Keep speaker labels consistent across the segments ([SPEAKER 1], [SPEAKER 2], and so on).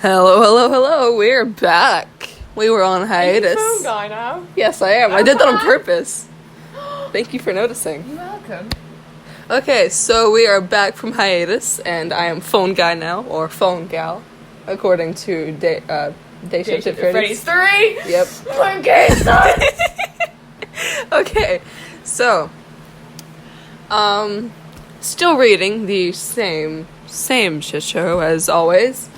[SPEAKER 1] Hello, hello, hello. We're back. We were on hiatus.
[SPEAKER 2] Are you phone guy now?
[SPEAKER 1] Yes, I am. I did that on purpose. Thank you for noticing.
[SPEAKER 2] You're welcome.
[SPEAKER 1] Okay, so we are back from hiatus, and I am phone guy now, or phone gal, according to Day Shift at Freddy's.
[SPEAKER 2] 3?
[SPEAKER 1] Yep.
[SPEAKER 2] My gay son!
[SPEAKER 1] Okay, so, still reading the same shit show as always.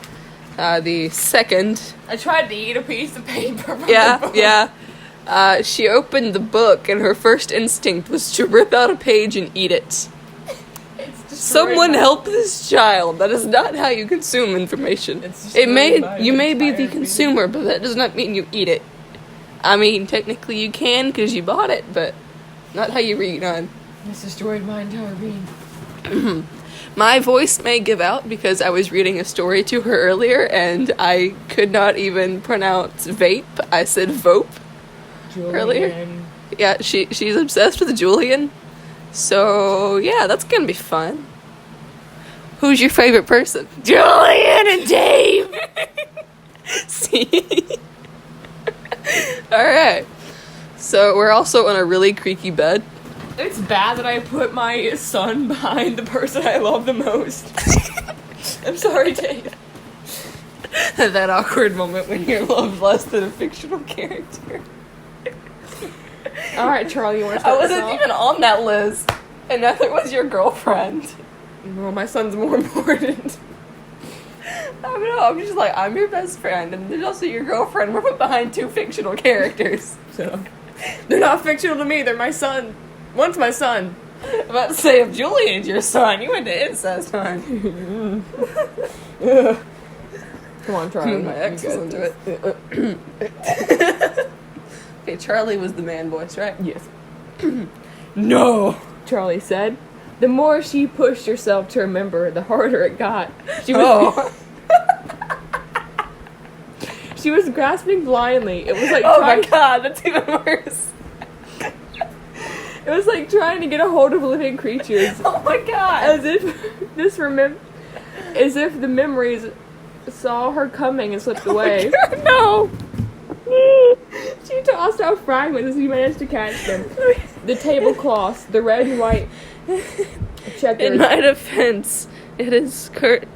[SPEAKER 1] The second.
[SPEAKER 2] I tried to eat a piece of paper from the book.
[SPEAKER 1] Yeah. She opened the book, and her first instinct was to rip out a page and eat it. Someone help this child. That is not how you consume information. You may be the consumer, but that does not mean you eat it. I mean, technically you can because you bought it, but not how you read on.
[SPEAKER 2] This destroyed my entire being.
[SPEAKER 1] My voice may give out because I was reading a story to her earlier and I could not even pronounce vape. I said vope earlier. Yeah, she's obsessed with Julian. So, yeah, that's gonna be fun. Who's your favorite person? Julian and Dave! See? Alright. So, we're also on a really creaky bed.
[SPEAKER 2] It's bad that I put my son behind the person I love the most. I'm sorry, Dave.
[SPEAKER 1] That awkward moment when you're loved less than a fictional character.
[SPEAKER 2] Alright, Charlie, you want to
[SPEAKER 1] I
[SPEAKER 2] start this
[SPEAKER 1] wasn't
[SPEAKER 2] off?
[SPEAKER 1] even on that list. And neither was your girlfriend.
[SPEAKER 2] Well, my son's more important.
[SPEAKER 1] I don't know, I'm just like, I'm your best friend, and there's also your girlfriend. We're put behind two fictional characters.
[SPEAKER 2] So, they're not fictional to me, they're my son. One's my son.
[SPEAKER 1] I'm about to say, if Julian's your son, you went to incest, hon.
[SPEAKER 2] Come on, Charlie.
[SPEAKER 1] My ex was into it. Okay, Charlie was the man voice, right?
[SPEAKER 2] Yes.
[SPEAKER 1] No!
[SPEAKER 2] Charlie said. The more she pushed herself to remember, the harder it got. She was she was grasping blindly. It was like
[SPEAKER 1] oh my god, that's even worse.
[SPEAKER 2] It was like trying to get a hold of living creatures.
[SPEAKER 1] Oh my god!
[SPEAKER 2] As if the memories saw her coming and slipped away.
[SPEAKER 1] No!
[SPEAKER 2] She tossed out fragments as he managed to catch them. The tablecloths, the red and white checkers.
[SPEAKER 1] In my defense, it is Kurt.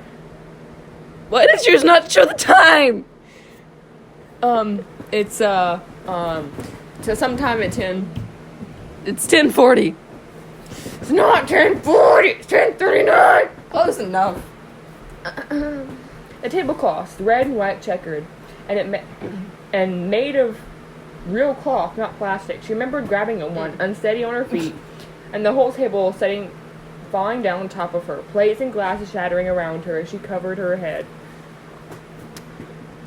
[SPEAKER 1] Why did yours not show the time?
[SPEAKER 2] It's so sometime at 10.
[SPEAKER 1] It's 10:40.
[SPEAKER 2] It's not 10:40. It's 10:39.
[SPEAKER 1] Close enough.
[SPEAKER 2] The tablecloths, red and white checkered, and made of real cloth, not plastic. She remembered grabbing at one, unsteady on her feet, and the whole table falling down on top of her, plates and glasses shattering around her as she covered her head.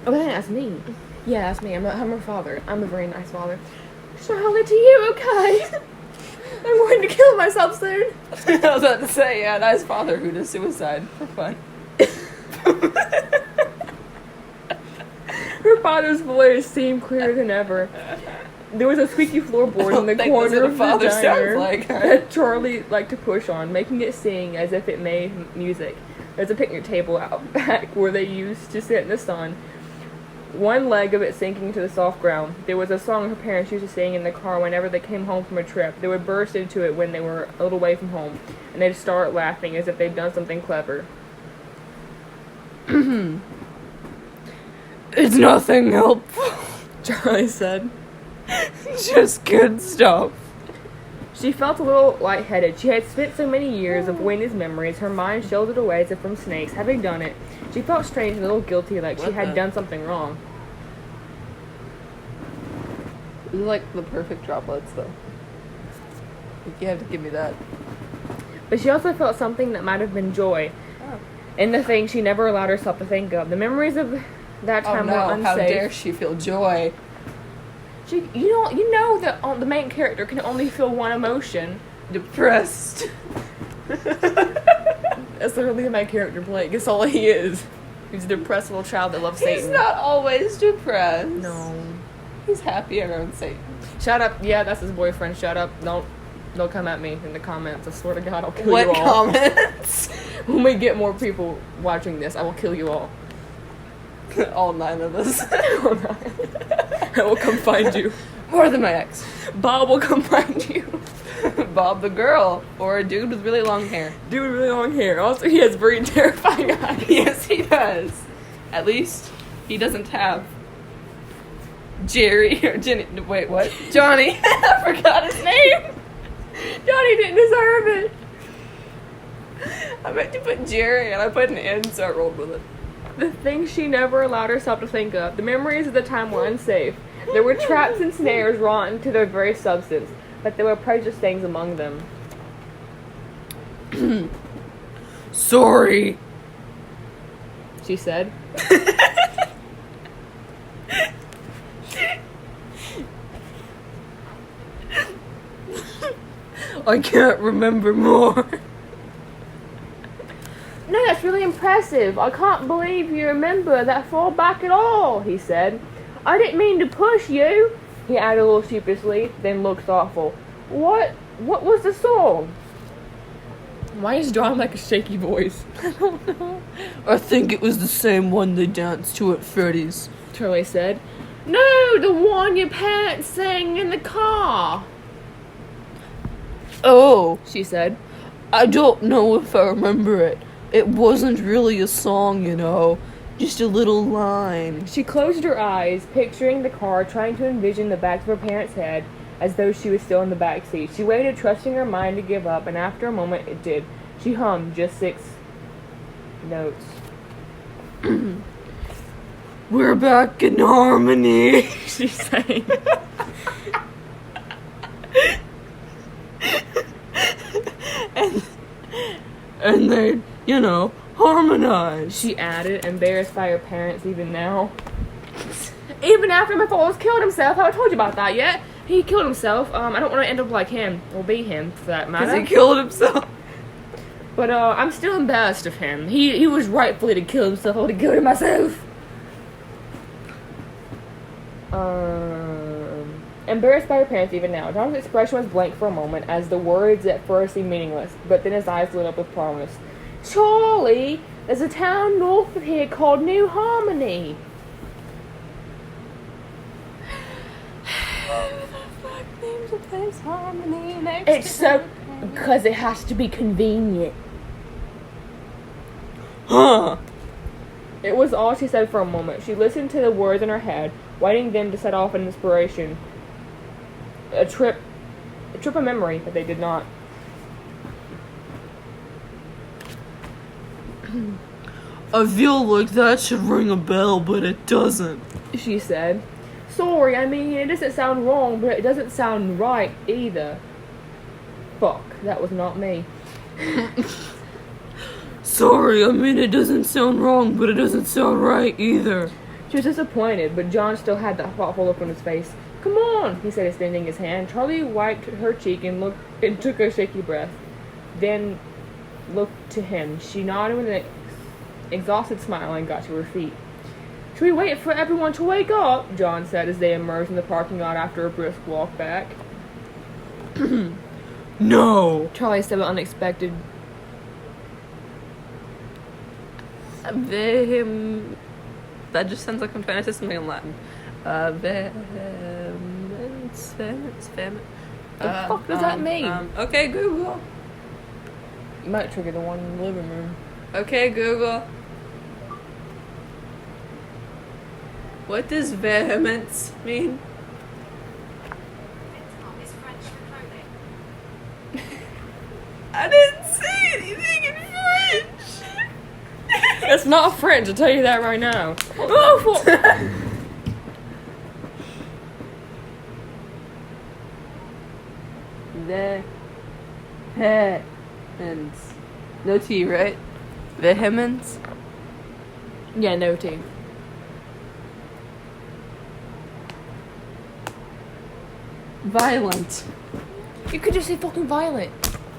[SPEAKER 2] Oh, that's me. Yeah, that's me. I'm her father. I'm a very nice father. Charlotte, to you, okay? I'm going to kill myself soon.
[SPEAKER 1] I was about to say, yeah, nice father who does suicide for fun.
[SPEAKER 2] Her father's voice seemed clearer than ever. There was a squeaky floorboard in the corner of the diner that Charlie liked to push on, making it sing as if it made music. There's a picnic table out back where they used to sit in the sun, one leg of it sinking into the soft ground. There was a song her parents used to sing in the car whenever they came home from a trip. They would burst into it when they were a little way from home, and they'd start laughing as if they'd done something clever.
[SPEAKER 1] It's nothing helpful,
[SPEAKER 2] Charlie said.
[SPEAKER 1] Just good stuff.
[SPEAKER 2] She felt a little lightheaded. She had spent so many years avoiding these memories, her mind shielded away as if from snakes. Having done it, she felt strange and a little guilty, like she had done something wrong.
[SPEAKER 1] These are like the perfect droplets, though. You have to give me that.
[SPEAKER 2] But she also felt something that might have been joy. In the thing she never allowed herself to think of. The memories of that time were unsafe.
[SPEAKER 1] How dare she feel joy?
[SPEAKER 2] You know that the main character can only feel one emotion.
[SPEAKER 1] Depressed.
[SPEAKER 2] That's literally the main character playing. That's all he is. He's a depressed little child that loves Satan.
[SPEAKER 1] He's not always depressed.
[SPEAKER 2] No.
[SPEAKER 1] He's happy around Satan.
[SPEAKER 2] Shut up. Yeah, that's his boyfriend. Shut up. Don't come at me in the comments. I swear to God, I'll kill you all.
[SPEAKER 1] What comments?
[SPEAKER 2] When we get more people watching this, I will kill you all.
[SPEAKER 1] All 9 of us.
[SPEAKER 2] I will come find you.
[SPEAKER 1] More than my ex.
[SPEAKER 2] Bob will come find you.
[SPEAKER 1] Bob the girl, or a dude with really long hair.
[SPEAKER 2] Dude with really long hair. Also, he has very terrifying eyes.
[SPEAKER 1] Yes, he does. At least he doesn't have Jerry or Jenny. Wait, what? Johnny. I forgot his name.
[SPEAKER 2] Johnny didn't deserve it.
[SPEAKER 1] I meant to put Jerry and I put an N, so I rolled with it.
[SPEAKER 2] The things she never allowed herself to think of. The memories of the time were unsafe. There were traps and snares rotten to their very substance, but there were precious things among them.
[SPEAKER 1] Sorry,
[SPEAKER 2] she said.
[SPEAKER 1] I can't remember more.
[SPEAKER 2] No, that's really impressive. I can't believe you remember that far back at all, he said. I didn't mean to push you, he added a little sheepishly, then looked thoughtful. What was the song? Why is John like a shaky voice?
[SPEAKER 1] I don't know. I think it was the same one they danced to at Freddy's,
[SPEAKER 2] Charlie said. No, the one your parents sang in the car.
[SPEAKER 1] Oh,
[SPEAKER 2] she said.
[SPEAKER 1] I don't know if I remember it. It wasn't really a song, you know. Just a little line.
[SPEAKER 2] She closed her eyes, picturing the car, trying to envision the back of her parents' head as though she was still in the back seat. She waited, trusting her mind to give up, and after a moment it did. She hummed just 6 notes.
[SPEAKER 1] We're back in harmony,
[SPEAKER 2] she sang.
[SPEAKER 1] and they, you know, harmonize.
[SPEAKER 2] She added, embarrassed by her parents even now. Even after my father's killed himself, have I told you about that yet? He killed himself. I don't want to end up like him, or be him, for that matter.
[SPEAKER 1] Because he killed himself.
[SPEAKER 2] But, I'm still embarrassed of him. He was rightfully to kill himself. I would have killed him myself. Embarrassed by her parents even now, John's expression was blank for a moment, as the words at first seemed meaningless, but then his eyes lit up with promise. Charlie, there's a town north of here called New Harmony.
[SPEAKER 1] Names a place Harmony next
[SPEAKER 2] It's so... because it has to be convenient.
[SPEAKER 1] Huh.
[SPEAKER 2] It was all she said for a moment. She listened to the words in her head, waiting them to set off an inspiration. A trip of memory, but they did not.
[SPEAKER 1] I feel like that should ring a bell, but it doesn't,
[SPEAKER 2] She said. Sorry, I mean, it doesn't sound wrong, but it doesn't sound right either. Fuck, that was not me.
[SPEAKER 1] Sorry, I mean, it doesn't sound wrong, but it doesn't sound right either.
[SPEAKER 2] She was disappointed, but John still had that thoughtful look on his face. Come on, he said, extending his hand. Charlie wiped her cheek and took a shaky breath. Then looked to him. She nodded with an exhausted smile and got to her feet. Should we wait for everyone to wake up? John said as they emerged in the parking lot after a brisk walk back.
[SPEAKER 1] No.
[SPEAKER 2] Charlie said with unexpected.
[SPEAKER 1] That just sounds like I'm trying to say something in Latin. Vehemence.
[SPEAKER 2] The fuck does that mean?
[SPEAKER 1] Okay, Google.
[SPEAKER 2] You might trigger the one in the living room.
[SPEAKER 1] Okay, Google. What does vehemence mean? I didn't say anything in French.
[SPEAKER 2] It's not French, I'll tell you that right now. Oh,
[SPEAKER 1] Vehemence. No T, right? Vehemence?
[SPEAKER 2] yeah, no T.
[SPEAKER 1] Violent.
[SPEAKER 2] You could just say fucking violent.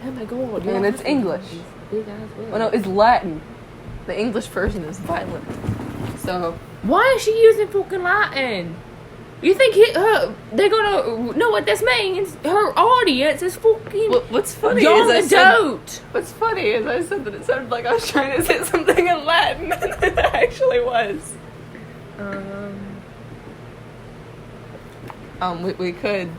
[SPEAKER 2] Oh my god.
[SPEAKER 1] And it's English.
[SPEAKER 2] Big ass words.
[SPEAKER 1] Well, no, it's Latin. The English version is violent. So.
[SPEAKER 2] Why is she using fucking Latin? You think they're gonna know what this means? Her audience is fucking
[SPEAKER 1] what's funny
[SPEAKER 2] young
[SPEAKER 1] is
[SPEAKER 2] adult.
[SPEAKER 1] What's funny is I said that it sounded like I was trying to say something in Latin, and it actually was. We could.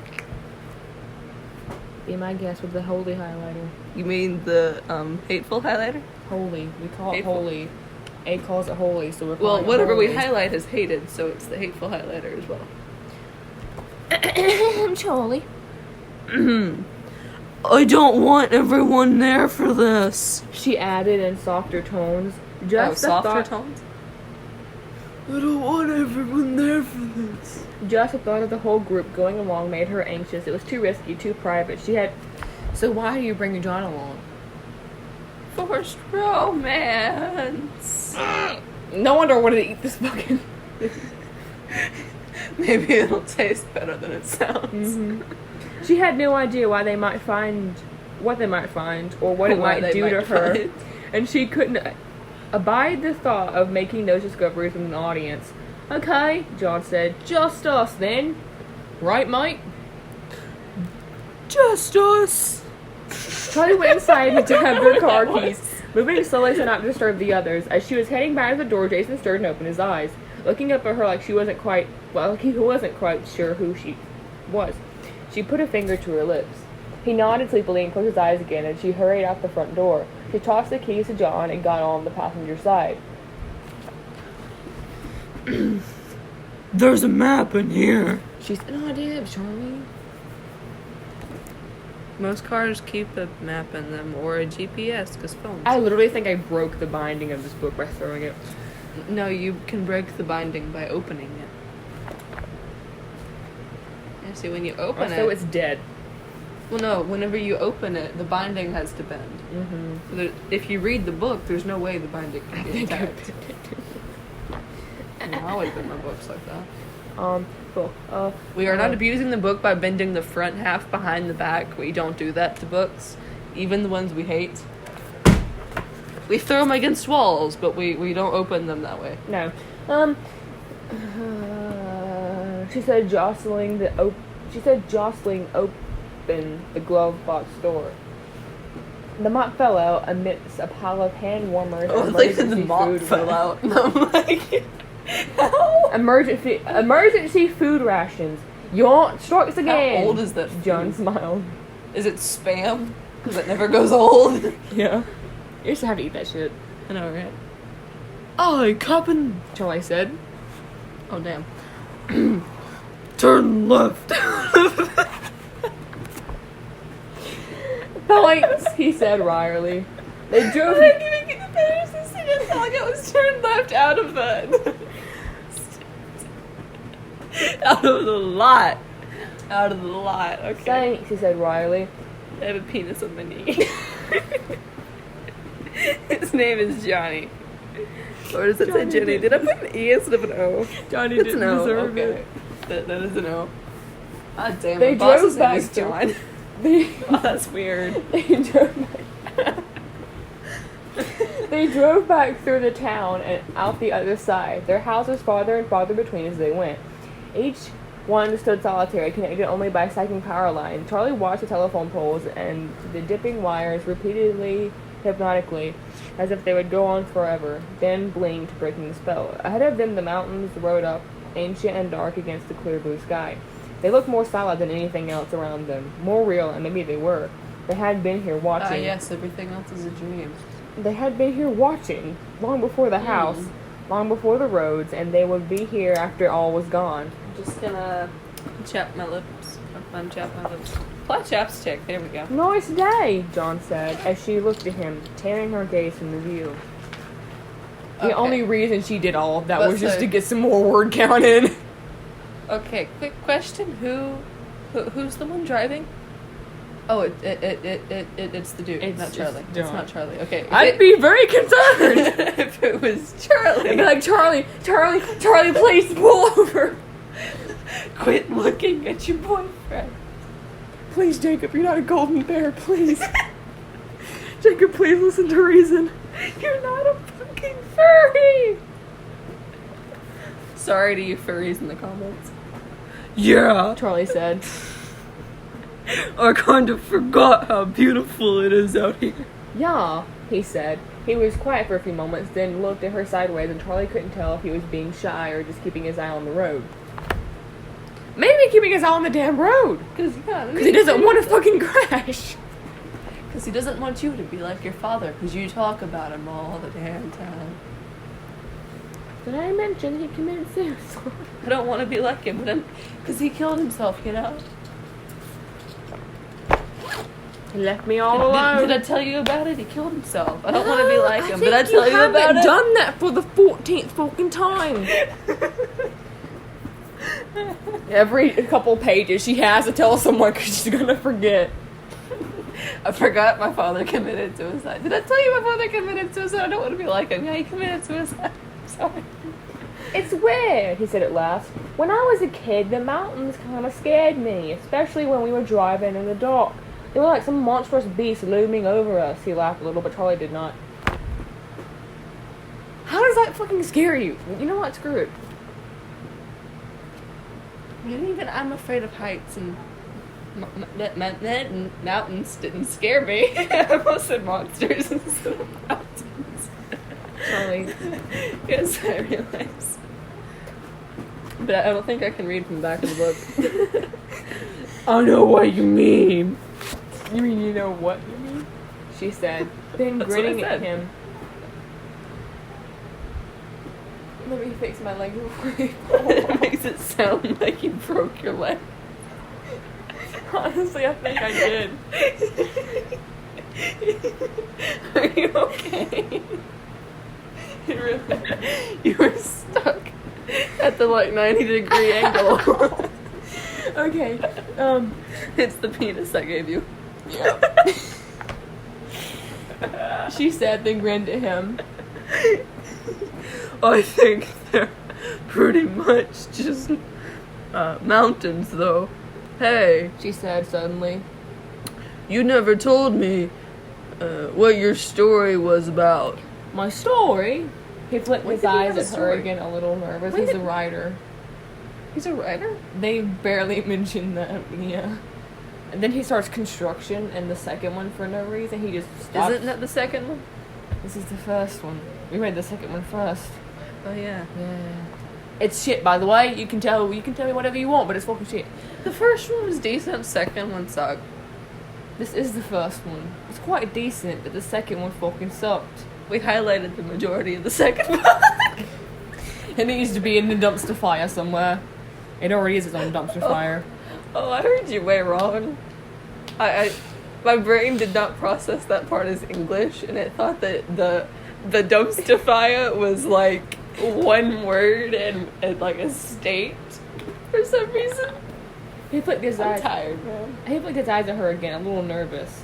[SPEAKER 2] Be my guest with the holy highlighter.
[SPEAKER 1] You mean the hateful highlighter?
[SPEAKER 2] Holy. We call it
[SPEAKER 1] Hateful.
[SPEAKER 2] holy. A calls it holy, so we're calling
[SPEAKER 1] Well,
[SPEAKER 2] it
[SPEAKER 1] whatever we
[SPEAKER 2] holy.
[SPEAKER 1] highlight is hated, so it's the hateful highlighter as well.
[SPEAKER 2] Charlie.
[SPEAKER 1] I don't want everyone there for this.
[SPEAKER 2] She added in softer tones.
[SPEAKER 1] Tones? I don't want everyone there for this.
[SPEAKER 2] Just the thought of the whole group going along made her anxious. It was too risky, too private. So why do you bring John along?
[SPEAKER 1] Forced romance.
[SPEAKER 2] No wonder I wanted to eat this fucking...
[SPEAKER 1] Maybe it'll taste better than it sounds.
[SPEAKER 2] Mm-hmm. She had no idea what they might find, or what it might do to her. And she couldn't abide the thought of making those discoveries with an audience. Okay, John said. Just us, then. Right, Mike?
[SPEAKER 1] Just us.
[SPEAKER 2] Charlie went inside to have their car keys, moving slowly so not to disturb the others. As she was heading back to the door, Jason stirred and opened his eyes, looking up at her like he wasn't quite sure who she was. She put a finger to her lips. He nodded sleepily and closed his eyes again, and she hurried out the front door. She tossed the keys to John and got on the passenger side.
[SPEAKER 1] There's a map in here.
[SPEAKER 2] She said, "No idea, Charlie."
[SPEAKER 1] Most cars keep a map in them or a GPS because phones.
[SPEAKER 2] I literally think I broke the binding of this book by throwing it.
[SPEAKER 1] No, you can break the binding by opening it. Yeah, see, when you open
[SPEAKER 2] So it's dead.
[SPEAKER 1] Well, no, whenever you open it, the binding has to bend.
[SPEAKER 2] Mm-hmm.
[SPEAKER 1] So if you read the book, there's no way the binding can be intact. I always bend my books like that.
[SPEAKER 2] Cool.
[SPEAKER 1] We are not abusing the book by bending the front half behind the back. We don't do that to books, even the ones we hate. We throw them against walls, but we don't open them that way.
[SPEAKER 2] No. She said jostling open the glove box door. The mop fell out amidst a pile of hand warmers and emergency food.
[SPEAKER 1] Fell out. And I'm like, how?
[SPEAKER 2] Emergency food rations. Yawn strikes again.
[SPEAKER 1] How old is that food?
[SPEAKER 2] John smiled.
[SPEAKER 1] Is it Spam? Because it never goes old.
[SPEAKER 2] Yeah. You used to have to eat that shit.
[SPEAKER 1] I know, right? Oh, Captain.
[SPEAKER 2] Charlie said.
[SPEAKER 1] Oh, damn. Turn left.
[SPEAKER 2] Thanks, he said wryly. They drove.
[SPEAKER 1] I can't even get the finish this thing. I felt like it was turned left out of the out of the lot. Out of the lot. Okay.
[SPEAKER 2] Thanks, he said wryly.
[SPEAKER 1] I have a penis on my knee. His name is Johnny. Or does it say Jenny? Did I put an E instead of an O?
[SPEAKER 2] Johnny
[SPEAKER 1] It's
[SPEAKER 2] didn't
[SPEAKER 1] an O.
[SPEAKER 2] deserve
[SPEAKER 1] Okay.
[SPEAKER 2] it.
[SPEAKER 1] That is an O. God damn it.
[SPEAKER 2] They
[SPEAKER 1] My boss's
[SPEAKER 2] drove
[SPEAKER 1] name
[SPEAKER 2] back
[SPEAKER 1] is
[SPEAKER 2] to-
[SPEAKER 1] John. Oh, that's weird.
[SPEAKER 2] They drove back through the town and out the other side, their houses farther and farther between as they went. Each one stood solitary, connected only by a sagging power line. Charlie watched the telephone poles and the dipping wires repeatedly, hypnotically, as if they would go on forever, then blinked, breaking the spell. Ahead of them, the mountains rode up, ancient and dark against the clear blue sky. They looked more solid than anything else around them, more real, and maybe they were. They had been here watching.
[SPEAKER 1] Yes, everything else is a dream.
[SPEAKER 2] They had been here watching, long before the house, long before the roads, and they would be here after all was gone.
[SPEAKER 1] I'm just gonna chap my lips. Unchap my lips. Apply chapstick. There we go.
[SPEAKER 2] Nice day, John said, as she looked at him, tearing her gaze from the view. The only reason she did all of that was just to get some more word count in.
[SPEAKER 1] Okay, quick question. Who's the one driving? Oh, it's the dude,
[SPEAKER 2] It's
[SPEAKER 1] not Charlie.
[SPEAKER 2] just
[SPEAKER 1] It's
[SPEAKER 2] John.
[SPEAKER 1] not Charlie. Okay.
[SPEAKER 2] I'd be very concerned.
[SPEAKER 1] if it was Charlie.
[SPEAKER 2] I'd be like, Charlie, please pull over.
[SPEAKER 1] Quit looking at your boyfriend.
[SPEAKER 2] Please, Jacob, you're not a golden bear, please. Jacob, please listen to reason.
[SPEAKER 1] You're not a fucking furry. Sorry to you furries in the comments. Yeah.
[SPEAKER 2] Charlie said.
[SPEAKER 1] I kind of forgot how beautiful it is out here.
[SPEAKER 2] Yeah, he said. He was quiet for a few moments, then looked at her sideways, and Charlie couldn't tell if he was being shy or just keeping his eye on the road. Maybe keeping his eye on the damn road! Because he doesn't want to fucking crash!
[SPEAKER 1] Because he doesn't want you to be like your father, because you talk about him all the damn time.
[SPEAKER 2] Did I mention he committed suicide?
[SPEAKER 1] I don't want to be like him, but because he killed himself, you know?
[SPEAKER 2] He left me all alone.
[SPEAKER 1] Did I tell you about it? He killed himself. I don't want to be like him. Did I tell you about it?
[SPEAKER 2] I haven't done that for the 14th fucking time. Every couple pages she has to tell someone because she's gonna forget.
[SPEAKER 1] I forgot my father committed suicide. Did I tell you my father committed suicide? I don't want to be like him. Yeah, he committed suicide. I'm sorry.
[SPEAKER 2] It's weird, he said at last. When I was a kid, the mountains kind of scared me, especially when we were driving in the dark. They were like some monstrous beast looming over us. He laughed a little, but Charlie did not. How does that fucking scare you? You know what? Screw it.
[SPEAKER 1] And even I'm afraid of heights, and mountains didn't scare me. I almost said monsters instead of mountains.
[SPEAKER 2] Charlie.
[SPEAKER 1] Yes, I realize. But I don't think I can read from the back of the book.
[SPEAKER 2] I know what you mean. You mean you know what you mean? She said, then grinning at him. Let me fix my leg before you fall.
[SPEAKER 1] It makes it sound like you broke your leg.
[SPEAKER 2] Honestly, I think I did.
[SPEAKER 1] Are you okay? You were stuck at the 90-degree angle.
[SPEAKER 2] Okay,
[SPEAKER 1] It's the penis I gave you.
[SPEAKER 2] Yep. She said, then grinned at him.
[SPEAKER 1] I think they're pretty much just mountains, though. Hey,
[SPEAKER 2] She said suddenly.
[SPEAKER 1] you never told me what your story was about.
[SPEAKER 2] My story? He flicked his
[SPEAKER 1] did he
[SPEAKER 2] eyes
[SPEAKER 1] have a
[SPEAKER 2] at her
[SPEAKER 1] story?
[SPEAKER 2] again, a little nervous.
[SPEAKER 1] When
[SPEAKER 2] He's
[SPEAKER 1] did-
[SPEAKER 2] a writer.
[SPEAKER 1] He's a writer?
[SPEAKER 2] They barely mentioned that, yeah. And then he starts construction in the second one for no reason. He just stops.
[SPEAKER 1] Isn't that the second one?
[SPEAKER 2] This is the first one. We read the second one first.
[SPEAKER 1] Oh, yeah.
[SPEAKER 2] Yeah. It's shit, by the way. You can tell me whatever you want, but it's fucking shit.
[SPEAKER 1] The first one was decent, second one sucked.
[SPEAKER 2] This is the first one. It's quite decent, but the second one fucking sucked.
[SPEAKER 1] We highlighted the majority of the second one.
[SPEAKER 2] It needs to be in the dumpster fire somewhere. It already is its own dumpster fire.
[SPEAKER 1] Oh, I heard you way wrong. My brain did not process that part as English, and it thought that the dumpster fire was like one word and like a state for some reason.
[SPEAKER 2] He flicked his
[SPEAKER 1] I'm
[SPEAKER 2] eyes.
[SPEAKER 1] tired, man.
[SPEAKER 2] He flicked his eyes at her again, a little nervous.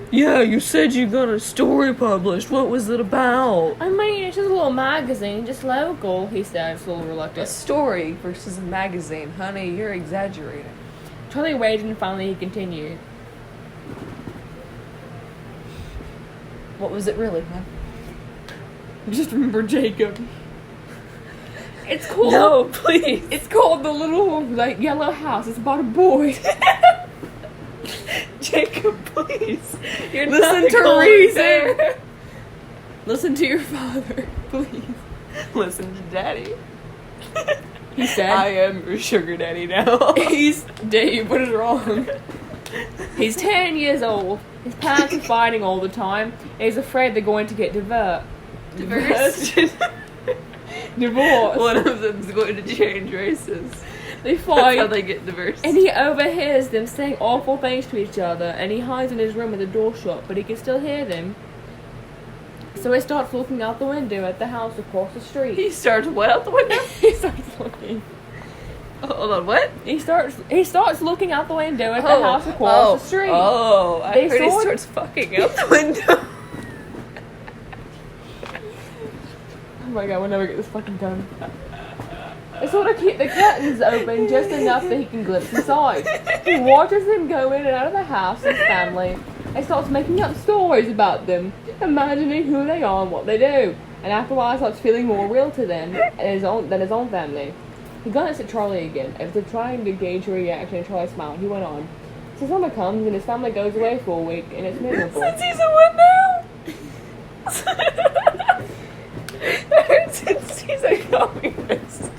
[SPEAKER 1] Yeah, you said you got a story published. What was it about?
[SPEAKER 2] I mean, it's just a little magazine, just local, he said, a little
[SPEAKER 1] A
[SPEAKER 2] reluctant.
[SPEAKER 1] story versus a magazine. Honey, you're exaggerating.
[SPEAKER 2] Charlie waited and finally he continued.
[SPEAKER 1] What was it really, man?
[SPEAKER 2] Just remember Jacob. It's called...
[SPEAKER 1] No, please.
[SPEAKER 2] It's called The Little, Yellow House. It's about a boy.
[SPEAKER 1] Jacob, please. You're
[SPEAKER 2] Listen
[SPEAKER 1] not
[SPEAKER 2] to
[SPEAKER 1] going
[SPEAKER 2] reason.
[SPEAKER 1] there.
[SPEAKER 2] Listen to your father, please.
[SPEAKER 1] Listen to daddy.
[SPEAKER 2] He said.
[SPEAKER 1] I am your sugar daddy now.
[SPEAKER 2] He's... Dave, what is wrong? He's 10 years old. His parents are fighting all the time. And he's afraid they're going to get divorced. Divorce.
[SPEAKER 1] One of them's going to change races.
[SPEAKER 2] They
[SPEAKER 1] That's
[SPEAKER 2] fight.
[SPEAKER 1] how they get divorced.
[SPEAKER 2] And he overhears them saying awful things to each other, and he hides in his room with the door shut, but he can still hear them. So he starts looking out the window at the house across the street.
[SPEAKER 1] He starts what out the window?
[SPEAKER 2] He starts looking.
[SPEAKER 1] Hold on, what?
[SPEAKER 2] He starts looking out the window at the house across the street.
[SPEAKER 1] Oh, I
[SPEAKER 2] They
[SPEAKER 1] heard he
[SPEAKER 2] saw-
[SPEAKER 1] starts fucking out the window.
[SPEAKER 2] Oh my god, we'll never get this fucking done. They sort of keep the curtains open just enough that he can glimpse inside. He watches them go in and out of the house and his family, and starts making up stories about them, imagining who they are and what they do. And after a while, he starts feeling more real to them than his own family. He glanced at Charlie again, as if trying to gauge her reaction, and Charlie smiled. He went on. So summer comes and his family goes away for a week and it's miserable.
[SPEAKER 1] Since he's a what now? Since he's a communist.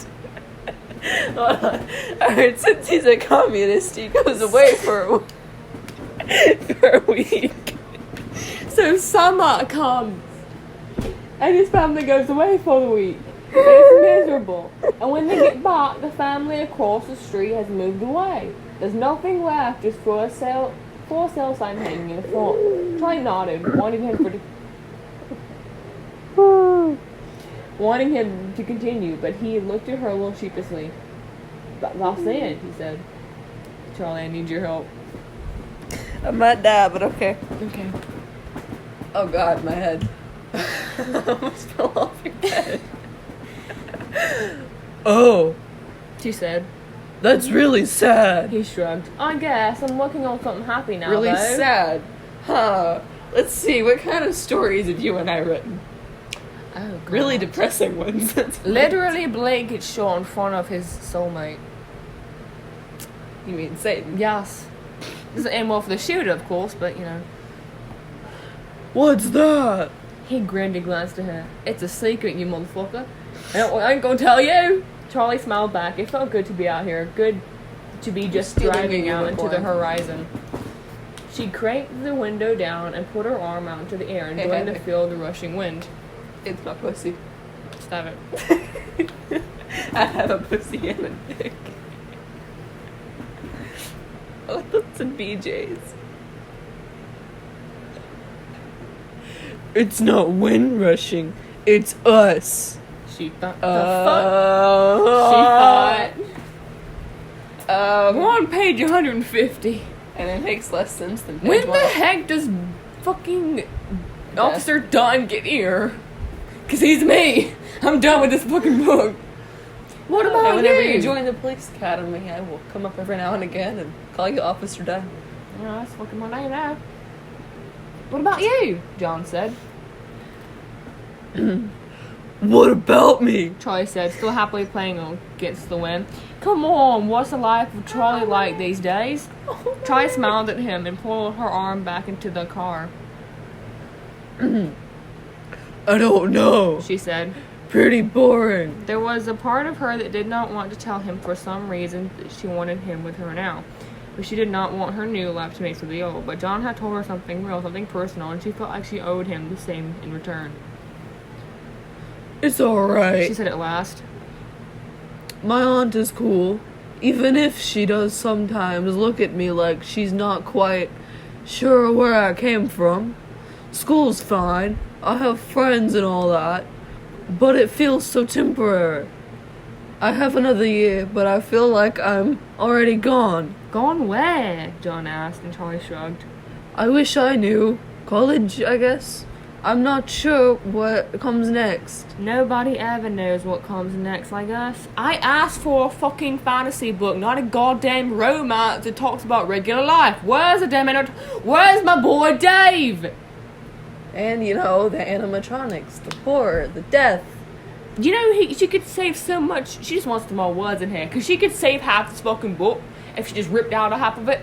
[SPEAKER 1] Hold on. I heard since he's a communist, he goes away for a week.
[SPEAKER 2] So summer comes and his family goes away for the week. It's miserable. And when they get back, the family across the street has moved away. There's nothing left, just for a sale sign hanging in the front. Charlie nodded, wanting him to continue, but he looked at her a little sheepishly. That's it, he said. Charlie, I need your help.
[SPEAKER 1] I might die, but okay.
[SPEAKER 2] Okay.
[SPEAKER 1] Oh God, my head. I almost fell off your head. Oh,
[SPEAKER 2] She said.
[SPEAKER 1] that's really sad.
[SPEAKER 2] He shrugged. I guess I'm working on something happy now,
[SPEAKER 1] Really
[SPEAKER 2] though.
[SPEAKER 1] sad. Huh. Let's see, what kind of stories have you and I written?
[SPEAKER 2] Oh, God.
[SPEAKER 1] Really depressing ones.
[SPEAKER 2] Literally, Blake gets shot in front of his soulmate.
[SPEAKER 1] You mean Satan?
[SPEAKER 2] Yes. Doesn't end well for the shooter, of course, but you know.
[SPEAKER 1] What's that?
[SPEAKER 2] He grinned and glanced at her. It's a secret, you motherfucker. I ain't gonna tell you. Charlie smiled back. It felt good to be out here. Good to be just
[SPEAKER 1] Stealing
[SPEAKER 2] driving
[SPEAKER 1] a
[SPEAKER 2] out into the
[SPEAKER 1] unicorn.
[SPEAKER 2] horizon. She cranked the window down and put her arm out into the air, enjoying the feel of the rushing wind.
[SPEAKER 1] It's my pussy.
[SPEAKER 2] Stop it.
[SPEAKER 1] I have a pussy and a dick. Oh, that's in BJ's. It's not wind rushing. It's us.
[SPEAKER 2] She thought. The fuck? She thought. We're on page 150.
[SPEAKER 1] And it makes less sense than page
[SPEAKER 2] When the
[SPEAKER 1] one.
[SPEAKER 2] heck does fucking Officer Dunn get here? Cause he's me. I'm done with this fucking book. What about
[SPEAKER 1] And whenever
[SPEAKER 2] you?
[SPEAKER 1] you join the police academy, I will come up every now and again and call you Officer Dunn.
[SPEAKER 2] Yeah, that's fucking my name now. What about you? John said.
[SPEAKER 1] What about me?
[SPEAKER 2] Charlie said, still happily playing against the wind. Come on, what's the life of Charlie like these days? Charlie smiled at him and pulled her arm back into the car.
[SPEAKER 1] I don't know.
[SPEAKER 2] She said.
[SPEAKER 1] Pretty boring.
[SPEAKER 2] There was a part of her that did not want to tell him for some reason that she wanted him with her now. But she did not want her new life to mix with the old. But John had told her something real, something personal, and she felt like she owed him the same in return.
[SPEAKER 1] It's alright.
[SPEAKER 2] She said at last.
[SPEAKER 1] My aunt is cool, even if she does sometimes look at me like she's not quite sure where I came from. School's fine, I have friends and all that, but it feels so temporary. I have another year, but I feel like I'm already gone.
[SPEAKER 2] Gone where? John asked, and Charlie shrugged.
[SPEAKER 1] I wish I knew. College, I guess. I'm not sure what comes next.
[SPEAKER 2] Nobody ever knows what comes next, I guess. I asked for a fucking fantasy book, not a goddamn romance that talks about regular life. Where's where's my boy Dave?
[SPEAKER 1] And, you know, the animatronics, the horror, the death.
[SPEAKER 2] You know, she could save so much. She just wants some more words in here, because she could save half this fucking book if she just ripped out a half of it.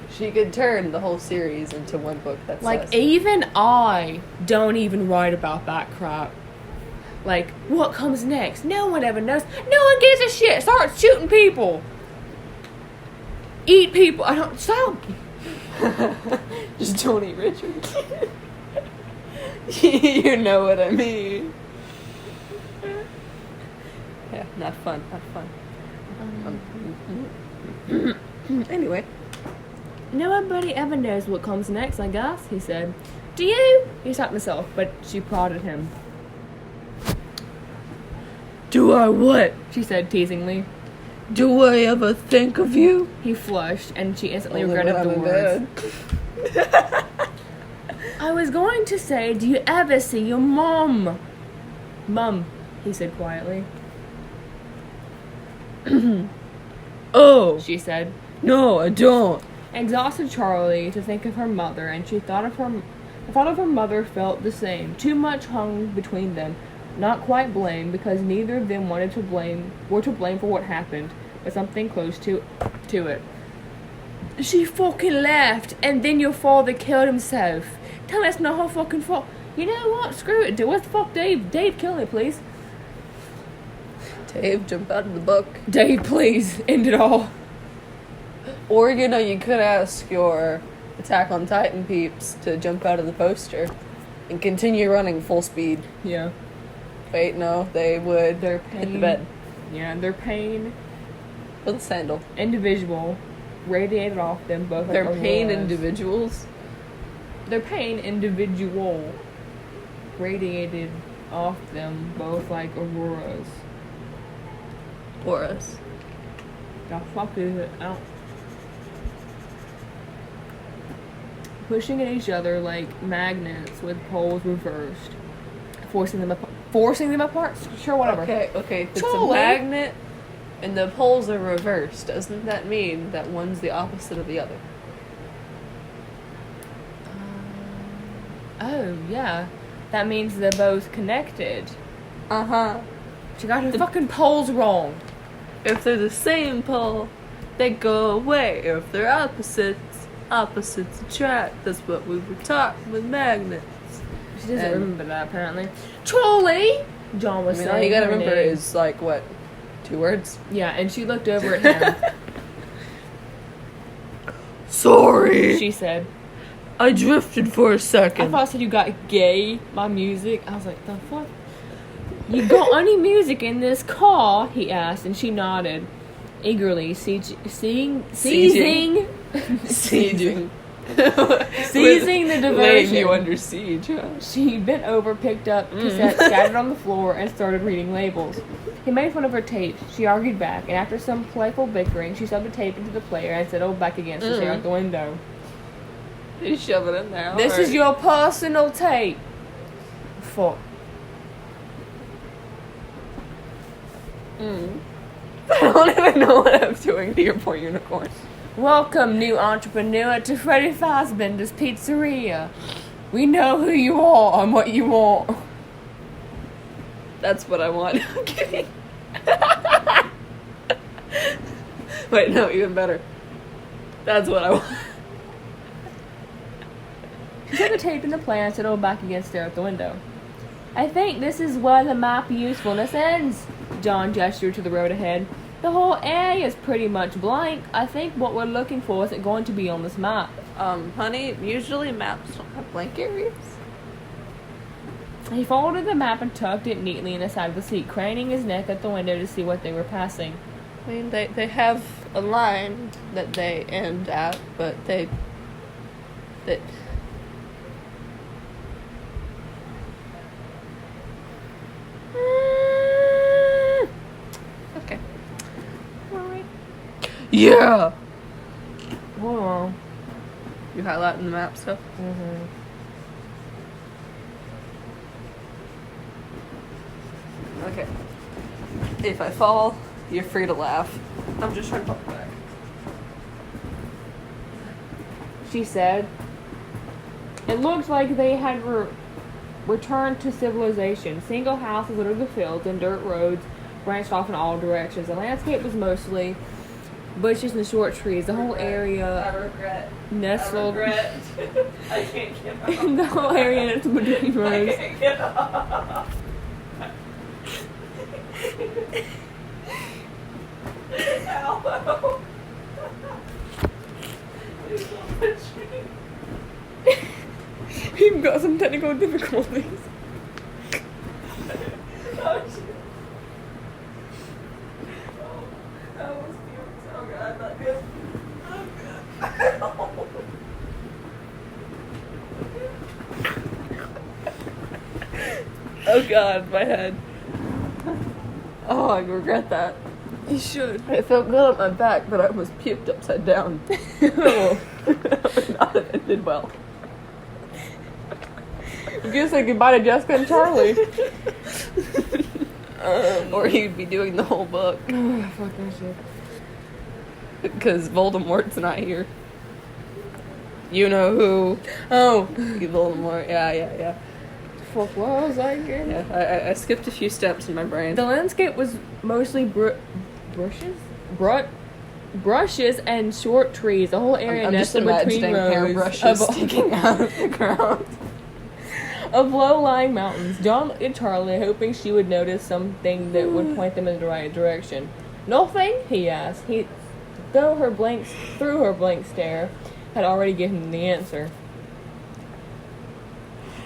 [SPEAKER 1] She could turn the whole series into one book. That's
[SPEAKER 2] Like, even I don't even write about that crap. Like, what comes next? No one ever knows. No one gives a shit. Start shooting people. Eat people. I don't... Stop.
[SPEAKER 1] Just don't eat Richard. You know what I mean. Yeah, not fun. Not fun. Anyway.
[SPEAKER 2] Nobody ever knows what comes next, I guess, he said. Do you? He stopped himself, but she prodded him.
[SPEAKER 1] Do I what?
[SPEAKER 2] She said teasingly.
[SPEAKER 1] Do I ever think of you?
[SPEAKER 2] He flushed, and she instantly
[SPEAKER 1] Only
[SPEAKER 2] regretted
[SPEAKER 1] when
[SPEAKER 2] the
[SPEAKER 1] I'm in
[SPEAKER 2] words.
[SPEAKER 1] bed.
[SPEAKER 2] I was going to say, do you ever see your mom? Mum, he said quietly.
[SPEAKER 1] Oh,
[SPEAKER 2] She said.
[SPEAKER 1] no, I don't.
[SPEAKER 2] Exhausted Charlie to think of her mother, and she thought of her. The thought of her mother felt the same. Too much hung between them. Not quite blame, because neither of them were to blame for what happened, but something close to it. She fucking left, and then your father killed himself. Tell me that's not her fucking fault. You know what? Screw it. What the fuck, Dave? Dave, kill me, please.
[SPEAKER 1] Dave, jump out of the book.
[SPEAKER 2] Dave, please. End it all.
[SPEAKER 1] Or, you know, you could ask your Attack on Titan peeps to jump out of the poster and continue running full speed.
[SPEAKER 2] Yeah.
[SPEAKER 1] Wait, no, they would
[SPEAKER 2] Their
[SPEAKER 1] hit
[SPEAKER 2] pain.
[SPEAKER 1] the bed
[SPEAKER 2] Yeah, their pain.
[SPEAKER 1] with a sandal.
[SPEAKER 2] Individual. Radiated off them both.
[SPEAKER 1] Their
[SPEAKER 2] like
[SPEAKER 1] pain
[SPEAKER 2] auroras.
[SPEAKER 1] individuals.
[SPEAKER 2] Their pain individual. Radiated off them both like auroras.
[SPEAKER 1] Auras.
[SPEAKER 2] The fuck is it? I don't... Pushing at each other like magnets with poles reversed. Forcing them apart? Sure, whatever.
[SPEAKER 1] Okay, if it's a
[SPEAKER 2] Totally.
[SPEAKER 1] magnet and the poles are reversed, doesn't that mean that one's the opposite of the other?
[SPEAKER 2] Oh, yeah. That means they're both connected.
[SPEAKER 1] Uh-huh.
[SPEAKER 2] She got her fucking poles wrong.
[SPEAKER 1] If they're the same pole, they go away. If they're opposites, opposites attract. That's what we were taught with magnets.
[SPEAKER 2] She doesn't
[SPEAKER 1] And-
[SPEAKER 2] remember that, apparently. Trolley! John was
[SPEAKER 1] I mean, all
[SPEAKER 2] saying
[SPEAKER 1] you gotta
[SPEAKER 2] her
[SPEAKER 1] remember
[SPEAKER 2] name.
[SPEAKER 1] is, like, what? 2 words?
[SPEAKER 2] Yeah, and she looked over at him.
[SPEAKER 1] Sorry!
[SPEAKER 2] She said,
[SPEAKER 1] I drifted for a
[SPEAKER 2] I
[SPEAKER 1] second.
[SPEAKER 2] thought I said you got gay, my music. I was like, the fuck? You got any music in this car? He asked, and she nodded. Eagerly, seizing
[SPEAKER 1] Sieging
[SPEAKER 2] Seizing the
[SPEAKER 1] Laying
[SPEAKER 2] diversion.
[SPEAKER 1] you under siege, huh?
[SPEAKER 2] She bent over, picked up cassettes scattered on the floor, and started reading labels. He made fun of her tape. She argued back, and after some playful bickering, she shoved the tape into the player and settled back against the chair out the window.
[SPEAKER 1] You shove it in there.
[SPEAKER 2] This is your personal tape. Fuck.
[SPEAKER 1] I don't even know what I'm doing to your poor unicorn.
[SPEAKER 2] Welcome, new entrepreneur, to Freddy Fazbender's Pizzeria. We know who you are and what you want.
[SPEAKER 1] That's what I want. I'm kidding. Wait, no, even better. That's what I want.
[SPEAKER 2] She took the tape in the player and settled back against there at the window. I think this is where the map usefulness ends. John gestured to the road ahead. The whole area is pretty much blank. I think what we're looking for isn't going to be on this map.
[SPEAKER 1] Honey, usually maps don't have blank areas.
[SPEAKER 2] He folded the map and tucked it neatly in the side of the seat, craning his neck at the window to see what they were passing.
[SPEAKER 1] I mean, they have a line that they end at, but they okay. Alright. Yeah!
[SPEAKER 2] Hold on.
[SPEAKER 1] You highlighting the map stuff?
[SPEAKER 2] Mm-hmm.
[SPEAKER 1] Okay. If I fall, you're free to laugh. I'm just trying to pop back.
[SPEAKER 2] She said. It looked like they had returned to civilization. Single houses littered the fields and dirt roads branched off in all directions. The landscape was mostly bushes and short trees. The whole area
[SPEAKER 1] regret.
[SPEAKER 2] nestled.
[SPEAKER 1] I can't get up.
[SPEAKER 2] The whole area nestled between rows.
[SPEAKER 1] Get up. Ow.
[SPEAKER 2] We've got some technical difficulties.
[SPEAKER 1] Oh, shit. Oh, that was cute. Oh, God, not good. Oh, God. Oh, God, my head. Oh, I regret that.
[SPEAKER 2] You should.
[SPEAKER 1] It felt good on my back, but I was puked upside down.
[SPEAKER 2] Oh.
[SPEAKER 1] That would not have ended well.
[SPEAKER 2] You can say goodbye to Jessica and Charlie.
[SPEAKER 1] Or he'd be doing the whole book.
[SPEAKER 2] Fuck that shit.
[SPEAKER 1] Because Voldemort's not here. You know who.
[SPEAKER 2] Oh.
[SPEAKER 1] Voldemort, yeah.
[SPEAKER 2] Fuck, what was I again?
[SPEAKER 1] Yeah, I skipped a few steps in my brain.
[SPEAKER 2] The landscape was mostly bushes? brushes and short trees. The whole area nestled between rows
[SPEAKER 1] hairbrushes sticking out of the ground.
[SPEAKER 2] Of low-lying mountains. John looked at Charlie, hoping she would notice something that would point them in the right direction. Nothing? He asked. Through her blank stare, had already given him the answer.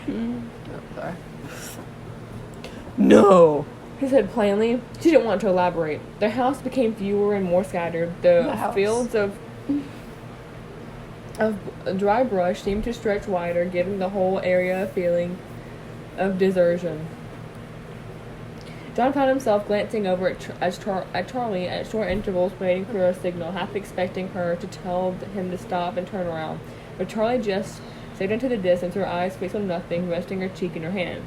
[SPEAKER 1] Okay. No,
[SPEAKER 2] he said plainly. She didn't want to elaborate. Their house became fewer and more scattered. The fields of dry brush seemed to stretch wider, giving the whole area a feeling of desertion. John found himself glancing over at Charlie at short intervals, waiting for a signal, half expecting her to tell him to stop and turn around. But Charlie just stared into the distance, her eyes fixed on nothing, resting her cheek in her hand.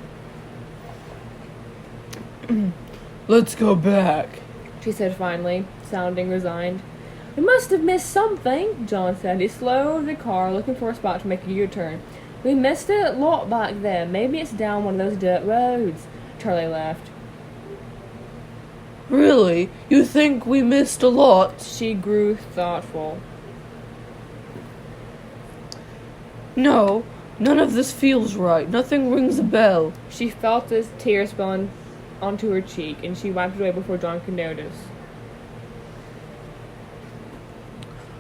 [SPEAKER 1] Let's go back,
[SPEAKER 2] she said finally, sounding resigned. We must have missed something, John said. He slowed the car, looking for a spot to make a U-turn. We missed a lot back there. Maybe it's down one of those dirt roads. Charlie laughed.
[SPEAKER 1] Really? You think we missed a lot?
[SPEAKER 2] She grew thoughtful.
[SPEAKER 1] No, none of this feels right. Nothing rings a bell.
[SPEAKER 2] She felt a tear spilling onto her cheek, and she wiped it away before John could notice.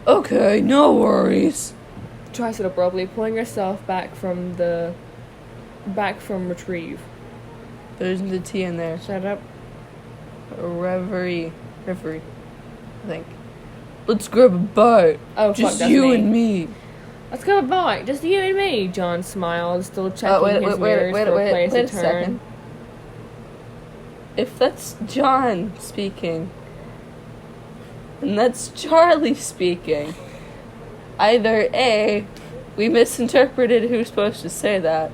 [SPEAKER 1] Okay, no worries.
[SPEAKER 2] Charlie said abruptly, pulling herself back from retrieve.
[SPEAKER 1] There's the T in there.
[SPEAKER 2] Shut up.
[SPEAKER 1] Reverie, I think. Let's grab a bite.
[SPEAKER 2] Oh,
[SPEAKER 1] just
[SPEAKER 2] fuck,
[SPEAKER 1] you
[SPEAKER 2] me.
[SPEAKER 1] And me.
[SPEAKER 2] Let's grab a bite. Just you and me. John smiled, still checking his mirrors for a place to turn.
[SPEAKER 1] Second. If that's John speaking, and that's Charlie speaking, either A, we misinterpreted who's supposed to say that.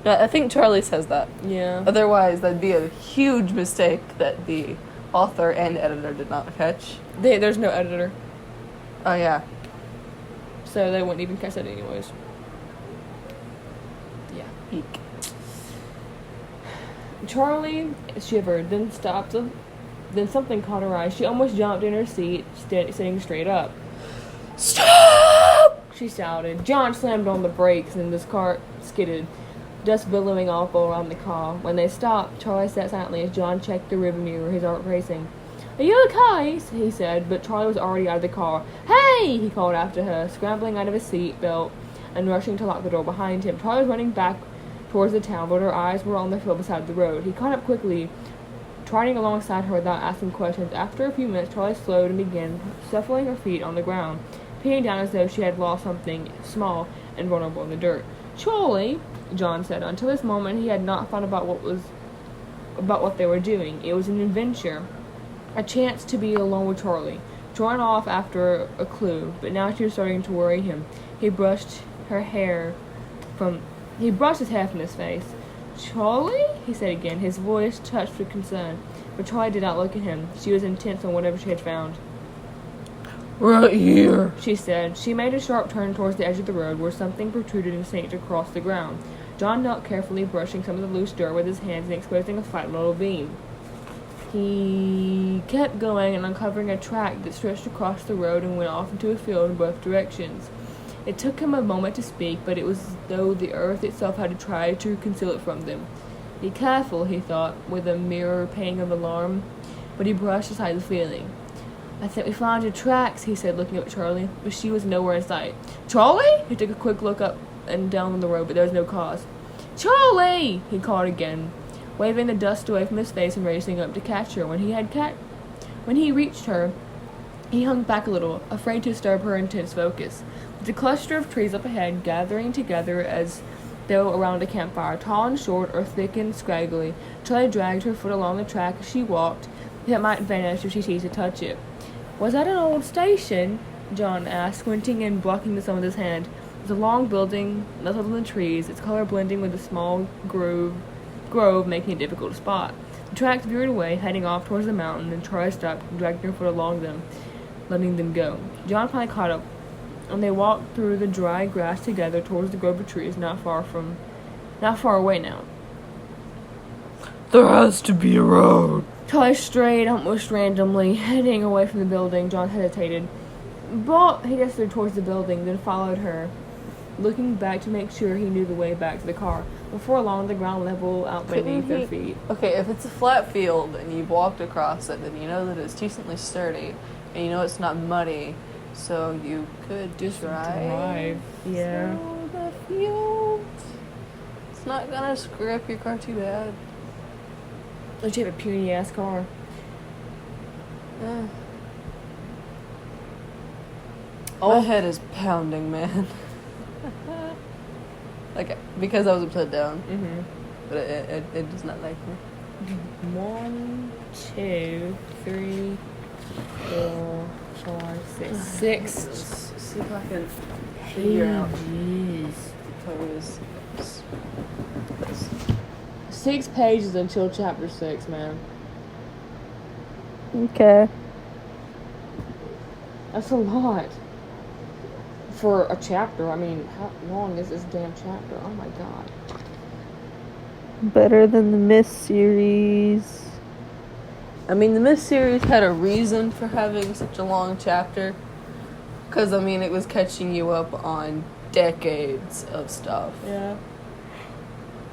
[SPEAKER 1] No, I think Charlie says that.
[SPEAKER 2] Yeah.
[SPEAKER 1] Otherwise, that'd be a huge mistake that the author and editor did not catch.
[SPEAKER 2] There's no editor.
[SPEAKER 1] Oh, yeah.
[SPEAKER 2] So they wouldn't even catch that anyways. Yeah.
[SPEAKER 1] Eek.
[SPEAKER 2] Charlie shivered, then stopped. Then something caught her eye. She almost jumped in her seat, sitting straight up.
[SPEAKER 1] Stop!
[SPEAKER 2] She shouted. John slammed on the brakes, and this car skidded, dust billowing off all around the car. When they stopped, Charlie sat silently as John checked the rearview mirror, his heart racing. Are you okay? He said, but Charlie was already out of the car. Hey! He called after her, scrambling out of his seat belt and rushing to lock the door behind him. Charlie was running back towards the town, but her eyes were on the field beside the road. He caught up quickly, trotting alongside her without asking questions. After a few minutes, Charlie slowed and began shuffling her feet on the ground, peering down as though she had lost something small and vulnerable in the dirt. Charlie, John said. Until this moment, he had not thought about what they were doing. It was an adventure, a chance to be alone with Charlie, drawn off after a clue. But now she was starting to worry him. He brushed his hair from his face. Charlie? He said again, his voice touched with concern. But Charlie did not look at him. She was intent on whatever she had found.
[SPEAKER 1] Right here,
[SPEAKER 2] she said. She made a sharp turn towards the edge of the road, where something protruded and snaked across the ground. John knelt carefully, brushing some of the loose dirt with his hands and exposing a flat little beam. He kept going and uncovering a track that stretched across the road and went off into a field in both directions. It took him a moment to speak, but it was as though the earth itself had to try to conceal it from them. Be careful, he thought, with a mirror pang of alarm, but he brushed aside the feeling. I think we found your tracks, he said, looking up at Charlie, but she was nowhere in sight. Charlie? He took a quick look up and down the road, but there was no cause. Charlie! He called again, waving the dust away from his face and racing up to catch her. When he reached her, he hung back a little, afraid to disturb her intense focus. With a cluster of trees up ahead, gathering together as though around a campfire, tall and short or thick and scraggly, Charlie dragged her foot along the track as she walked, that it might vanish if she teased to touch it. Was that an old station? John asked, squinting and blocking the sun with his hand. It was a long building, nestled in the trees, its color blending with the small grove, making it difficult to spot. The tracks veered away, heading off towards the mountain, and Charlie stopped, dragging her foot along them, letting them go. John finally caught up, and they walked through the dry grass together towards the grove of trees, not far away now.
[SPEAKER 1] There has to be a road,
[SPEAKER 2] Charlie strayed almost randomly, heading away from the building. John hesitated, but he gestured towards the building, then followed her, looking back to make sure he knew the way back to the car. Before long, the ground leveled out beneath their feet.
[SPEAKER 1] Okay, if it's a flat field and you've walked across it, then you know that it's decently sturdy, and you know it's not muddy, so you could
[SPEAKER 2] Just
[SPEAKER 1] drive.
[SPEAKER 2] Yeah.
[SPEAKER 1] So the field, it's not gonna screw up your car too bad.
[SPEAKER 2] Unless you have a puny ass car.
[SPEAKER 1] My head is pounding, man. Like, because I was upside down.
[SPEAKER 2] Mm-hmm.
[SPEAKER 1] But it does not like me.
[SPEAKER 2] 1, 2, 3, 4, 5, 6. 6
[SPEAKER 1] Let's see if I can figure out
[SPEAKER 2] pages.
[SPEAKER 1] pose.
[SPEAKER 2] 6 pages until chapter 6, man.
[SPEAKER 1] Okay.
[SPEAKER 2] That's a lot. For a chapter. I mean, how long is this damn chapter? Oh my god.
[SPEAKER 1] Better than the Mist series. I mean, the Mist series had a reason for having such a long chapter. Because, I mean, it was catching you up on decades of stuff.
[SPEAKER 2] Yeah.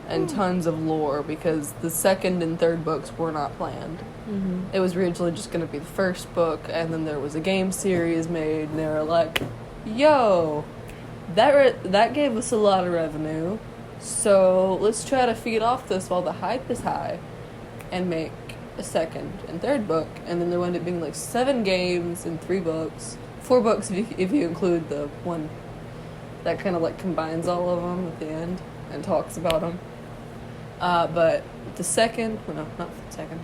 [SPEAKER 1] And tons of lore, because the second and third books were not planned.
[SPEAKER 2] Mm-hmm.
[SPEAKER 1] It was originally just going to be the first book, and then there was a game series made, and they were like, yo, that gave us a lot of revenue, so let's try to feed off this while the hype is high, and make a second and third book. And then there wound up being like 7 games and 3 books. 4 books if you include the one that kind of like combines all of them at the end and talks about them. But the second, well, no, not the second,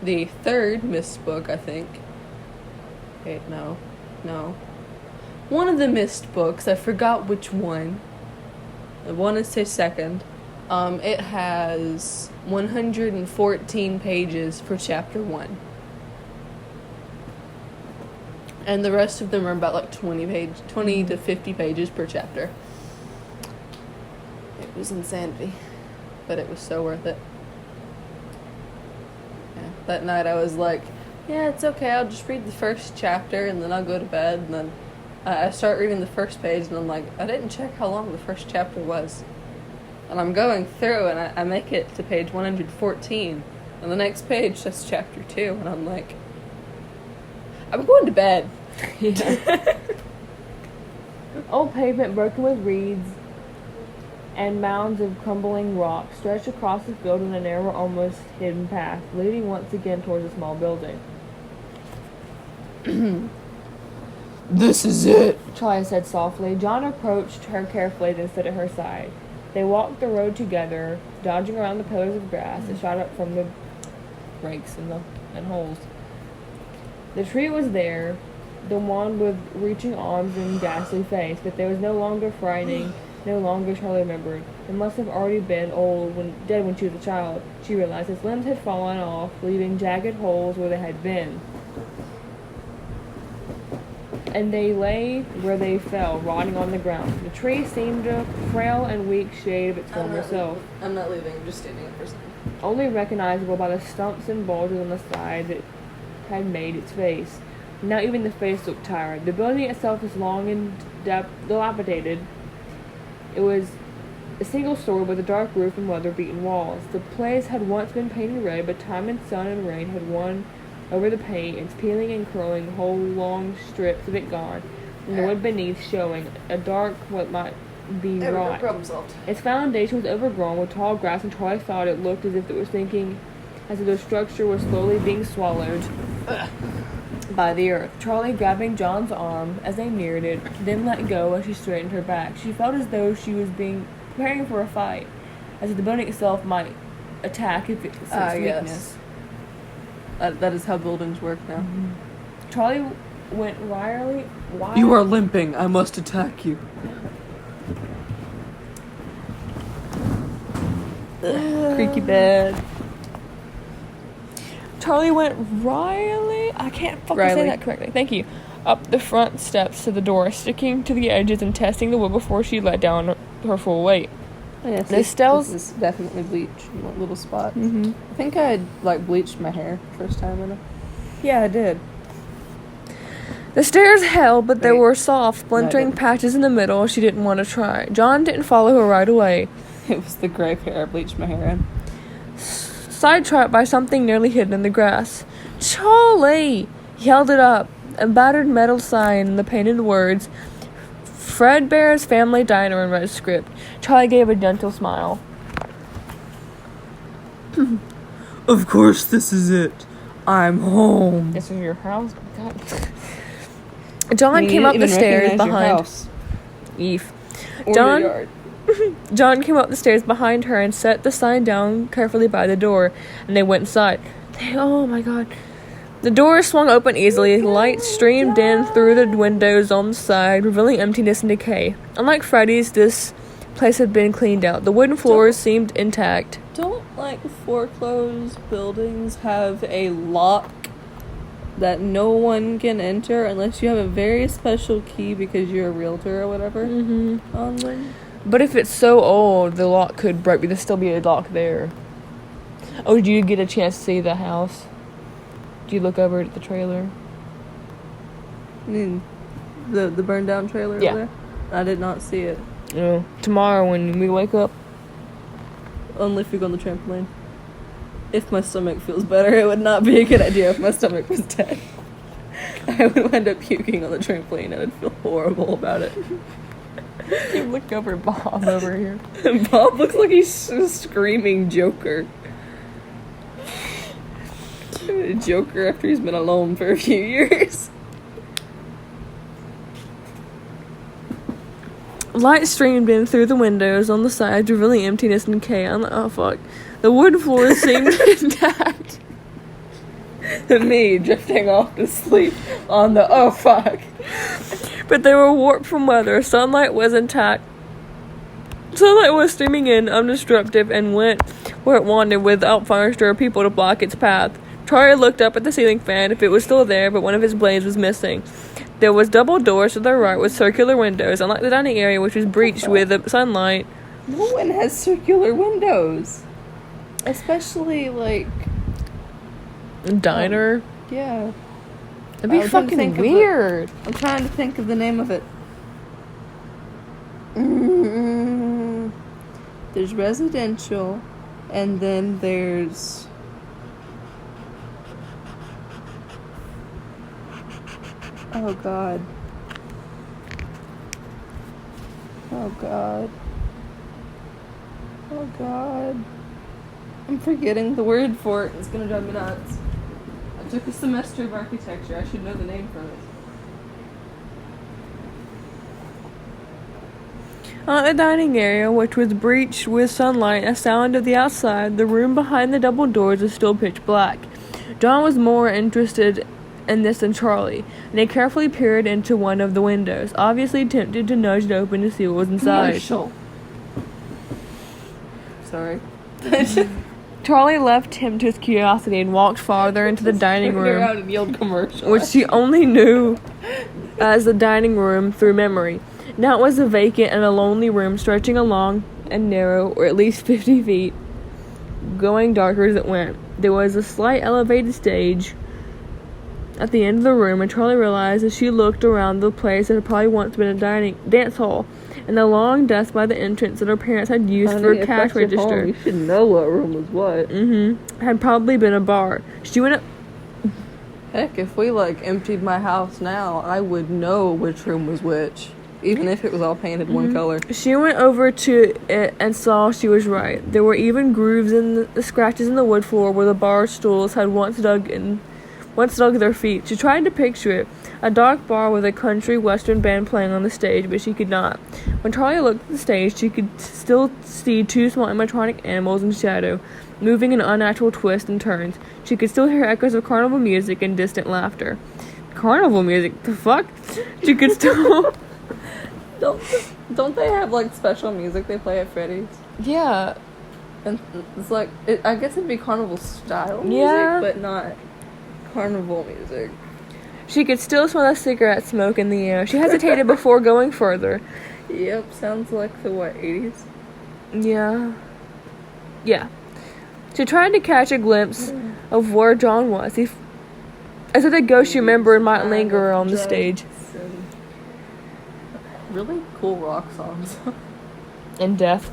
[SPEAKER 1] the third Mist book, I think. Wait, no. One of the Mist books, I forgot which one. I want to say second. It has 114 pages for chapter 1. And the rest of them are about like 20 to 50 pages per chapter. It was insanity. But it was so worth it. Yeah. That night I was like, yeah, it's okay, I'll just read the first chapter and then I'll go to bed. And then I start reading the first page and I'm like, I didn't check how long the first chapter was. And I'm going through and I make it to page 114. And the next page says chapter 2. And I'm like, I'm going to bed.
[SPEAKER 2] Yeah. Old pavement broken with reeds and mounds of crumbling rock stretched across the field in a narrow, almost hidden path, leading once again towards a small building.
[SPEAKER 1] This is it,
[SPEAKER 2] Charlie said softly. John approached her carefully, then stood at her side. They walked the road together, dodging around the pillars of grass that shot up from the breaks and holes. The tree was there, the one with reaching arms and ghastly face, but there was no longer frightening, no longer, Charlie remembered. It must have already been dead when she was a child. She realized its limbs had fallen off, leaving jagged holes where they had been. And they lay where they fell, rotting on the ground. The tree seemed a frail and weak shade of its former self.
[SPEAKER 1] I'm not leaving, I'm just standing up for a second.
[SPEAKER 2] Only recognizable by the stumps and bulges on the side that had made its face. Now even the face looked tired. The building itself was long and dilapidated. It was a single story with a dark roof and weather-beaten walls. The place had once been painted red, but time and sun and rain had won over the paint, its peeling and curling, whole long strips of it gone, and the wood beneath showing a dark what might be rot.
[SPEAKER 1] Problem solved.
[SPEAKER 2] Its foundation was overgrown with tall grass, and Charlie thought it looked as if it was thinking, as if the structure was slowly being swallowed by the earth. Charlie grabbing John's arm as they neared it, then let go as she straightened her back. She felt as though she was preparing for a fight, as if the building itself might attack if it's its weakness.
[SPEAKER 1] Yes. That is how buildings work now.
[SPEAKER 2] Mm-hmm. Charlie went wildly.
[SPEAKER 1] You are limping. I must attack you. Creaky bed.
[SPEAKER 2] Charlie went Riley. I can't fucking
[SPEAKER 1] Riley.
[SPEAKER 2] say that correctly. Thank you. Up the front steps to the door, sticking to the edges and testing the wood before she let down her full weight.
[SPEAKER 1] Yeah,
[SPEAKER 2] This Stell's
[SPEAKER 1] is definitely bleached in that little spot.
[SPEAKER 2] Mm-hmm.
[SPEAKER 1] I think I had, like, bleached my hair first time in it. Yeah, I did.
[SPEAKER 2] The stairs held, but there
[SPEAKER 1] Wait.
[SPEAKER 2] were soft, splintering patches in the middle she didn't want to try. John didn't follow her right away.
[SPEAKER 1] It was the gray hair I bleached my hair in.
[SPEAKER 2] Sidetracked by something nearly hidden in the grass. Charlie! He held it up, a battered metal sign and the painted words, Fredbear's Family Diner in red script. Charlie gave a gentle smile.
[SPEAKER 1] Of course this is it. I'm home.
[SPEAKER 2] This is your house? God. John came up the stairs behind. Eve. John came up the stairs behind her and set the sign down carefully by the door, and they went inside. Oh my god. The door swung open easily. Light streamed in through the windows on the side, revealing emptiness and decay. Unlike Freddy's, this place had been cleaned out. The wooden floors seemed intact.
[SPEAKER 1] Don't, like, foreclosed buildings have a lock that no one can enter unless you have a very special key because you're a realtor or whatever on them?
[SPEAKER 2] But if it's so old, the lock could break, but there'd still be a lock there. Oh, did you get a chance to see the house? Did you look over at the trailer?
[SPEAKER 1] I mean, the burned down trailer
[SPEAKER 2] Yeah.
[SPEAKER 1] over there? I did not see it.
[SPEAKER 2] No. Tomorrow when we wake up.
[SPEAKER 1] Only if we go on the trampoline. If my stomach feels better, it would not be a good idea if my stomach was dead. I would end up puking on the trampoline and I'd feel horrible about it.
[SPEAKER 2] You look over at Bob over here.
[SPEAKER 1] Bob looks like he's a screaming Joker. Joker after he's been alone for a few years.
[SPEAKER 2] Light streamed in through the windows on the sides, revealing emptiness and decay. Oh fuck. The wood floors seemed intact.
[SPEAKER 1] Me drifting off to sleep on the oh fuck.
[SPEAKER 2] But they were warped from weather. Sunlight was intact. Sunlight was streaming in, undisruptive, and went where it wanted without furniture or people to block its path. Charlie looked up at the ceiling fan if it was still there, but one of its blades was missing. There was double doors to the right with circular windows, unlike the dining area, which was breached with the sunlight.
[SPEAKER 1] No one has circular windows. Especially, like...
[SPEAKER 2] Diner?
[SPEAKER 1] Yeah.
[SPEAKER 2] That'd be fucking weird.
[SPEAKER 1] I'm trying to think of the name of it. There's residential, and then there's... Oh god. Oh god. Oh god. I'm forgetting the word for it. It's gonna drive me nuts. I took a semester of architecture. I should know the name for it.
[SPEAKER 2] The dining area, which was breached with sunlight, a sound of the outside, the room behind the double doors was still pitch black. John was more interested in this than Charlie, and they carefully peered into one of the windows, obviously tempted to nudge it open to see what was inside.
[SPEAKER 1] Commercial. Sorry.
[SPEAKER 2] Charlie left him to his curiosity and walked farther into the dining room,
[SPEAKER 1] out and yelled commercial.
[SPEAKER 2] which she only knew as the dining room through memory. Now it was a vacant and a lonely room stretching along and narrow, or at least 50 feet, going darker as it went. There was a slight elevated stage at the end of the room, and Charlie realized as she looked around the place that had probably once been a dance hall, and the long desk by the entrance that her parents had used for a cash register.
[SPEAKER 1] Home, you should know what room was what.
[SPEAKER 2] Had probably been a bar. She went up.
[SPEAKER 1] Heck, if we, emptied my house now, I would know which room was which. Even if it was all painted one color.
[SPEAKER 2] She went over to it and saw she was right. There were even grooves in the scratches in the wood floor where the bar stools had once dug their feet. She tried to picture it, a dark bar with a country western band playing on the stage, but she could not. When Charlie looked at the stage, she could still see two small animatronic animals in shadow, moving in unnatural twists and turns. She could still hear echoes of carnival music and distant laughter. Carnival music? The fuck? She could still...
[SPEAKER 1] Don't they have, special music they play at Freddy's?
[SPEAKER 2] Yeah.
[SPEAKER 1] And it's I guess it'd be carnival style music,
[SPEAKER 2] Yeah.
[SPEAKER 1] but not carnival music.
[SPEAKER 2] She could still smell the cigarette smoke in the air. She hesitated before going further.
[SPEAKER 1] Yep, sounds like the 80s?
[SPEAKER 2] Yeah. She tried to catch a glimpse of where John was. As if the ghost she remembered might linger on the stage.
[SPEAKER 1] Really cool rock songs.
[SPEAKER 2] And death.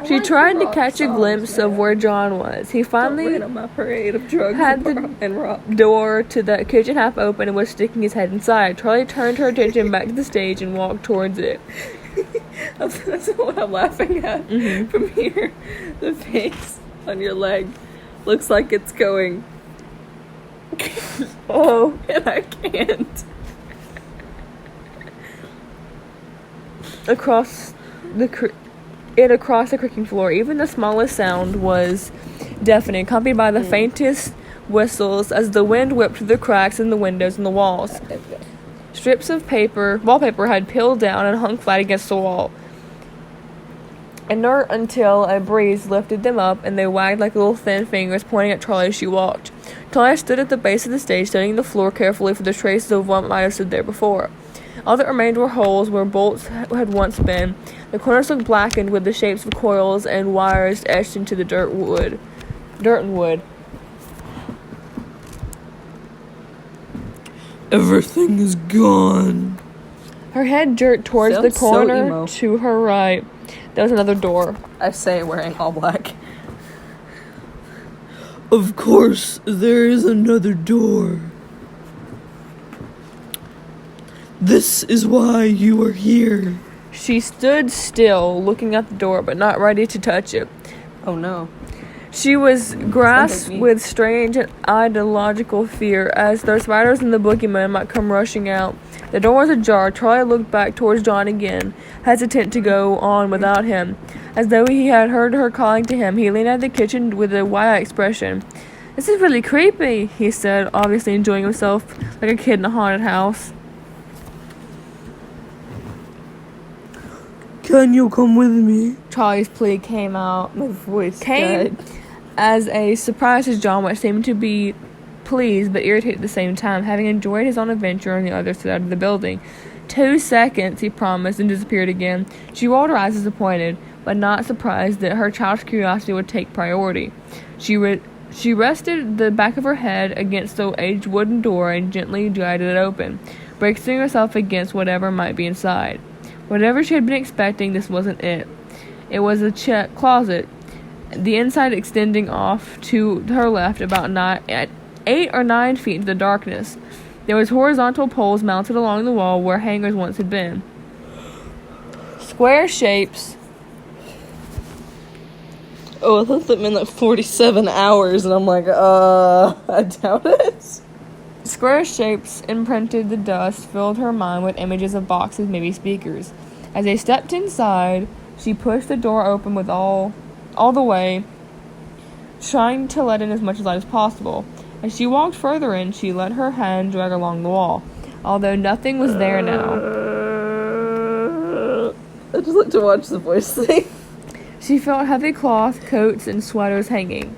[SPEAKER 2] She tried to catch a glimpse of where John was. He finally
[SPEAKER 1] on my parade of drugs
[SPEAKER 2] had
[SPEAKER 1] and rock.
[SPEAKER 2] the door to the kitchen half open and was sticking his head inside. Charlie turned her attention back to the stage and walked towards it.
[SPEAKER 1] That's what I'm laughing at. From here. The face on your leg looks like it's going.
[SPEAKER 2] Oh.
[SPEAKER 1] And I can't.
[SPEAKER 2] Across the creaking floor. Even the smallest sound was deafening, accompanied by the faintest whistles as the wind whipped through the cracks in the windows and the walls. Strips of wallpaper had peeled down and hung flat against the wall, inert until a breeze lifted them up and they wagged like little thin fingers pointing at Charlie as she walked. Charlie stood at the base of the stage, studying the floor carefully for the traces of what might have stood there before. All that remained were holes where bolts had once been. The corners looked blackened with the shapes of coils and wires etched into the dirt and wood.
[SPEAKER 1] Everything is gone.
[SPEAKER 2] Her head jerked towards the corner to her right. There was another door.
[SPEAKER 1] I say, wearing all black. Of course, there is another door. This is why you are here.
[SPEAKER 2] She stood still, looking at the door, but not ready to touch it.
[SPEAKER 1] Oh no.
[SPEAKER 2] She was grasped with strange and ideological fear, as the spiders and the boogeyman might come rushing out. The door was ajar. Charlie looked back towards John again, hesitant to go on without him. As though he had heard her calling to him, he leaned out of the kitchen with a wide expression. "This is really creepy," he said, obviously enjoying himself like a kid in a haunted house.
[SPEAKER 1] Can you come with me?
[SPEAKER 2] Charlie's plea came out.
[SPEAKER 1] My voice died.
[SPEAKER 2] As a surprise to John, which seemed to be pleased but irritated at the same time, having enjoyed his own adventure on the other side of the building. 2 seconds, he promised, and disappeared again. She rolled her eyes disappointed, but not surprised that her child's curiosity would take priority. She rested the back of her head against the aged wooden door and gently guided it open, bracing herself against whatever might be inside. Whatever she had been expecting, this wasn't it. It was a closet, the inside extending off to her left about 8 or 9 feet into the darkness. There was horizontal poles mounted along the wall where hangers once had been. Square shapes.
[SPEAKER 1] Oh, I thought that meant like 47 hours, and I'm like, I doubt it.
[SPEAKER 2] Square shapes imprinted the dust, filled her mind with images of boxes, maybe speakers. As they stepped inside, she pushed the door open with all the way, trying to let in as much light as possible. As she walked further in, she let her hand drag along the wall, although nothing was there now.
[SPEAKER 1] I just like to watch the voice thing.
[SPEAKER 2] She felt heavy cloth, coats, and sweaters hanging.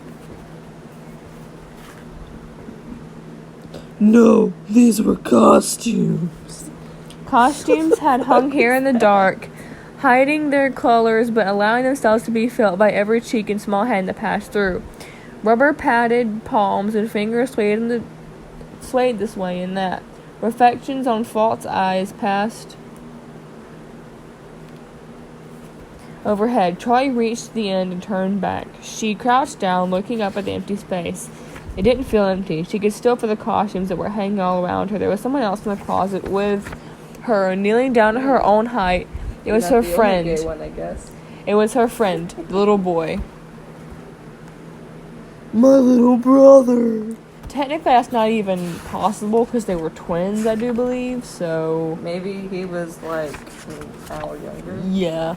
[SPEAKER 1] No, these were costumes.
[SPEAKER 2] Costumes had hung here in the dark, hiding their colors but allowing themselves to be felt by every cheek and small hand that passed through. Rubber padded palms and fingers swayed this way and that. Reflections on false eyes passed overhead. Charlie reached the end and turned back. She crouched down, looking up at the empty space. It didn't feel empty. She could still feel the costumes that were hanging all around her. There was someone else in the closet with her, kneeling down at her own height. It was her friend.
[SPEAKER 1] Gay one, I guess.
[SPEAKER 2] It was her friend, the little boy.
[SPEAKER 1] My little brother.
[SPEAKER 2] Technically, that's not even possible because they were twins, I do believe, so...
[SPEAKER 1] Maybe he was like an hour younger.
[SPEAKER 2] Yeah.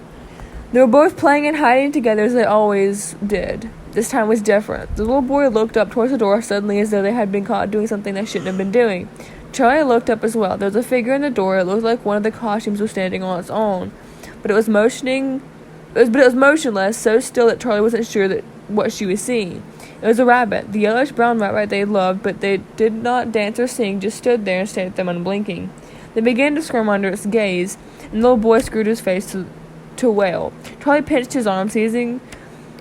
[SPEAKER 2] They were both playing and hiding together as they always did. This time was different. The little boy looked up towards the door suddenly as though they had been caught doing something they shouldn't have been doing. Charlie looked up as well. There was a figure in the door. It looked like one of the costumes was standing on its own. But it was motionless, so still that Charlie wasn't sure that what she was seeing. It was a rabbit, the yellowish-brown rabbit they loved, but they did not dance or sing, just stood there and stared at them unblinking. They began to squirm under its gaze, and the little boy screwed his face to wail. Charlie pinched his arm, seizing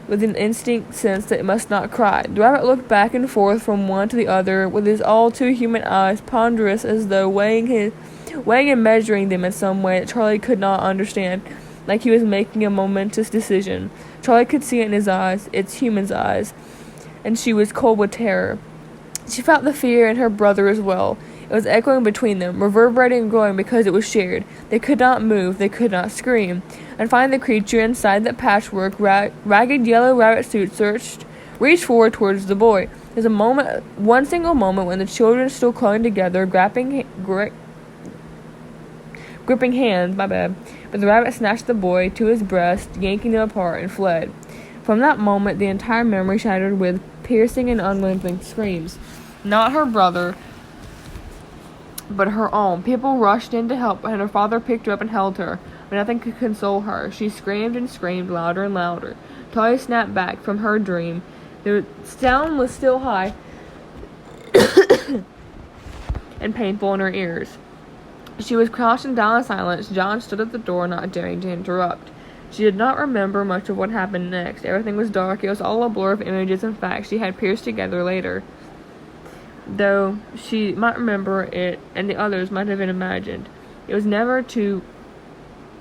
[SPEAKER 2] with an instinct sense that it must not cry. The rabbit looked back and forth from one to the other with his all too human eyes, ponderous as though weighing and measuring them in some way that Charlie could not understand, like he was making a momentous decision. Charlie could see it in his eyes, its human's eyes, and she was cold with terror. She felt the fear in her brother as well. It was echoing between them, reverberating and growing because it was shared. They could not move, they could not scream. And finally the creature inside that patchwork, ragged yellow rabbit suit reached forward towards the boy. There's one single moment when the children still clung together, gripping hands, but the rabbit snatched the boy to his breast, yanking them apart, and fled. From that moment, the entire memory shattered with piercing and unrelenting screams. Not her brother, but her own. People rushed in to help, and her father picked her up and held her, but nothing could console her. She screamed and screamed louder and louder. Tali snapped back from her dream. The sound was still high and painful in her ears. She was crouched in down silence. John stood at the door, not daring to interrupt. She did not remember much of what happened next. Everything was dark. It was all a blur of images and facts she had pieced together later, though she might remember it and the others might have been imagined. She was never in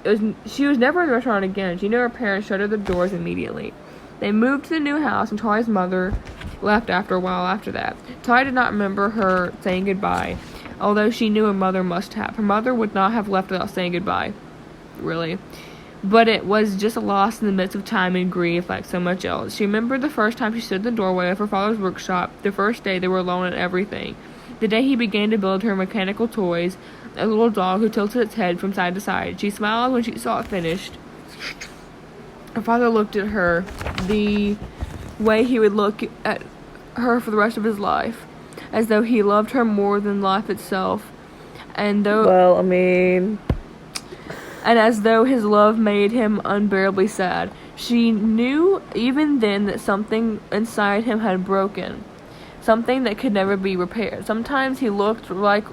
[SPEAKER 2] the restaurant again. She knew her parents shuttered the doors immediately. They moved to the new house, and Charlie's mother left after a while after that. Charlie did not remember her saying goodbye, although she knew her mother must have. Her mother would not have left without saying goodbye, really. But it was just a loss in the midst of time and grief, like so much else. She remembered the first time she stood in the doorway of her father's workshop, the first day they were alone and everything. The day he began to build her mechanical toys, a little dog who tilted its head from side to side. She smiled when she saw it finished. Her father looked at her the way he would look at her for the rest of his life, as though he loved her more than life itself, and as though his love made him unbearably sad. She knew even then that something inside him had broken, something that could never be repaired. Sometimes he looked right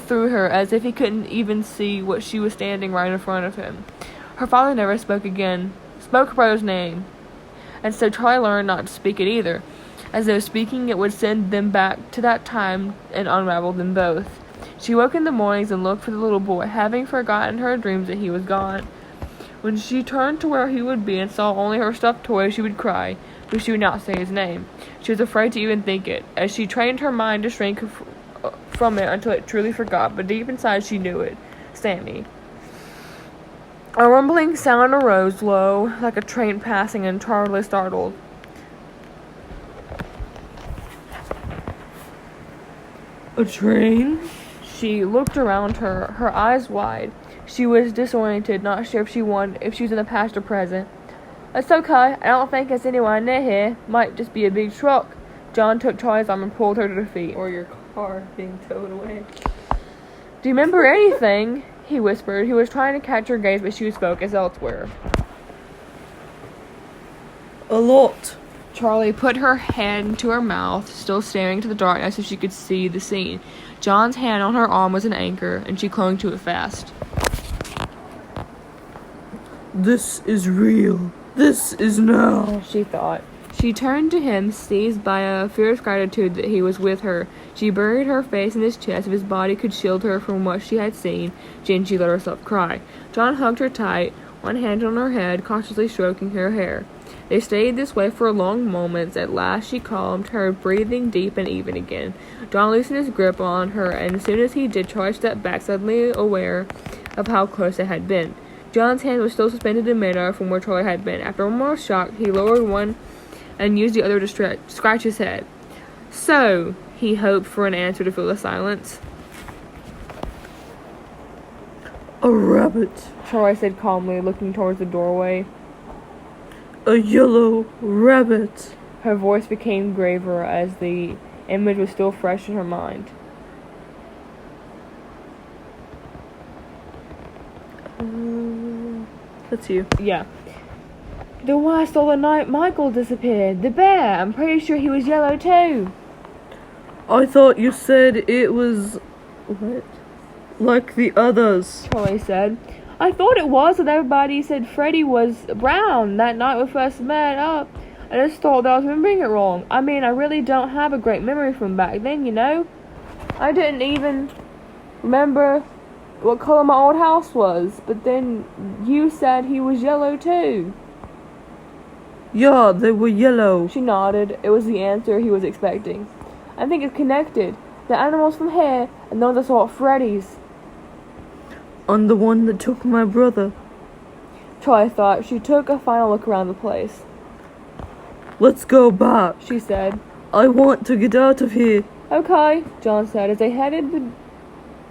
[SPEAKER 2] through her, as if he couldn't even see what she was standing right in front of him. Her father never spoke her brother's name, and so Charlie learned not to speak it either, as though speaking it would send them back to that time and unravel them both. She woke in the mornings and looked for the little boy, having forgotten her dreams that he was gone. When she turned to where he would be and saw only her stuffed toy, she would cry, but she would not say his name. She was afraid to even think it, as she trained her mind to shrink from it until it truly forgot, but deep inside she knew it. Sammy. A rumbling sound arose low, like a train passing, and Charlie startled.
[SPEAKER 3] A train?
[SPEAKER 2] She looked around her, her eyes wide. She was disoriented, not sure if she was in the past or present. It's okay. I don't think it's anyone near here. Might just be a big truck. John took Charlie's arm and pulled her to her feet.
[SPEAKER 3] Or your car being towed away.
[SPEAKER 2] Do you remember anything? He whispered. He was trying to catch her gaze, but she was focused elsewhere.
[SPEAKER 3] A lot.
[SPEAKER 2] Charlie put her hand into her mouth, still staring into the darkness so she could see the scene. John's hand on her arm was an anchor, and she clung to it fast.
[SPEAKER 3] This is real. This is now,
[SPEAKER 2] she thought. She turned to him, seized by a fierce gratitude that he was with her. She buried her face in his chest if his body could shield her from what she had seen. Then she let herself cry. John hugged her tight, one hand on her head, cautiously stroking her hair. They stayed this way for long moments. At last she calmed, her breathing deep and even again. John loosened his grip on her, and as soon as he did, Charlie stepped back, suddenly aware of how close it had been. John's hand was still suspended in midair from where Charlie had been. After one more shock, he lowered one and used the other to scratch his head. So, he hoped for an answer to fill the silence.
[SPEAKER 3] a rabbit.
[SPEAKER 2] Charlie said calmly, looking towards the doorway.
[SPEAKER 3] A yellow rabbit.
[SPEAKER 2] Her voice became graver as the image was still fresh in her mind.
[SPEAKER 3] That's you.
[SPEAKER 2] Yeah. The one I saw the night Michael disappeared. The bear. I'm pretty sure he was yellow too.
[SPEAKER 3] I thought you said it was... what? Like the others.
[SPEAKER 2] Charlie said. I thought it was, and everybody said Freddie was brown that night we first met up. I just thought that I was remembering it wrong. I mean, I really don't have a great memory from back then, you know? I didn't even remember what color my old house was, but then you said he was yellow too.
[SPEAKER 3] Yeah, they were yellow.
[SPEAKER 2] She nodded. It was the answer he was expecting. I think it's connected. The animals from here and the ones I saw at Freddy's.
[SPEAKER 3] On the one that took my brother.
[SPEAKER 2] Charlie thought. She took a final look around the place.
[SPEAKER 3] Let's go back,
[SPEAKER 2] she said.
[SPEAKER 3] I want to get out of here.
[SPEAKER 2] Okay, John said. As they headed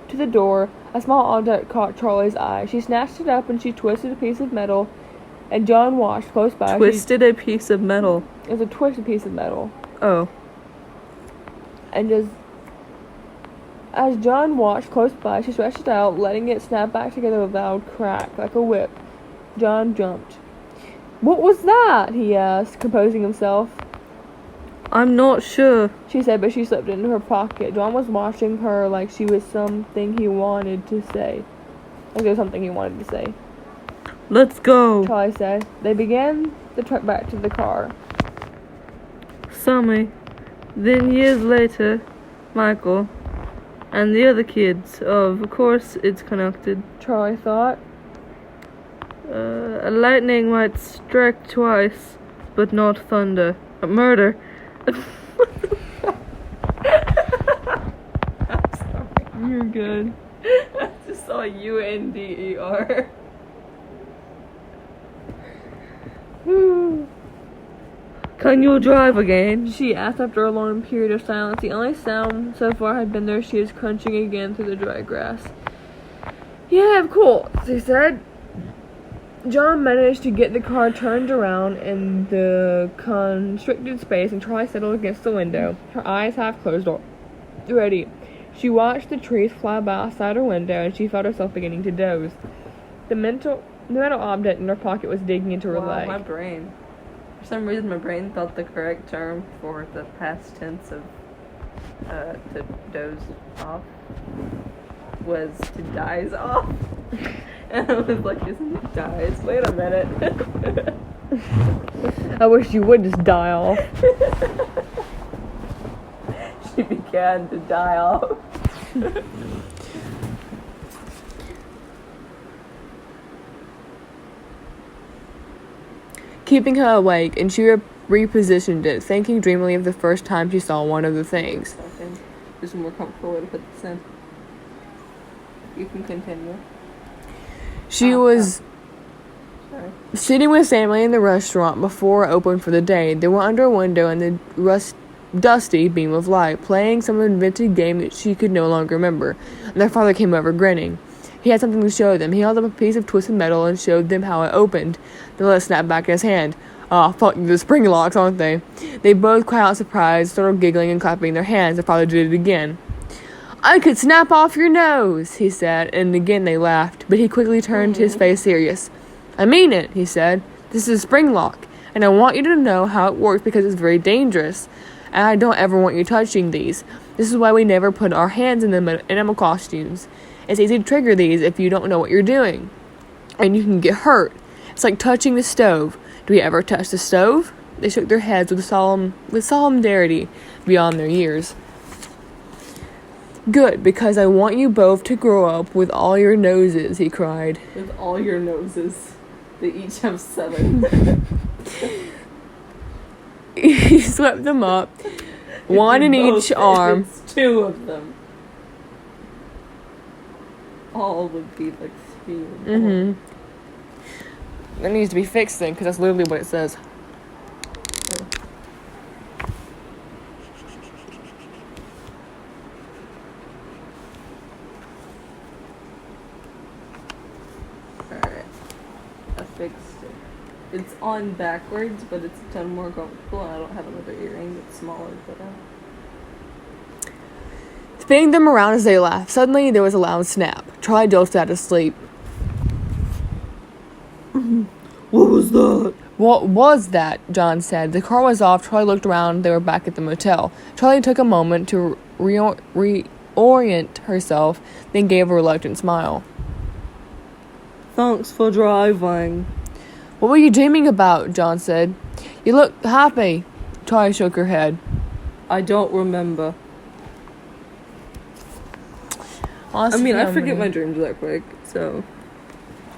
[SPEAKER 2] to the door, a small object caught Charlie's eye. She snatched it up and she twisted a piece of metal, and John watched close by.
[SPEAKER 3] Twisted a piece of metal.
[SPEAKER 2] It was a twisted piece of metal.
[SPEAKER 3] Oh.
[SPEAKER 2] And as John watched close by, she stretched it out, letting it snap back together with a loud crack, like a whip. John jumped. What was that? He asked, composing himself.
[SPEAKER 3] I'm not sure,
[SPEAKER 2] she said, but she slipped it into her pocket. John was watching her like she was something he wanted to say. Like there was something he wanted to say.
[SPEAKER 3] Let's go,
[SPEAKER 2] Charlie said. They began the trek back to the car.
[SPEAKER 3] Sammy. Then years later, Michael. And the other kids. Of course it's connected.
[SPEAKER 2] Charlie thought.
[SPEAKER 3] A lightning might strike twice, but not thunder. A murder.
[SPEAKER 1] I'm sorry.
[SPEAKER 2] You're good.
[SPEAKER 1] I just saw UNDER.
[SPEAKER 3] Can you drive again?
[SPEAKER 2] She asked after a long period of silence. The only sound so far had been their shoes crunching again through the dry grass. Yeah, of course, he said. John managed to get the car turned around in the constricted space, and Charlie settled against the window, her eyes half closed already. She watched the trees fly by outside her window, and she felt herself beginning to doze. The metal object in her pocket was digging into her leg.
[SPEAKER 1] My brain. For some reason, my brain thought the correct term for the past tense of to doze off was to dies off. And I was like, isn't it dies? Wait a minute.
[SPEAKER 2] I wish you would just die off.
[SPEAKER 1] She began to die off.
[SPEAKER 2] Keeping her awake, and she repositioned it, thinking dreamily of the first time she saw one of the things.
[SPEAKER 1] There's a more comfortable way to put this in. You can continue.
[SPEAKER 2] She was sitting with family in the restaurant before it opened for the day. They were under a window in the dusty beam of light, playing some invented game that she could no longer remember. And their father came over, grinning. He had something to show them. He held up a piece of twisted metal and showed them how it opened. Then let it snap back in his hand. Ah, fuck, the spring locks, aren't they? They both cried out in surprise, started giggling and clapping their hands. Their father did it again. I could snap off your nose, he said, and again they laughed, but he quickly turned his face serious. I mean it, he said. This is a spring lock, and I want you to know how it works because it's very dangerous, and I don't ever want you touching these. This is why we never put our hands in the animal costumes. It's easy to trigger these if you don't know what you're doing, and you can get hurt. It's like touching the stove. Do we ever touch the stove? They shook their heads with solemnity beyond their years. Good, because I want you both to grow up with all your noses, he cried.
[SPEAKER 1] With all your noses. They each have 7.
[SPEAKER 2] He swept them up, one in each arm.
[SPEAKER 1] It's 2 of them. All would be like 3 or 4.
[SPEAKER 2] Mm-hmm. That needs to be fixed then, because that's literally what it says.
[SPEAKER 1] Alright. I fixed it. It's on backwards, but it's a ton more comfortable, and I don't have another earring that's smaller, but
[SPEAKER 2] Spinning them around as they laughed. Suddenly, there was a loud snap. Charlie dozed out of sleep.
[SPEAKER 3] What was that?
[SPEAKER 2] What was that? John said. The car was off. Charlie looked around. They were back at the motel. Charlie took a moment to reorient herself, then gave a reluctant smile.
[SPEAKER 3] Thanks for driving.
[SPEAKER 1] What were you dreaming about? John said. You look happy. Tori shook her head.
[SPEAKER 3] I don't remember. I forget my dreams that quick, so.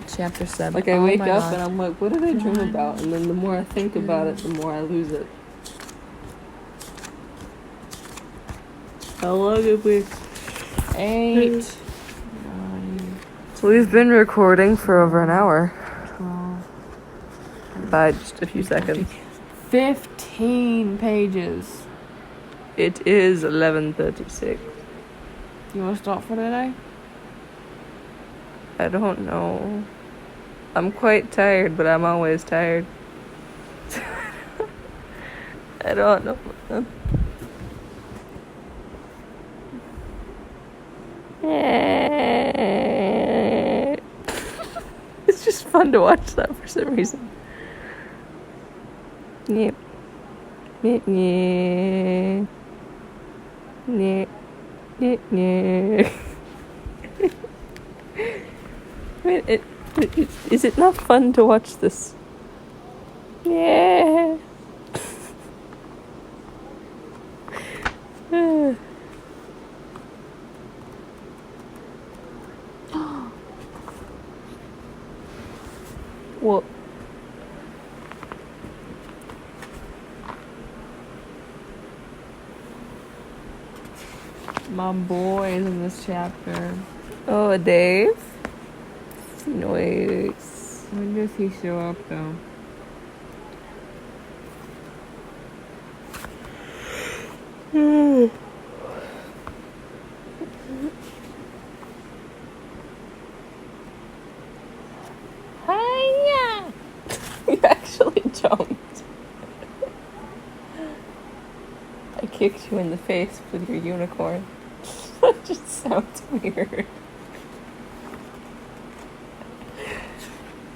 [SPEAKER 1] Chapter 7.
[SPEAKER 3] Like, I wake up and I'm like, what did I dream about? And then the more I think about it, the more I lose it. How long have we...
[SPEAKER 1] 8.
[SPEAKER 3] So we've been recording for over an hour.
[SPEAKER 1] 12.
[SPEAKER 3] By just a few seconds.
[SPEAKER 1] 15 pages.
[SPEAKER 3] It is 11:36.
[SPEAKER 1] You want to stop for today?
[SPEAKER 3] I don't know. I'm quite tired, but I'm always tired. I don't know. It's just fun to watch that for some reason. Yep. Yeah. Yeah. Yeah. Yeah. I mean, is it not fun to watch this? Yeah. What?
[SPEAKER 1] My boy is in this chapter.
[SPEAKER 3] Oh, Dave? Nice.
[SPEAKER 1] When does he show up, though?
[SPEAKER 3] Hiya! You actually jumped. I kicked you in the face with your unicorn. That just sounds weird.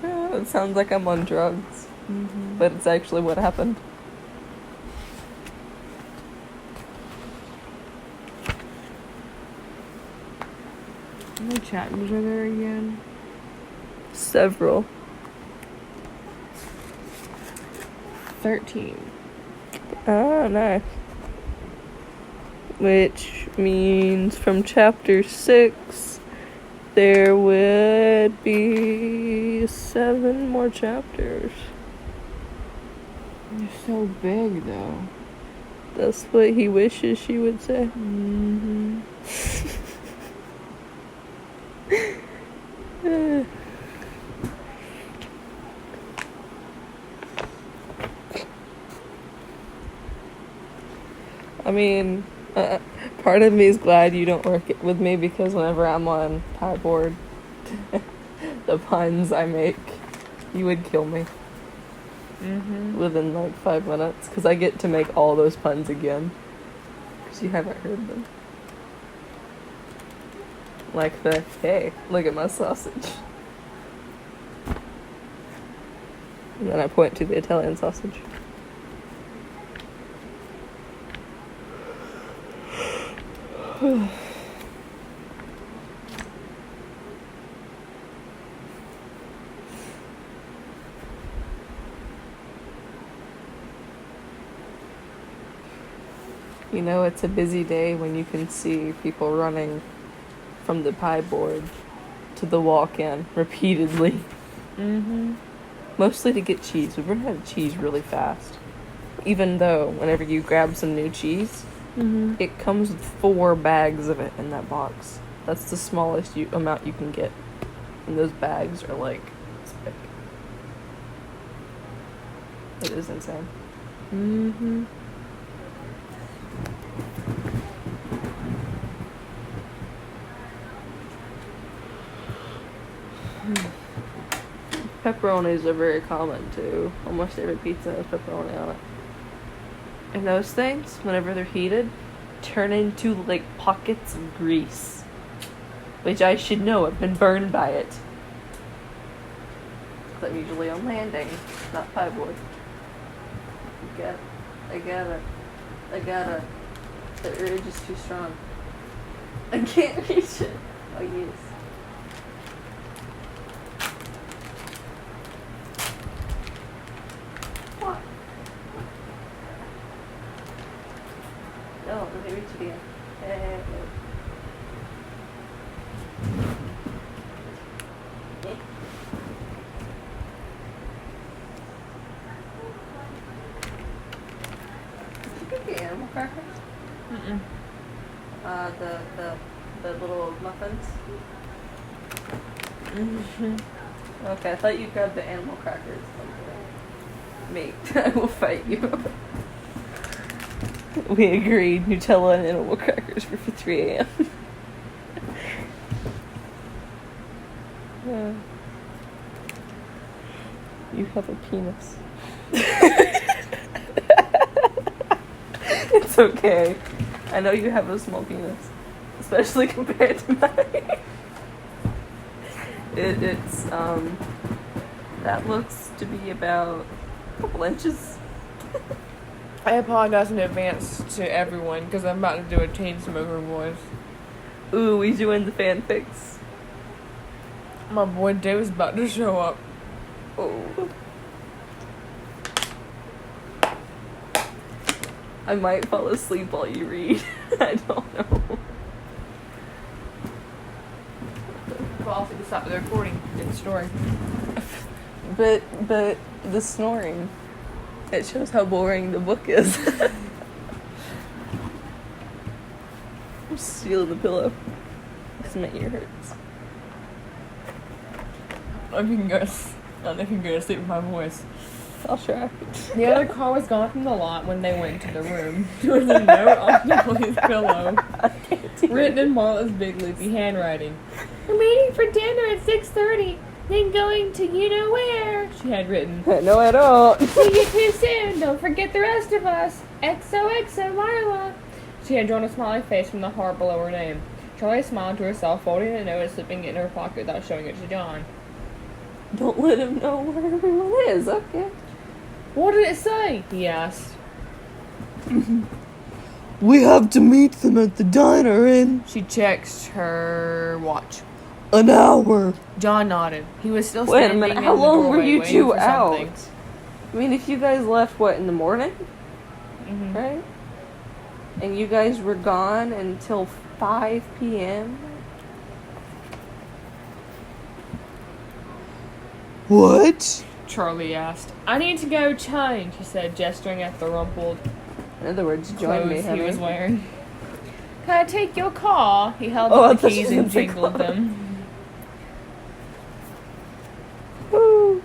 [SPEAKER 3] It sounds like I'm on drugs, but it's actually what happened.
[SPEAKER 1] How many chapters are there again?
[SPEAKER 3] Several.
[SPEAKER 1] 13.
[SPEAKER 3] Oh, nice. Which means from chapter 6, there would be 7 more chapters.
[SPEAKER 1] They're so big, though.
[SPEAKER 3] That's what he wishes she would say.
[SPEAKER 1] Mm-hmm.
[SPEAKER 3] I mean, part of me is glad you don't work with me because whenever I'm on Pi board, the puns I make, you would kill me within like 5 minutes because I get to make all those puns again because you haven't heard them. Like the, hey, look at my sausage. And then I point to the Italian sausage. You know, it's a busy day when you can see people running from the pie board to the walk-in repeatedly. Mostly to get cheese. We've run out of cheese really fast. Even though whenever you grab some new cheese, it comes with 4 bags of it in that box. That's the smallest amount you can get. And those bags are like this big. It is insane. Pepperonis are very common too. Almost every pizza has pepperoni on it. And those things, whenever they're heated, turn into like pockets of grease. Which I should know, I've been burned by it. I'm usually on landing, not pie board. I gotta. The urge is too strong. I can't reach it. Oh, yes. Oh, let me reach it again. Hey. Did you get the animal crackers?
[SPEAKER 2] Mm-mm.
[SPEAKER 3] The little muffins?
[SPEAKER 2] Mm-hmm.
[SPEAKER 3] Okay, I thought you grabbed the animal crackers. Mate, I will fight you. We agreed. Nutella and animal crackers for 3 a.m. You have a penis. It's okay. I know you have a small penis. Especially compared to mine. It's that looks to be about a couple inches.
[SPEAKER 2] I apologize in advance to everyone because I'm about to do a Chainsmoker voice.
[SPEAKER 3] Ooh, we doing the fanfics.
[SPEAKER 2] My boy Dave's about to show up.
[SPEAKER 3] Oh. I might fall asleep while you read. I don't know.
[SPEAKER 2] Well, I'll have to stop the recording. Get the story.
[SPEAKER 3] But the snoring. It shows how boring the book is. I'm stealing the pillow. Because my ear hurts.
[SPEAKER 2] I don't know if you can go to sleep with my voice.
[SPEAKER 3] I'll try.
[SPEAKER 2] The other car was gone from the lot when they went to the room. There was a note on Napoleon's pillow, written in Marla's big leafy handwriting. We're meeting for dinner at 6:30, then going to you-know-where, she had written.
[SPEAKER 3] No, I don't.
[SPEAKER 2] See you too soon. Don't forget the rest of us. XOXO Marla. She had drawn a smiley face from the heart below her name. Charlie smiled to herself, folding the note and slipping it in her pocket without showing it to John.
[SPEAKER 3] Don't let him know where everyone is, okay?
[SPEAKER 2] What did it say? He asked.
[SPEAKER 3] We have to meet them at the diner in
[SPEAKER 2] She checked her watch.
[SPEAKER 3] an hour.
[SPEAKER 2] John nodded. He was still
[SPEAKER 3] Wait a
[SPEAKER 2] standing
[SPEAKER 3] minute,
[SPEAKER 2] in
[SPEAKER 3] how
[SPEAKER 2] the
[SPEAKER 3] long were
[SPEAKER 2] doorway
[SPEAKER 3] you
[SPEAKER 2] waiting
[SPEAKER 3] two
[SPEAKER 2] for
[SPEAKER 3] out?
[SPEAKER 2] something.
[SPEAKER 3] I mean, if you guys left, what, in the morning?
[SPEAKER 2] Mhm.
[SPEAKER 3] Right? And you guys were gone until 5 p.m.? What?
[SPEAKER 2] Charlie asked. I need to go change, he said, gesturing at the rumpled
[SPEAKER 3] In other words, join me,
[SPEAKER 2] clothes he
[SPEAKER 3] honey.
[SPEAKER 2] was wearing. Can I take your car? He held
[SPEAKER 3] Oh, I
[SPEAKER 2] up the
[SPEAKER 3] thought you
[SPEAKER 2] keys
[SPEAKER 3] were
[SPEAKER 2] and
[SPEAKER 3] gonna say
[SPEAKER 2] jingled
[SPEAKER 3] clothes.
[SPEAKER 2] them.
[SPEAKER 3] Woo.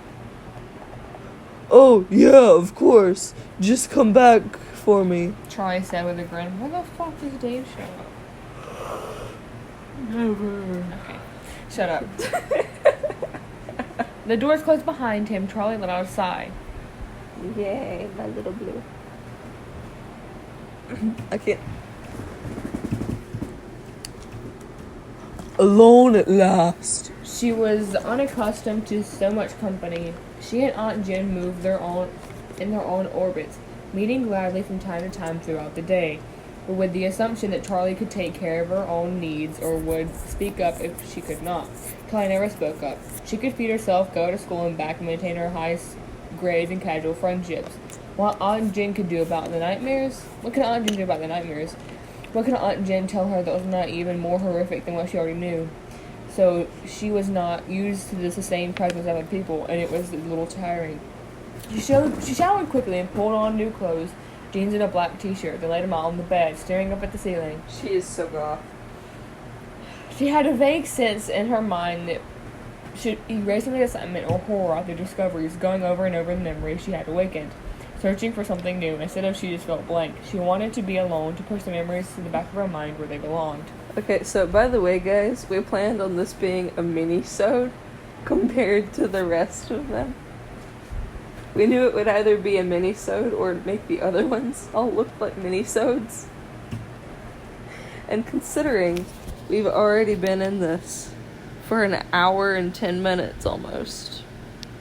[SPEAKER 3] Oh, yeah, of course. Just come back for me.
[SPEAKER 2] Charlie said with a grin. Where the fuck does Dave show up?
[SPEAKER 3] Never.
[SPEAKER 2] Okay. Shut up. The doors closed behind him. Charlie let out a sigh.
[SPEAKER 3] Yay, my little blue. I can't. Alone at last.
[SPEAKER 2] She was unaccustomed to so much company. She and Aunt Jen moved in their own orbits, meeting gladly from time to time throughout the day, but with the assumption that Charlie could take care of her own needs or would speak up if she could not. Charlie never spoke up. She could feed herself, go to school and back, and maintain her high grades and casual friendships. What Aunt Jen could do about the nightmares? What could Aunt Jen do about the nightmares? What could Aunt Jen tell her that was not even more horrific than what she already knew? So she was not used to the sustained presence of other people, and it was a little tiring. She showered quickly and pulled on new clothes, jeans and a black t-shirt, then laid them out on the bed, staring up at the ceiling.
[SPEAKER 3] She is so goth.
[SPEAKER 2] She had a vague sense in her mind that should erase the excitement or horror of the discoveries, going over and over the memories she had awakened. Searching for something new, instead of she just felt blank. She wanted to be alone, to push the memories to the back of her mind where they belonged.
[SPEAKER 3] Okay, so by the way, guys, we planned on this being a mini-sode compared to the rest of them. We knew it would either be a mini-sode or make the other ones all look like mini-sodes. And considering we've already been in this for an hour and 10 minutes almost,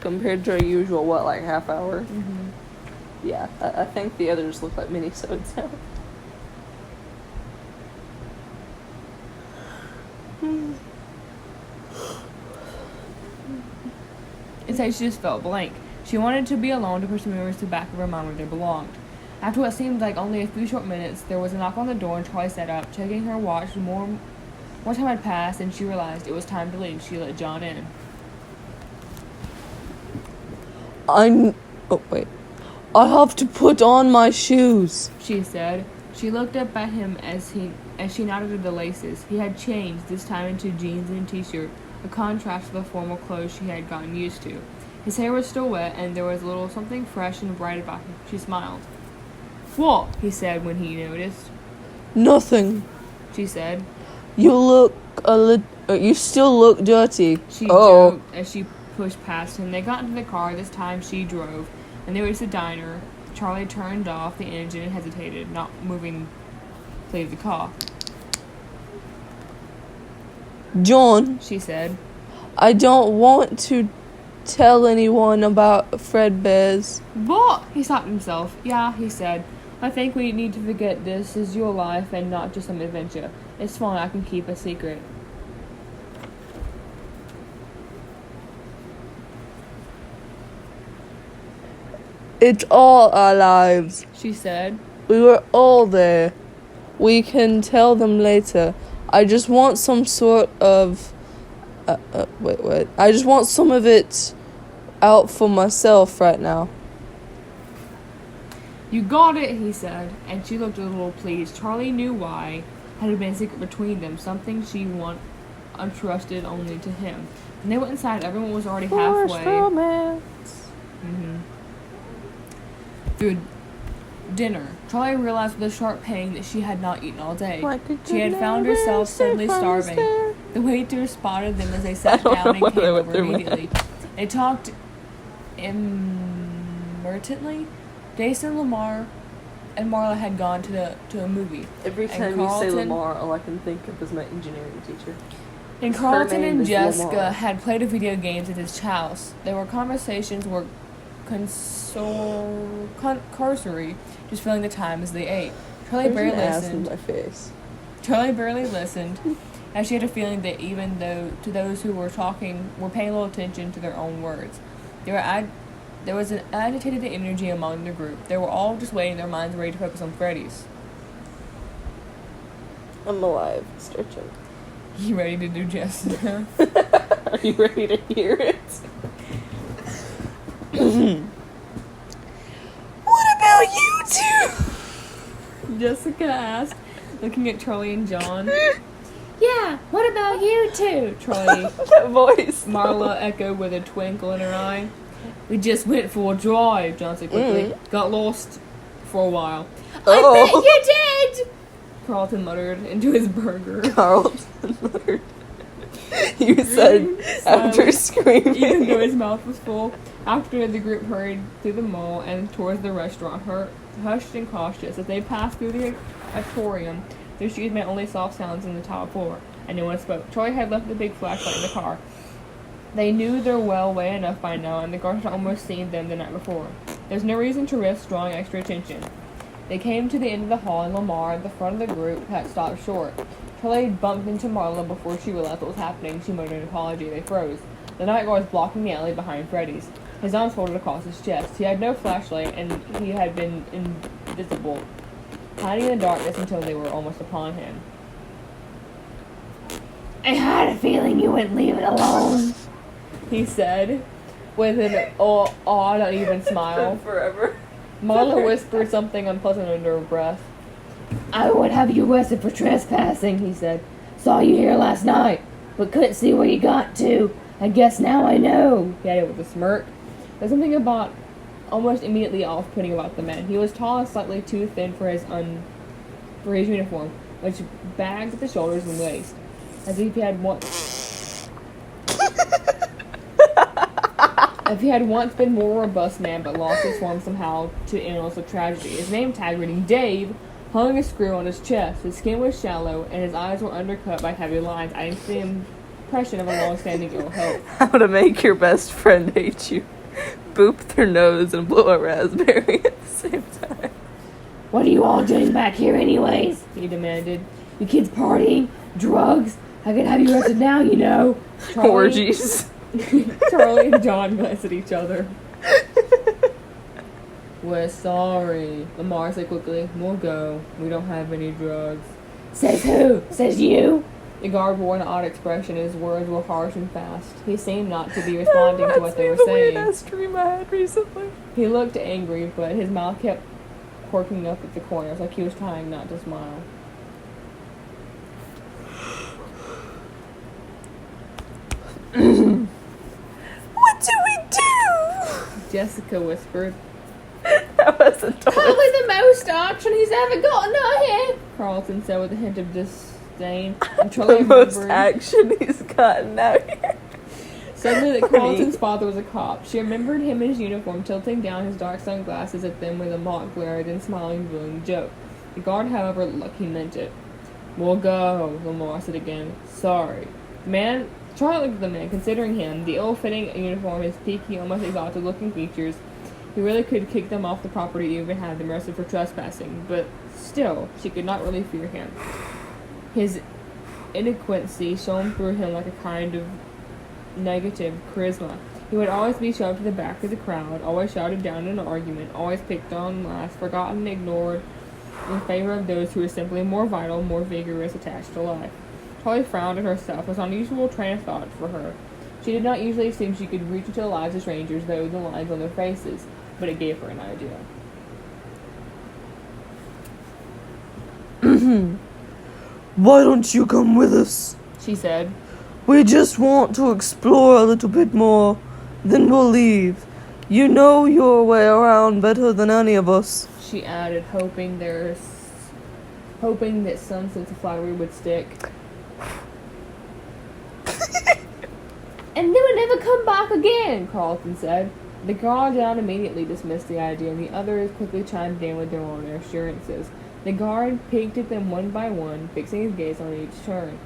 [SPEAKER 3] compared to our usual, what, like half hour?
[SPEAKER 2] Mm-hmm.
[SPEAKER 3] Yeah, I think the others look like mini-sodes now.
[SPEAKER 2] It's like she just felt blank. She wanted to be alone, to push the memories to the back of her mind where they belonged. After what seemed like only a few short minutes, there was a knock on the door and Charlie sat up. Checking her watch, more time had passed and she realized it was time to leave. She let John in.
[SPEAKER 3] Oh, wait. I have to put on my shoes,
[SPEAKER 2] she said. She looked up at him as she nodded at the laces. He had changed, this time into jeans and a t-shirt, a contrast to the formal clothes she had gotten used to. His hair was still wet, and there was a little something fresh and bright about him. She smiled. "What?" he said when he noticed.
[SPEAKER 3] Nothing.
[SPEAKER 2] She said.
[SPEAKER 3] You still look dirty.
[SPEAKER 2] She joked as she pushed past him. They got into the car. This time she drove, and they reached the diner. Charlie turned off the engine and hesitated, not moving to leave the car.
[SPEAKER 3] John,
[SPEAKER 2] she said.
[SPEAKER 3] I don't want to tell anyone about Fredbear's.
[SPEAKER 2] But he stopped himself. Yeah, he said. I think we need to forget this is your life and not just some adventure. It's fine, I can keep a secret.
[SPEAKER 3] It's all our lives,
[SPEAKER 2] she said.
[SPEAKER 3] We were all there. We can tell them later. I just want some sort of... wait. I just want some of it out for myself right now.
[SPEAKER 2] You got it, he said, and she looked a little pleased. Charlie knew why. Had been a secret between them, something she untrusted only to him. When they went inside, everyone was already halfway.
[SPEAKER 3] Romance.
[SPEAKER 2] Through dinner, Charlie realized with a sharp pain that she had not eaten all day. She had found herself suddenly starving. The waiter spotted them as they sat down and came over immediately. They talked immertently. Jason, Lamar, and Marla had gone to a movie.
[SPEAKER 3] Every time you say Lamar, all I can think of is my engineering teacher.
[SPEAKER 2] And Carlton and Jessica had played a video games at his house. Their conversations were cursory, just filling the time as they ate. Charlie barely listened.
[SPEAKER 3] My face.
[SPEAKER 2] Charlie barely listened, as she had a feeling that even though to those who were talking were paying little attention to their own words, there was an agitated energy among the group. They were all just waiting, their minds ready to focus on Freddy's.
[SPEAKER 3] I'm alive, stretching.
[SPEAKER 2] You ready to do Jessica?
[SPEAKER 3] Are you ready to hear it? What about you two?
[SPEAKER 2] Jessica asked, looking at Charlie and John. Yeah, what about you two? Charlie.
[SPEAKER 3] That voice.
[SPEAKER 2] Marla echoed with a twinkle in her eye. We just went for a drive, John said quickly. Got lost for a while. I bet you did! Carlton muttered into his burger.
[SPEAKER 3] Carlton muttered. You said after screaming.
[SPEAKER 2] Even though his mouth was full. After the group hurried through the mall and towards the restaurant, hushed and cautious. As they passed through the auditorium, their shoes made only soft sounds on the tile floor, and no one spoke. Charlie had left the big flashlight in the car. They knew their well way enough by now, and the guards had almost seen them the night before. There was no reason to risk drawing extra attention. They came to the end of the hall, and Lamar, at the front of the group, had stopped short. Charlie bumped into Marla before she realized what was happening. She muttered an apology. They froze. The night guard was blocking the alley behind Freddy's. His arms folded across his chest. He had no flashlight, and he had been invisible, hiding in the darkness until they were almost upon him. I had a feeling you wouldn't leave it alone, he said, with an odd, uneven smile.
[SPEAKER 3] Forever.
[SPEAKER 2] Marla whispered something unpleasant under her breath. I would have you arrested for trespassing, he said. Saw you here last night, but couldn't see where you got to. I guess now I know, he added with a smirk. There's something about almost immediately off-putting about the man. He was tall and slightly too thin for his uniform, which bagged at the shoulders and waist, as if he had once been more robust man, but lost his form somehow to illness or tragedy. His name tag reading Dave hung a screw on his chest. His skin was shallow, and his eyes were undercut by heavy lines, adding to the impression of a long-standing ill health.
[SPEAKER 3] How to make your best friend hate you. Boop their nose and blow a raspberry at the same time.
[SPEAKER 2] What are you all doing back here anyways? He demanded. You kids partying? Drugs? I could have you arrested now, you know.
[SPEAKER 3] Orgies.
[SPEAKER 2] Charlie and John glanced at each other. We're sorry. Lamar said quickly. We'll go. We don't have any drugs. Says who? Says you? The guard wore an odd expression. His words were harsh and fast. He seemed not to be responding to what they were saying.
[SPEAKER 3] Weirdest dream I had recently.
[SPEAKER 2] He looked angry, but his mouth kept quirking up at the corners like he was trying not to smile.
[SPEAKER 3] What do we do?
[SPEAKER 2] Jessica whispered.
[SPEAKER 3] That wasn't
[SPEAKER 2] Probably the most action he's ever gotten out here, Carlton said with a hint of disdain.
[SPEAKER 3] the most action he's gotten out here.
[SPEAKER 2] Suddenly that Carlton's father was a cop. She remembered him in his uniform, tilting down his dark sunglasses at them with a mock glare, then smiling, doing a joke. The guard, however, looked like he meant it. We'll go, Lamar said again. Sorry. The man, Charlie looked at the man, considering him, the ill-fitting uniform, his peaky, almost exalted-looking features. He really could kick them off the property, even had them arrested for trespassing, but still, she could not really fear him. His inadequacy shone through him like a kind of negative charisma. He would always be shoved to the back of the crowd, always shouted down in an argument, always picked on last, forgotten, ignored, in favor of those who were simply more vital, more vigorous, attached to life. Charlie frowned at herself, was an unusual train of thought for her. She did not usually assume she could reach into the lives of strangers, though the lines on their faces, but it gave her an idea.
[SPEAKER 3] Why don't you come with us?
[SPEAKER 2] She said.
[SPEAKER 3] We just want to explore a little bit more, then we'll leave. You know your way around better than any of us.
[SPEAKER 2] She added, hoping that some sense of flattery would stick. And they would never come back again, Carlton said. The guard down immediately dismissed the idea, and the others quickly chimed in with their own assurances. The guard peeked at them one by one, fixing his gaze on each turn.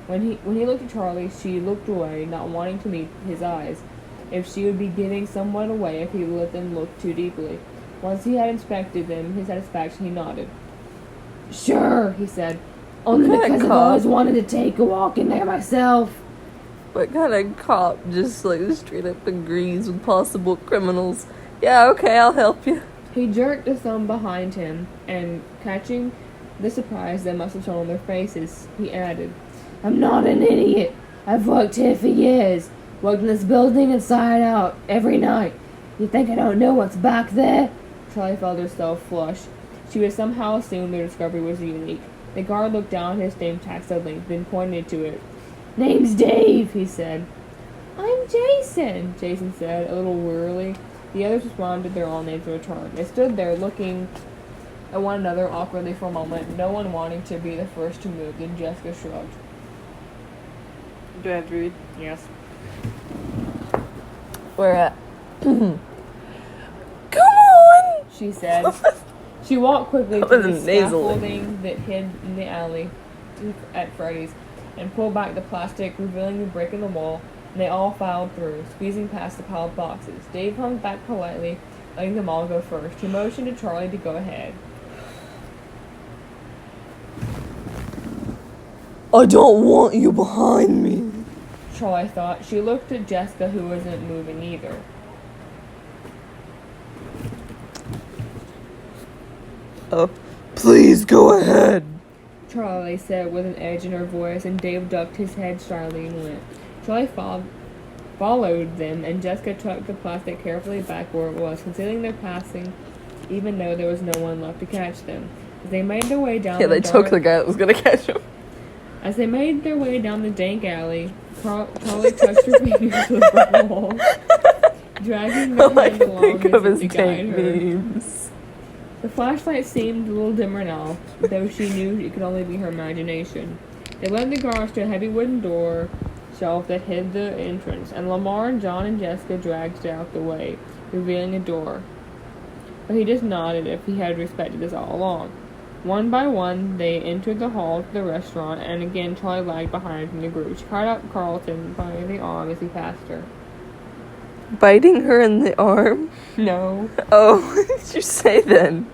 [SPEAKER 2] When he looked at Charlie, she looked away, not wanting to meet his eyes, if she would be giving somewhat away if he let them look too deeply. Once he had inspected them, his satisfaction, he nodded. Sure, he said. Only because I've always wanted to take a walk in there myself.
[SPEAKER 3] What kind of cop just like straight up agrees with possible criminals? Yeah, okay, I'll help you.
[SPEAKER 2] He jerked a thumb behind him, and catching the surprise that must have shown on their faces, he added, I'm not an idiot. I've worked here for years. Worked in this building inside out, every night. You think I don't know what's back there? Charlie felt herself flush. She would somehow assume their discovery was unique. The guard looked down at his name tag suddenly, then pointed to it. Name's Dave, he said. I'm Jason, Jason said, a little wearily. The others responded their own names in return. They stood there looking at one another awkwardly for a moment, no one wanting to be the first to move. Then Jessica shrugged.
[SPEAKER 3] Do I have to read?
[SPEAKER 2] Yes.
[SPEAKER 3] Where at? Come on!
[SPEAKER 2] She said. She walked quickly to the scaffolding that hid in the alley at Freddy's and pulled back the plastic, revealing the break in the wall, and they all filed through, squeezing past the piled boxes. Dave hung back politely, letting them all go first. He motioned to Charlie to go ahead.
[SPEAKER 3] I don't want you behind me,
[SPEAKER 2] Charlie thought. She looked at Jessica, who wasn't moving either.
[SPEAKER 3] Please go ahead,
[SPEAKER 2] Charlie said with an edge in her voice, and Dave ducked his head shyly and went. Charlie followed them, and Jessica tucked the plastic carefully back where it was, concealing their passing, even though there was no one left to catch them. As they made their way down
[SPEAKER 3] they took the guy that was gonna catch him.
[SPEAKER 2] As they made their way down the dank alley, Charlie touched her fingers to the brick wall, dragging their hand along as if to guide her.
[SPEAKER 3] Memes.
[SPEAKER 2] The flashlight seemed a little dimmer now, though she knew it could only be her imagination. They led the guards to a heavy wooden door shelf that hid the entrance, and Lamar, John, and Jessica dragged it out the way, revealing a door. But he just nodded if he had respected this all along. One by one, they entered the hall to the restaurant, and again Charlie lagged behind from the group. She caught up Carlton by the arm as he passed her.
[SPEAKER 3] Biting her in the arm?
[SPEAKER 2] No.
[SPEAKER 3] Oh, what did you say then?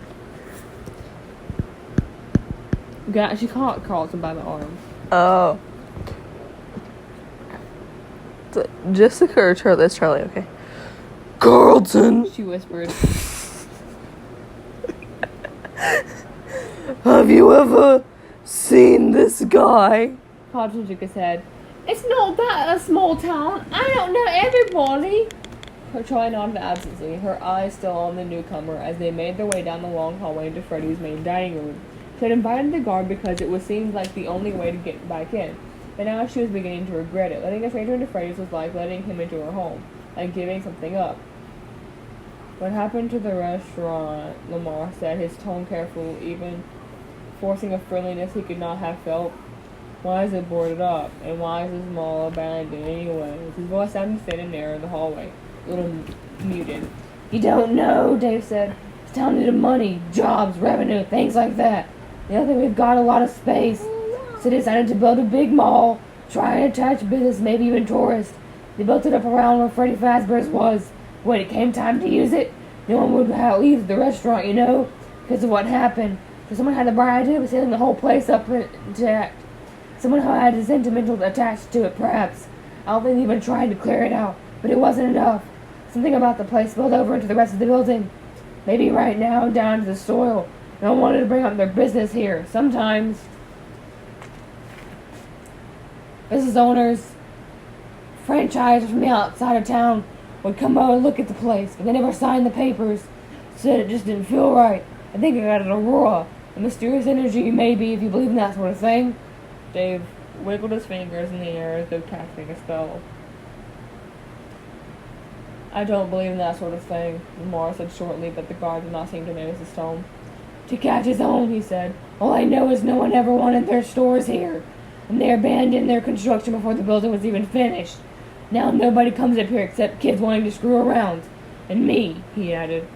[SPEAKER 2] She caught Carlton by the arm.
[SPEAKER 3] Oh. Jessica or Charlie? That's Charlie, okay. Carlton!
[SPEAKER 2] She whispered.
[SPEAKER 3] Have you ever seen this guy?
[SPEAKER 2] Hodgson shook his head. It's not that a small town. I don't know everybody. Charlie nodded absently, her eyes still on the newcomer as they made their way down the long hallway into Freddie's main dining room. She had invited the guard because it seemed like the only way to get back in, but now she was beginning to regret it. Letting a stranger into Freddie's was like letting him into her home, like giving something up. What happened to the restaurant, Lamar said, his tone careful, even forcing a friendliness he could not have felt. Why is it boarded up? And why is this mall abandoned anyways? His voice sounded thin and narrow in the hallway, a little muted. You don't know, Dave said. It's town needed money, jobs, revenue, things like that. The other thing, we've got a lot of space. So they decided to build a big mall, try and attach business, maybe even tourists. They built it up around where Freddie Fazbear's was. When it came time to use it, no one would leave the restaurant, you know, because of what happened. So someone had the bright idea of sealing the whole place up intact. Someone who had a sentimental attached to it, perhaps. I don't think they even tried to clear it out, but it wasn't enough. Something about the place spilled over into the rest of the building. Maybe right now, down to the soil. No one wanted to bring up their business here. Sometimes business owners, franchisers from the outside of town would come over and look at the place, but they never signed the papers. Said it just didn't feel right. I think I got an aurora, a mysterious energy, maybe, if you believe in that sort of thing. Dave wiggled his fingers in the air as though casting a spell. I don't believe in that sort of thing, Lamar said shortly, but the guard did not seem to notice his tone. To catch his own, he said. All I know is no one ever wanted their stores here, and they abandoned their construction before the building was even finished. Now nobody comes up here except kids wanting to screw around. And me, he added.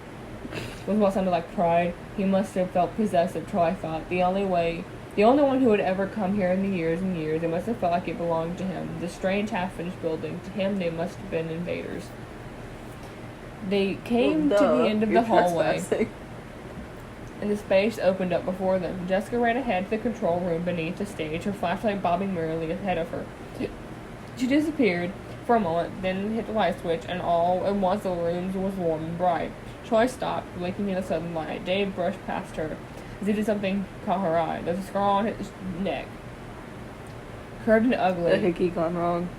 [SPEAKER 2] With what sounded like pride. He must have felt possessive, Troy thought. The only one who had ever come here in the years and years, it must have felt like it belonged to him. The strange half-finished building, to him they must have been invaders. They came to the end of the hallway, and the space opened up before them. Jessica ran ahead to the control room beneath the stage, her flashlight bobbing merrily ahead of her. She disappeared for a moment, then hit the light switch, and all at once the room was warm and bright. Troy stopped, blinking in the sudden light. Dave brushed past her. As he did something caught her eye. There was a scar on his neck. Curved and ugly.
[SPEAKER 3] The hickey gone wrong.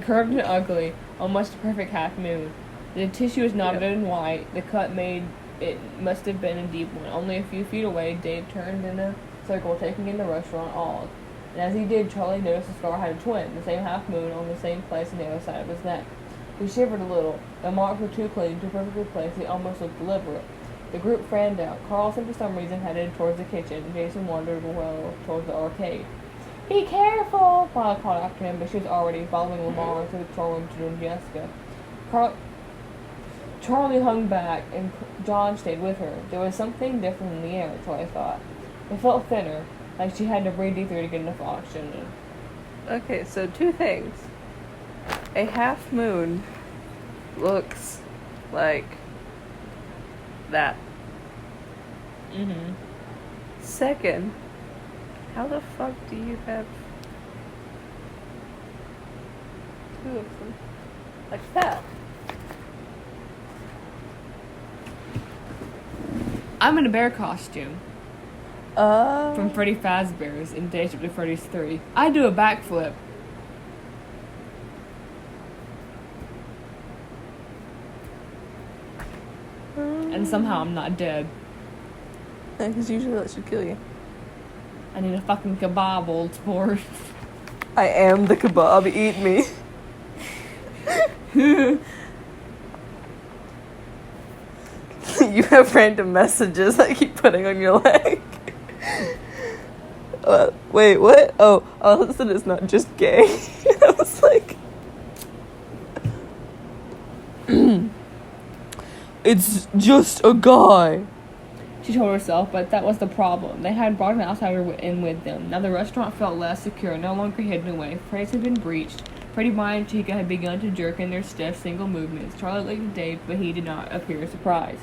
[SPEAKER 2] Curved and ugly, almost a perfect half moon. The tissue was knotted and white. The cut made it must have been a deep one. Only a few feet away, Dave turned in a circle, taking in the restaurant awed. And as he did, Charlie noticed the scar had a twin, the same half moon on the same place on the other side of his neck. He shivered a little. The marks were too clean, too perfectly placed, they almost looked deliberate. The group fanned out. Carlson, for some reason, headed towards the kitchen. Jason wandered well towards the arcade. Be careful! Paula called after him, but she was already following Lamar to the control room to join Jessica. Charlie hung back, and John stayed with her. There was something different in the air, Charlie thought. It felt thinner, like she had to breathe deeper to get enough oxygen.
[SPEAKER 3] Okay, so two things. A half moon looks like that.
[SPEAKER 2] Mm-hmm.
[SPEAKER 3] Second, how the fuck do you have two of them like that?
[SPEAKER 2] I'm in a bear costume. From Freddy Fazbear's in Days of the Freddy's 3. I do a backflip. And somehow I'm not dead.
[SPEAKER 3] Yeah, because usually that should kill you.
[SPEAKER 2] I need a fucking kebab, old sport.
[SPEAKER 3] I am the kebab, eat me. You have random messages I keep putting on your leg. Wait, what? Oh, listen, it's not just gay. I was like... It's just a guy.
[SPEAKER 2] She told herself, but that was the problem. They had brought an outsider in with them. Now the restaurant felt less secure, no longer hidden away. Frays had been breached. Freddie Brian and Chica had begun to jerk in their stiff, single movements. Charlie looked at Dave, but he did not appear surprised.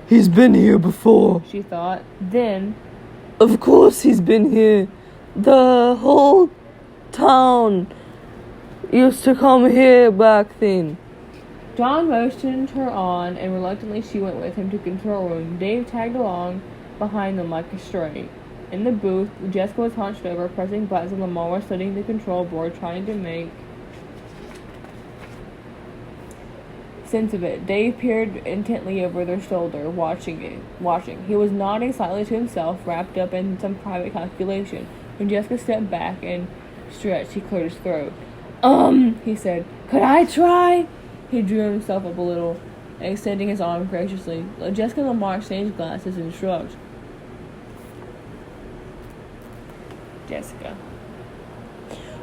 [SPEAKER 3] He's been here before.
[SPEAKER 2] She thought. Then...
[SPEAKER 3] Of course he's been here. The whole town used to come here back then.
[SPEAKER 2] John motioned her on, and reluctantly she went with him to the control room. Dave tagged along behind them like a stray. In the booth, Jessica was hunched over, pressing buttons, and Lamar was studying the control board, trying to make sense of it. Dave peered intently over their shoulder, watching. He was nodding slightly to himself, wrapped up in some private calculation. When Jessica stepped back and stretched, he cleared his throat. He said, "Could I try?" He drew himself up a little, extending his arm graciously. Jessica and Lamar exchanged glances and shrugged. Jessica.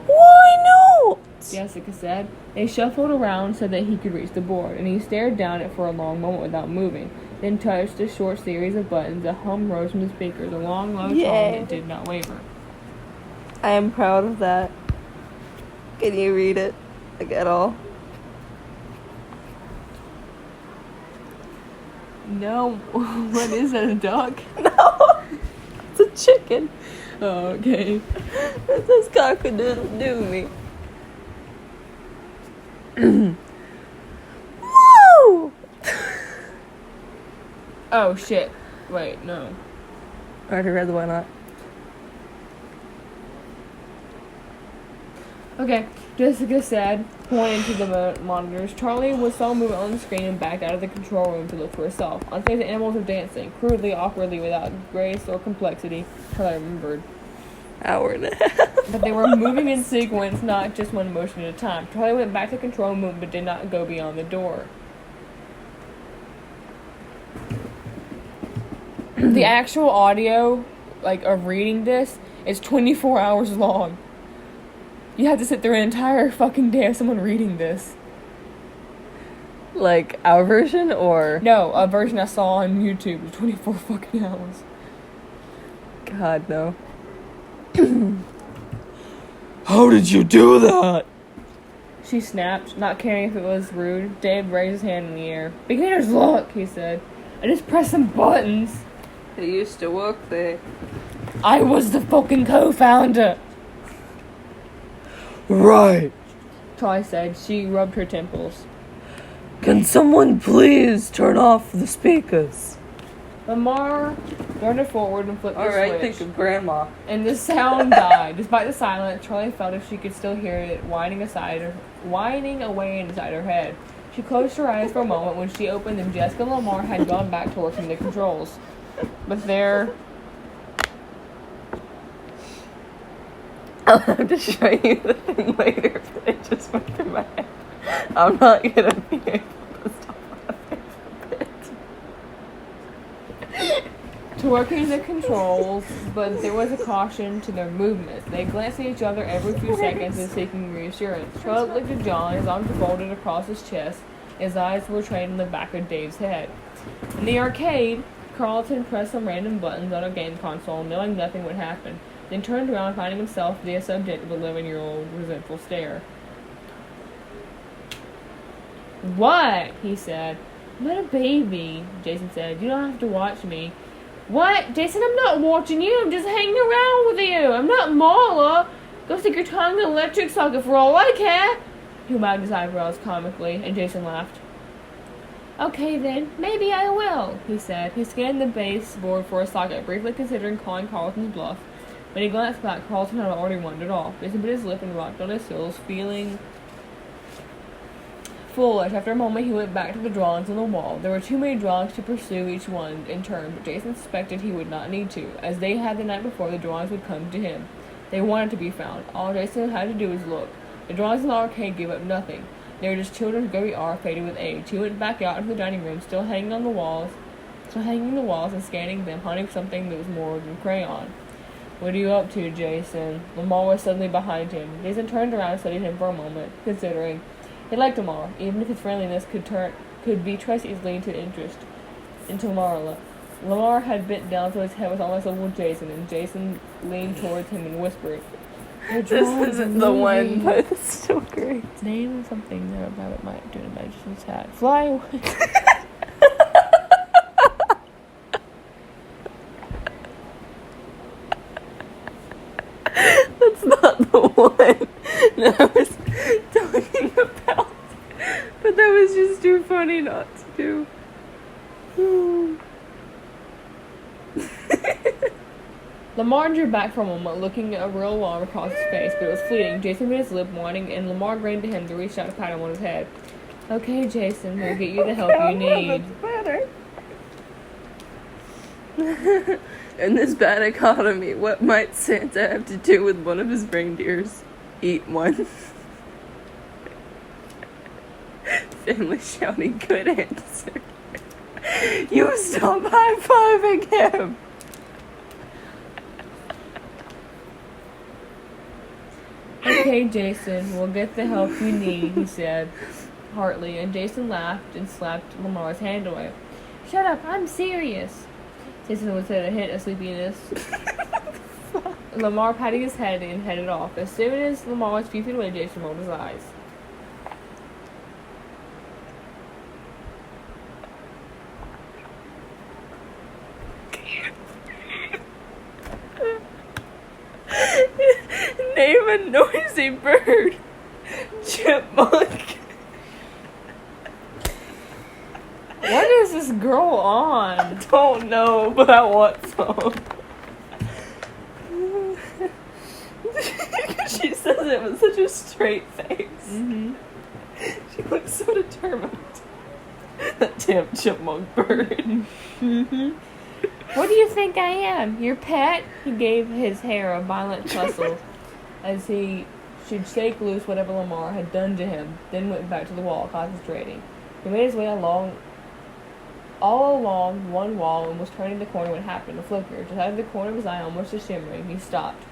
[SPEAKER 3] Why not?
[SPEAKER 2] Jessica said. They shuffled around so that he could reach the board, and he stared down it for a long moment without moving, then touched a short series of buttons. A hum rose from the speakers, a long, low tone that did not waver.
[SPEAKER 3] I am proud of that. Can you read it? Like, at all?
[SPEAKER 2] No. What is that, a duck?
[SPEAKER 3] No! It's a chicken.
[SPEAKER 2] Oh, okay.
[SPEAKER 3] This cock-a-doodle-doo me. Woo!
[SPEAKER 2] Oh, shit. Wait, no.
[SPEAKER 3] I already read the Why Not.
[SPEAKER 2] Okay, Jessica said, pointing to the monitors. Charlie was saw movement on the screen and backed out of the control room to look for herself. On stage, the animals were dancing, crudely, awkwardly, without grace or complexity. Charlie remembered.
[SPEAKER 3] Hour and a half.
[SPEAKER 2] But they were moving in sequence, not just one motion at a time. Charlie went back to the control room, but did not go beyond the door. The actual audio, of reading this, is 24 hours long. You have to sit through an entire fucking day of someone reading this.
[SPEAKER 3] Like, our version, or?
[SPEAKER 2] No, a version I saw on YouTube was 24 fucking hours.
[SPEAKER 3] God, no. How did you do that?
[SPEAKER 2] She snapped, not caring if it was rude. Dave raised his hand in the air. "Beginner's luck," he said. "I just pressed some buttons."
[SPEAKER 3] They used to work there.
[SPEAKER 2] I was the fucking co-founder.
[SPEAKER 3] Right.
[SPEAKER 2] Charlie said. She rubbed her temples.
[SPEAKER 3] Can someone please turn off the speakers?
[SPEAKER 2] Lamar darted forward and flipped the switch.
[SPEAKER 3] Alright, think of Grandma.
[SPEAKER 2] And the sound died. Despite the silence, Charlie felt if she could still hear it whining away inside her head. She closed her eyes for a moment. When she opened them, Jessica and Lamar had gone back to working the controls. But there...
[SPEAKER 3] I'll have to show you the thing later, but it just went through my head. I'm not gonna be able to stop laughing for a bit.
[SPEAKER 2] To working the controls, but there was a caution to their movements. They glanced at each other every few seconds and seeking reassurance. Charlotte looked at John, his arms were folded across his chest. His eyes were trained on the back of Dave's head. In the arcade, Carlton pressed some random buttons on a game console, knowing nothing would happen, then turned around, finding himself the subject of a 11-year-old resentful stare. "What?" he said. "I'm not a baby," Jason said. "You don't have to watch me." "What? Jason, I'm not watching you. I'm just hanging around with you. I'm not Marla. Go stick your tongue in an electric socket for all I care." He wagged his eyebrows comically, and Jason laughed. "Okay then, maybe I will," he said. He scanned the baseboard for a socket, briefly considering calling Carlton's bluff. When he glanced back, Carlton had already wandered off. Jason bit his lip and rocked on his heels, feeling foolish. After a moment, he went back to the drawings on the wall. There were too many drawings to pursue each one in turn, but Jason suspected he would not need to. As they had the night before, the drawings would come to him. They wanted to be found. All Jason had to do was look. The drawings in the arcade gave up nothing. They were just children's gory art faded with age. He went back out into the dining room, still hanging on the walls and scanning them, hunting for something that was more than crayon. "What are you up to, Jason?" Lamar was suddenly behind him. Jason turned around and studied him for a moment, considering. He liked Lamar, even if his friendliness could be traced easily into Marla. Lamar had bent down so his head was almost level with Jason, and Jason leaned towards him and whispered,
[SPEAKER 3] This isn't the one, but it's still great.
[SPEAKER 2] Name something that a rabbit might do in a magician's hat. Fly away.
[SPEAKER 3] That's not the one that I was talking about. But that was just too
[SPEAKER 1] funny not to.
[SPEAKER 2] Lamar drew back for a moment, looking at a real alarm across his face, but it was fleeting. Jason bit his lip, whining, and Lamar grinned to him to reach out to pat him on his head. Okay, Jason, we'll get you the help you need.
[SPEAKER 1] Better. In this bad economy, what might Santa have to do with one of his reindeers? Eat one. Family shouting, good answer. You stop high-fiving him.
[SPEAKER 2] Okay, Jason, we'll get the help you need, he said, heartily, and Jason laughed and slapped Lamar's hand away. Shut up, I'm serious. Jason was at a hint of sleepiness. Lamar patted his head and headed off. As soon as Lamar was a few feet away, Jason rolled his eyes.
[SPEAKER 1] Name a noisy bird. Chipmunk.
[SPEAKER 2] What is this girl on?
[SPEAKER 1] Don't know, but I want some. She says it with such a straight face.
[SPEAKER 2] Mm-hmm.
[SPEAKER 1] She looks so determined. That damn chipmunk bird.
[SPEAKER 2] Mm-hmm. What do you think I am? Your pet? He gave his hair a violent tussle as he should shake loose whatever Lamar had done to him, then went back to the wall, concentrating. He made his way all along one wall and was turning the corner when it happened. A flicker, just out of the corner of his eye, almost a shimmering. He stopped.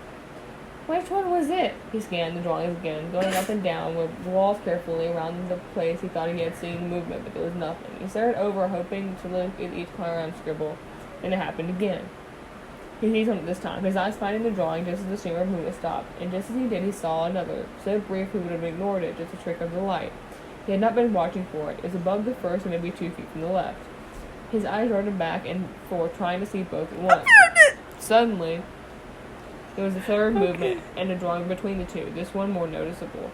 [SPEAKER 2] Which one was it? He scanned the drawings again, going up and down the walls carefully around the place he thought he had seen movement, but there was nothing. He stared over, hoping to look at each corner and scribble. And it happened again. He seized something this time, his eyes finding the drawing just as the stream of movement stopped, and just as he did, he saw another, so brief he would have ignored it, just a trick of the light. He had not been watching for it. It was above the first and maybe 2 feet from the left. His eyes darted back and forth, trying to see both at once. Suddenly, there was a third movement, and a drawing between the two, this one more noticeable.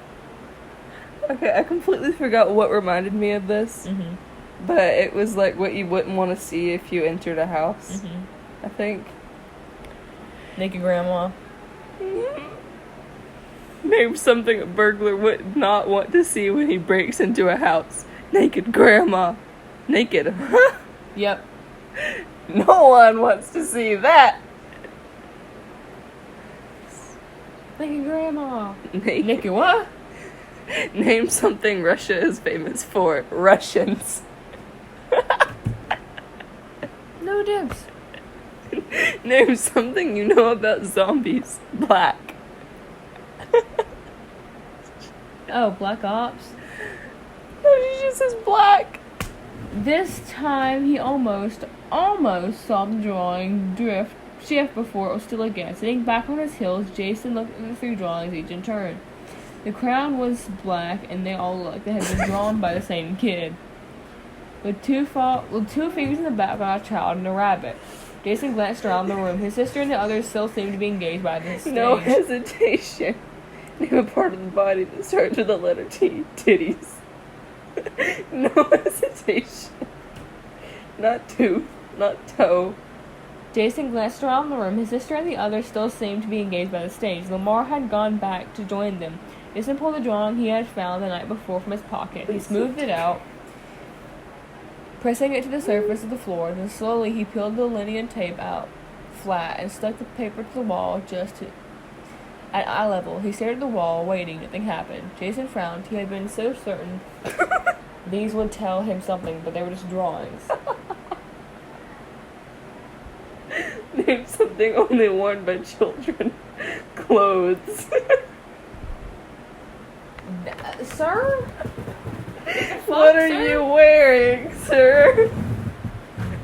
[SPEAKER 1] Okay, I completely forgot what reminded me of this.
[SPEAKER 2] Mm-hmm.
[SPEAKER 1] But it was like what you wouldn't want to see if you entered a house.
[SPEAKER 2] Mm-hmm.
[SPEAKER 1] I think.
[SPEAKER 2] Naked grandma.
[SPEAKER 1] Name something a burglar would not want to see when he breaks into a house. Naked grandma. Naked, huh?
[SPEAKER 2] Yep.
[SPEAKER 1] No one wants to see that.
[SPEAKER 2] Naked grandma.
[SPEAKER 1] Naked.
[SPEAKER 2] Naked what?
[SPEAKER 1] Name something Russia is famous for. Russians.
[SPEAKER 2] No dibs.
[SPEAKER 1] Name something you know about zombies. Black.
[SPEAKER 2] Oh, Black Ops.
[SPEAKER 1] No, she just says black.
[SPEAKER 2] This time he almost saw the drawing shift before it was still again. Sitting back on his heels, Jason looked at the 3 drawings each in turn. The crown was black, and they all looked like they had been drawn by the same kid. With two figures in the background, a child and a rabbit. Jason glanced around the room. His sister and the others still seemed to be engaged by the stage.
[SPEAKER 1] No hesitation. Name a part of the body that starts with the letter T. Titties. No hesitation. Not tooth. Not toe.
[SPEAKER 2] Jason glanced around the room. His sister and the others still seemed to be engaged by the stage. Lamar had gone back to join them. Jason pulled the drawing he had found the night before from his pocket. He smoothed it out, pressing it to the surface of the floor. Then slowly he peeled the linen tape out flat and stuck the paper to the wall just at eye level. He stared at the wall, waiting. Nothing happened. Jason frowned. He had been so certain these would tell him something, but they were just drawings.
[SPEAKER 1] Name something only worn by children. Clothes.
[SPEAKER 2] Sir?
[SPEAKER 1] What are you wearing, sir?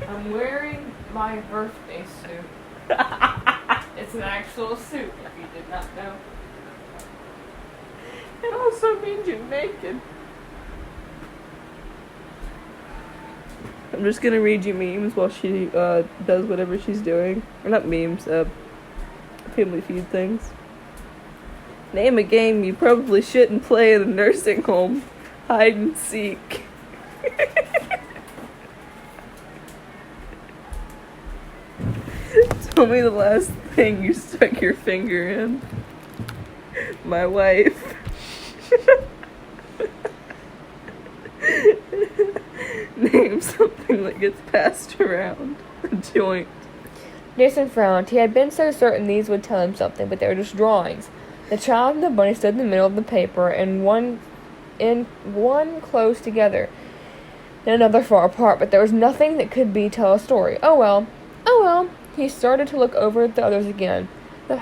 [SPEAKER 2] I'm wearing my birthday suit. It's an actual suit, if you did not know.
[SPEAKER 1] It also means you're naked. I'm just gonna read you memes while she does whatever she's doing. Or not memes, Family Feud things. Name a game you probably shouldn't play in a nursing home. Hide and seek.
[SPEAKER 3] Tell me the last thing you stuck your finger in. My wife. Name something that gets passed around. A joint.
[SPEAKER 2] Jason frowned. He had been so certain these would tell him something, but they were just drawings. The child and the bunny stood in the middle of the paper, and one close together, and another far apart, but there was nothing that could tell a story. Oh well. He started to look over at the others again. The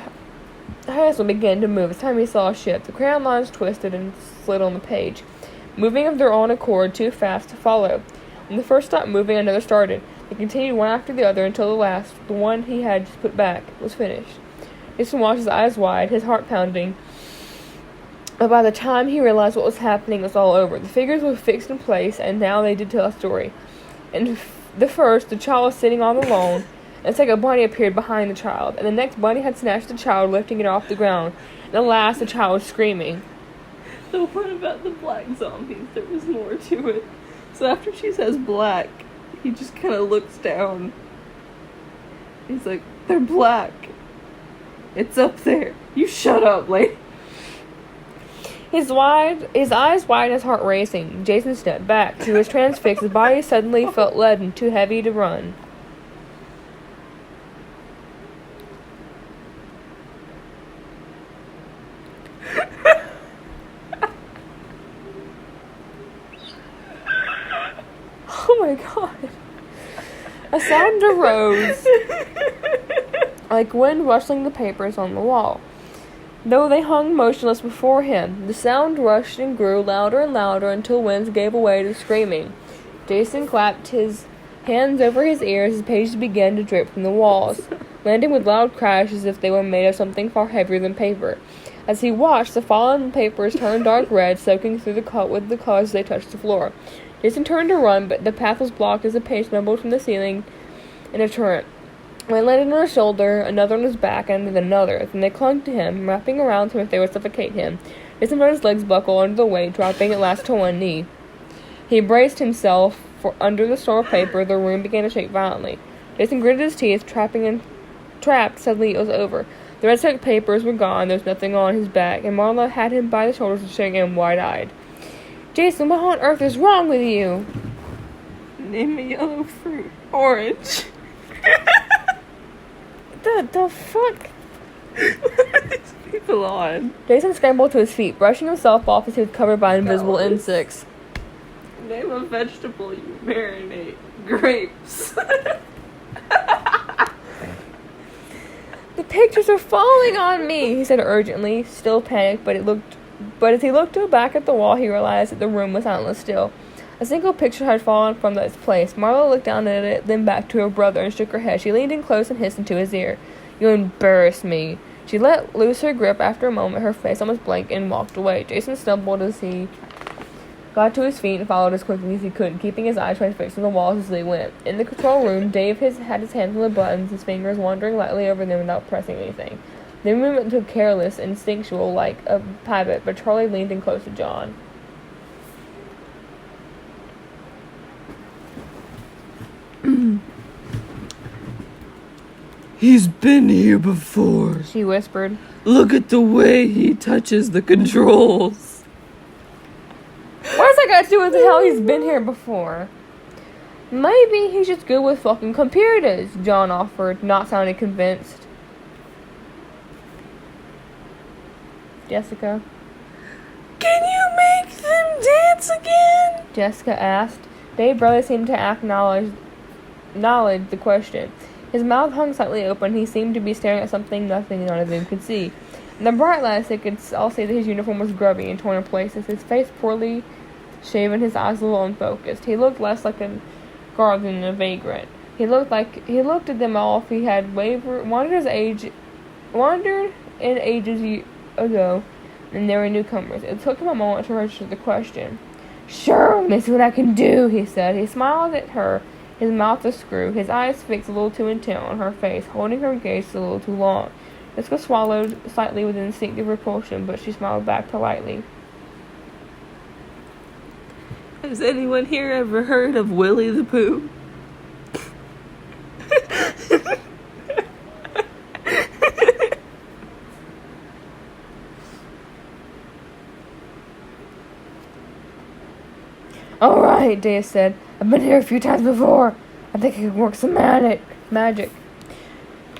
[SPEAKER 2] hazel began to move. This time he saw a ship. The crayon lines twisted and slid on the page, moving of their own accord too fast to follow. When the first stopped moving, another started. They continued one after the other until the last, the one he had just put back, was finished. Jason watched, his eyes wide, his heart pounding. But by the time he realized what was happening, it was all over. The figures were fixed in place, and now they did tell a story. In the first, the child was sitting on the lawn, and it's like a bunny appeared behind the child. And the next, bunny had snatched the child, lifting it off the ground. And the last, the child was screaming.
[SPEAKER 3] The one about the black zombies, there was more to it. So after she says black, he just kind of looks down. He's like, they're black. It's up there. You shut up, lady.
[SPEAKER 2] His eyes wide and his heart racing. Jason stepped back. He was transfixed. His body suddenly felt leaden, too heavy to run. Oh my god. A sound arose, like wind rustling the papers on the wall. Though they hung motionless before him, the sound rushed and grew louder and louder until winds gave way to screaming. Jason clapped his hands over his ears as pages began to drip from the walls, landing with loud crashes as if they were made of something far heavier than paper. As he watched, the fallen papers turned dark red, soaking through with the colors as they touched the floor. Jason turned to run, but the path was blocked as a page tumbled from the ceiling in a torrent. One landed on his shoulder, another on his back, and then another. Then they clung to him, wrapping around him as if they would suffocate him. Jason felt his legs buckle under the weight, dropping at last to one knee. He braced himself for under the store of paper. The room began to shake violently. Jason gritted his teeth, trapped. Suddenly it was over. The red-soaked papers were gone. There was nothing on his back, and Marla had him by the shoulders and staring at him wide-eyed. Jason, what on earth is wrong with you?
[SPEAKER 3] Name a yellow fruit. Orange.
[SPEAKER 2] The fuck?
[SPEAKER 3] What are these people on?
[SPEAKER 2] Jason scrambled to his feet, brushing himself off as he was covered by invisible insects.
[SPEAKER 3] Name a vegetable you marinate. Grapes.
[SPEAKER 2] The pictures are falling on me, he said urgently, still panicked, but as he looked back at the wall, he realized that the room was silently still. A single picture had fallen from its place. Marla looked down at it, then back to her brother, and shook her head. She leaned in close and hissed into his ear. You embarrass me. She let loose her grip after a moment, her face almost blank, and walked away. Jason stumbled as he got to his feet and followed as quickly as he could, keeping his eyes transfixed on the walls as they went. In the control room, Dave had his hands on the buttons, his fingers wandering lightly over them without pressing anything. The movement took careless, instinctual, like a habit, but Charlie leaned in close to John.
[SPEAKER 3] He's been here before,
[SPEAKER 2] she whispered.
[SPEAKER 3] Look at the way he touches the controls.
[SPEAKER 2] What's that got to do with the hell he's been here before? Maybe he's just good with fucking computers, John offered, not sounding convinced. Jessica.
[SPEAKER 3] Can you make them dance again?
[SPEAKER 2] Jessica asked. Dave barely seemed to acknowledge the question. His mouth hung slightly open. He seemed to be staring at something none of them could see. In the bright lights, they could all see that his uniform was grubby and torn in places. His face poorly shaven, his eyes a little unfocused. He looked less like a guard than a vagrant. He looked at them all if he had wandered in ages ago, and they were newcomers. It took him a moment to register the question. Sure, let me see what I can do, he said. He smiled at her, his mouth askew, his eyes fixed a little too intent on her face, holding her gaze a little too long. Jessica swallowed slightly with instinctive repulsion, but she smiled back politely.
[SPEAKER 3] Has anyone here ever heard of Willie the Pooh?
[SPEAKER 2] right, Dave said. I've been here a few times before. I think I can work some magic.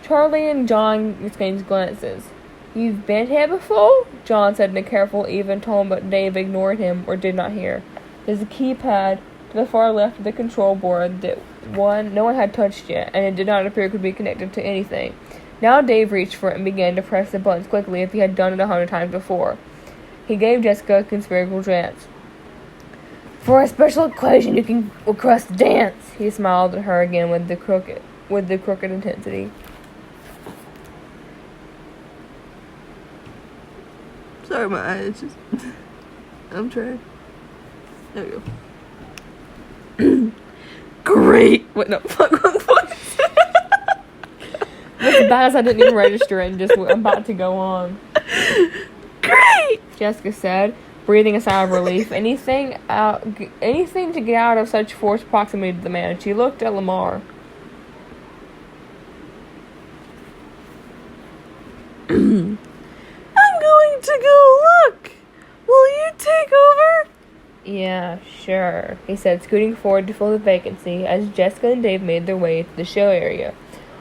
[SPEAKER 2] Charlie and John exchanged glances. You've been here before? John said in a careful, even tone, but Dave ignored him or did not hear. There's a keypad to the far left of the control board that no one had touched yet, and it did not appear it could be connected to anything. Now Dave reached for it and began to press the buttons quickly if he had done it 100 times before. He gave Jessica a conspiratorial glance. For a special equation, you can request dance. He smiled at her again with the crooked intensity.
[SPEAKER 1] Sorry, my eyes just... I'm trying. There we go. Great! Wait, no, fuck, wrong voice.
[SPEAKER 2] As bad as I didn't even register it and just, I'm about to go on.
[SPEAKER 1] Great!
[SPEAKER 2] Jessica said, breathing a sigh of relief. Anything to get out of such forced proximity to the man. She looked at Lamar.
[SPEAKER 1] I'm going to go look. Will you take over?
[SPEAKER 2] Yeah, sure, he said, scooting forward to fill the vacancy as Jessica and Dave made their way to the show area.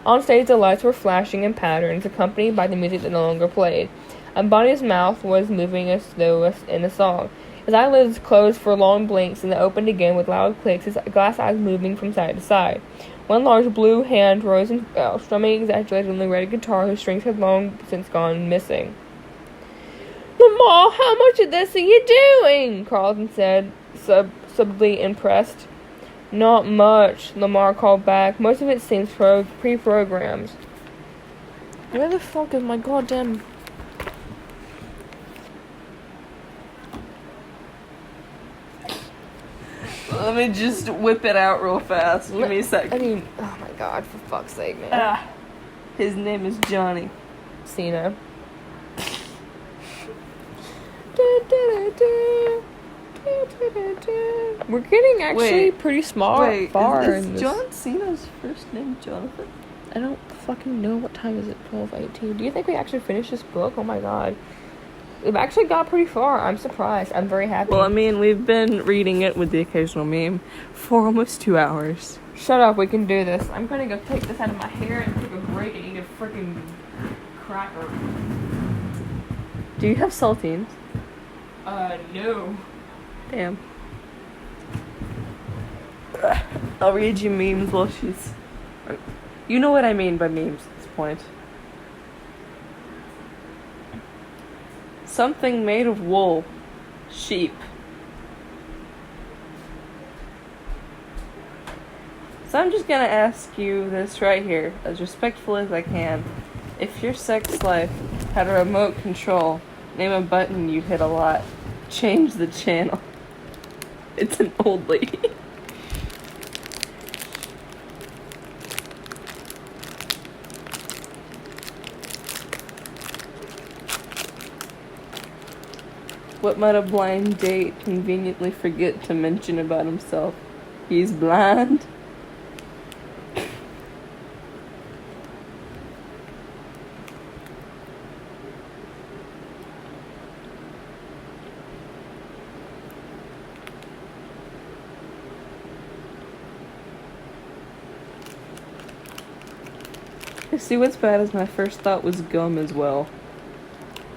[SPEAKER 2] On stage, the lights were flashing in patterns, accompanied by the music that no longer played. And Bonnie's mouth was moving as though in a song. His eyelids closed for long blinks and then opened again with loud clicks, his glass eyes moving from side to side. One large blue hand rose and fell, strumming exaggeratedly on the red guitar whose strings had long since gone missing. Lamar, how much of this are you doing? Carlton said, subtly impressed. Not much, Lamar called back. Most of it seems pre-programmed. Where the fuck is my goddamn...
[SPEAKER 1] Let me just whip it out real fast. Give me a second.
[SPEAKER 2] I mean, oh my god, for fuck's sake, man.
[SPEAKER 1] His name is Johnny
[SPEAKER 2] Cena. We're getting actually pretty far.
[SPEAKER 1] Is John Cena's first name Jonathan?
[SPEAKER 2] I don't fucking know. What time is it? 12:18. Do you think we actually finished this book? Oh my god. We've actually got pretty far. I'm surprised. I'm very happy.
[SPEAKER 1] Well, I mean, we've been reading it with the occasional meme for almost 2 hours.
[SPEAKER 2] Shut up, we can do this. I'm gonna go take this out of my hair and take a break and eat a freaking cracker.
[SPEAKER 1] Do you have saltines?
[SPEAKER 2] No.
[SPEAKER 1] Damn. I'll read you memes while she's... You know what I mean by memes at this point. Something made of wool. Sheep. So I'm just gonna ask you this right here, as respectful as I can. If your sex life had a remote control, name a button you hit a lot. Change the channel. It's an old lady. What might a blind date conveniently forget to mention about himself? He's blind. See, what's bad is my first thought was gum as well.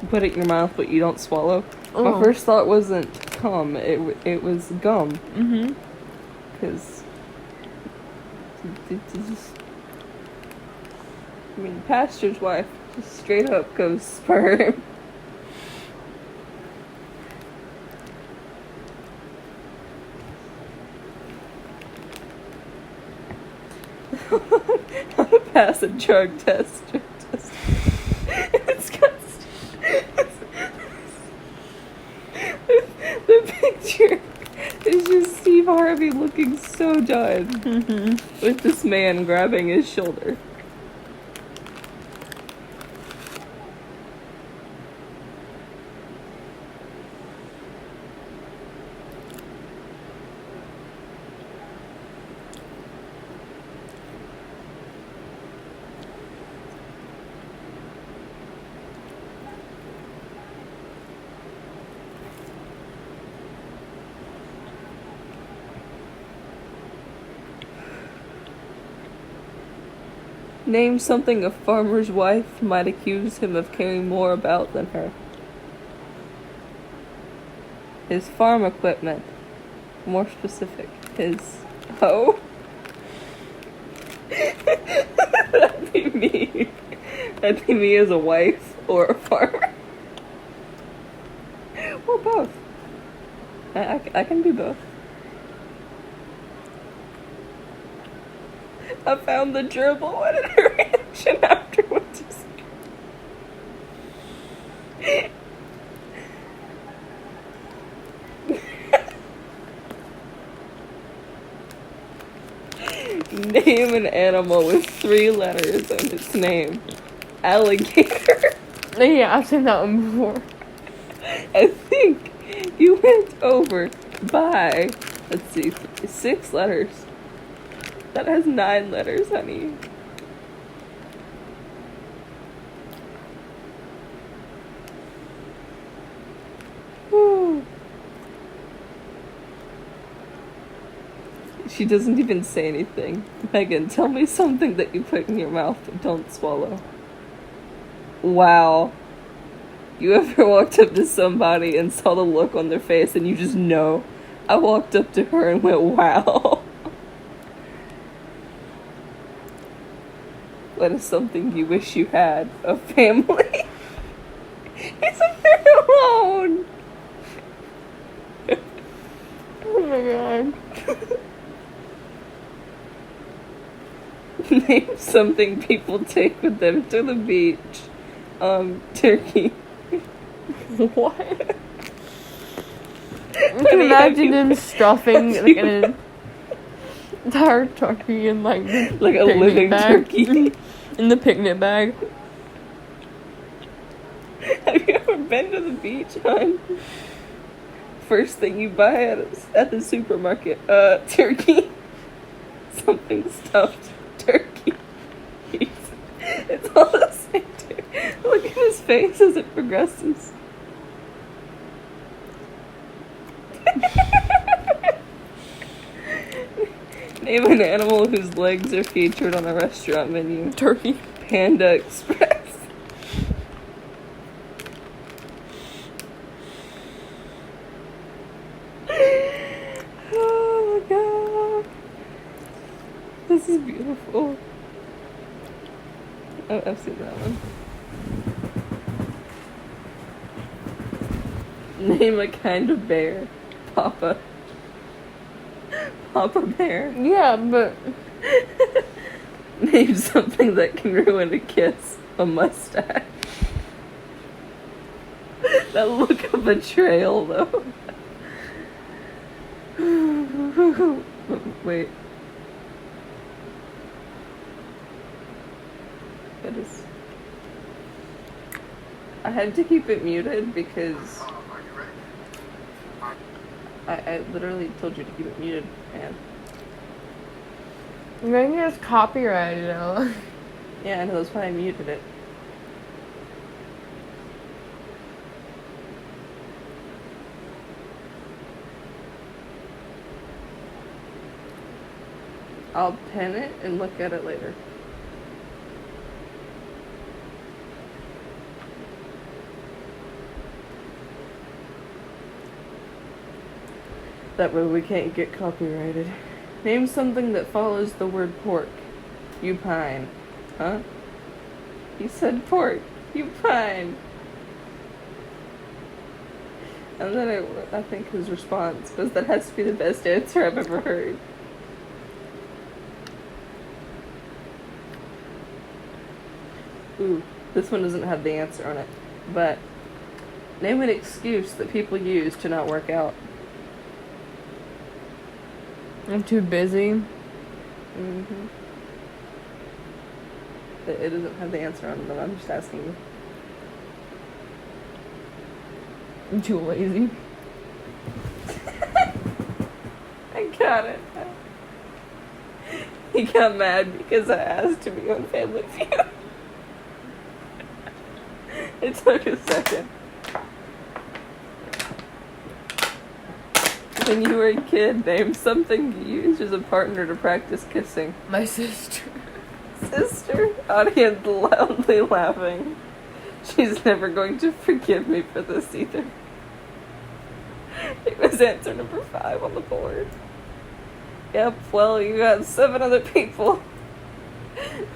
[SPEAKER 1] You put it in your mouth, but you don't swallow.
[SPEAKER 2] Oh.
[SPEAKER 1] My first thought wasn't cum, it was gum.
[SPEAKER 2] Mm-hmm.
[SPEAKER 1] Because... I mean, pastor's wife just straight up goes sperm. How to pass a drug test. It's got the picture is just Steve Harvey looking so done with this man grabbing his shoulder.
[SPEAKER 3] Name something a farmer's wife might accuse him of caring more about than her. His farm equipment. More specific. His hoe. That'd be me. That'd be me as a wife or a farmer. Or both. I can do both. I found the gerbil. What did her reaction afterwards? Name an animal with 3 letters in its name. Alligator.
[SPEAKER 2] Yeah, I've seen that one before.
[SPEAKER 3] I think you went over by, let's see, 6 letters. That has 9 letters, honey. Woo. She doesn't even say anything. Megan, tell me something that you put in your mouth but don't swallow. Wow. You ever walked up to somebody and saw the look on their face and you just know? I walked up to her and went, wow. What is something you wish you had? A family? It's a pheromone!
[SPEAKER 2] Oh my god.
[SPEAKER 3] Name something people take with them to the beach. Turkey.
[SPEAKER 2] What? I can imagine them stuffing like an entire turkey in like
[SPEAKER 3] a living
[SPEAKER 2] bag.
[SPEAKER 3] turkey.
[SPEAKER 2] In the picnic bag.
[SPEAKER 3] Have you ever been to the beach, hon? First thing you buy at the supermarket, turkey. Something stuffed turkey. It's all the same, dude. Look at his face as it progresses. Name an animal whose legs are featured on a restaurant menu.
[SPEAKER 2] Turkey.
[SPEAKER 3] Panda Express. Oh my god. This is beautiful. Oh, I've seen that one. Name a kind of bear. Papa. Papa bear.
[SPEAKER 2] Yeah, but
[SPEAKER 3] Name something that can ruin a kiss. A mustache. That look of betrayal, though. Wait. That is... I had to keep it muted because I literally told you to keep it muted, man.
[SPEAKER 2] maybe it's copyrighted though.
[SPEAKER 3] Yeah, I know, that's why I muted it. I'll pin it and look at it later. That way we can't get copyrighted. Name something that follows the word pork. You pine. Huh? He said pork. You pine. And then I think his response was, that has to be the best answer I've ever heard. Ooh, this one doesn't have the answer on it. But name an excuse that people use to not work out.
[SPEAKER 2] I'm too busy.
[SPEAKER 3] Mm-hmm. It doesn't have the answer on it, but I'm just asking you.
[SPEAKER 2] I'm too lazy.
[SPEAKER 3] I got it. He got mad because I asked to be on Family Feud. It took a second. When you were a kid, name something you used as a partner to practice kissing.
[SPEAKER 2] My sister.
[SPEAKER 3] Sister, audience loudly laughing. She's never going to forgive me for this either. It was answer number 5 on the board. Yep, well, you got 7 other people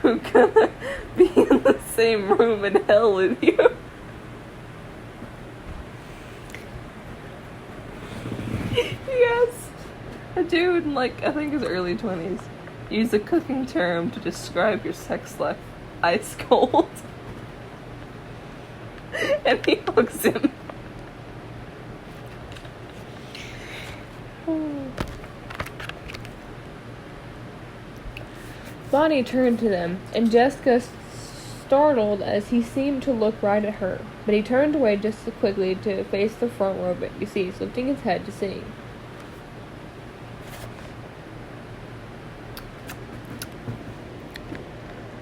[SPEAKER 3] who gonna be in the same room in hell with you. Yes. A dude in, like, I think his early 20s used a cooking term to describe your sex life. Ice cold. And he hugs him.
[SPEAKER 2] Bonnie turned to them, and Jessica startled as he seemed to look right at her. But he turned away just as quickly to face the front row of NBCs, lifting his head to sing.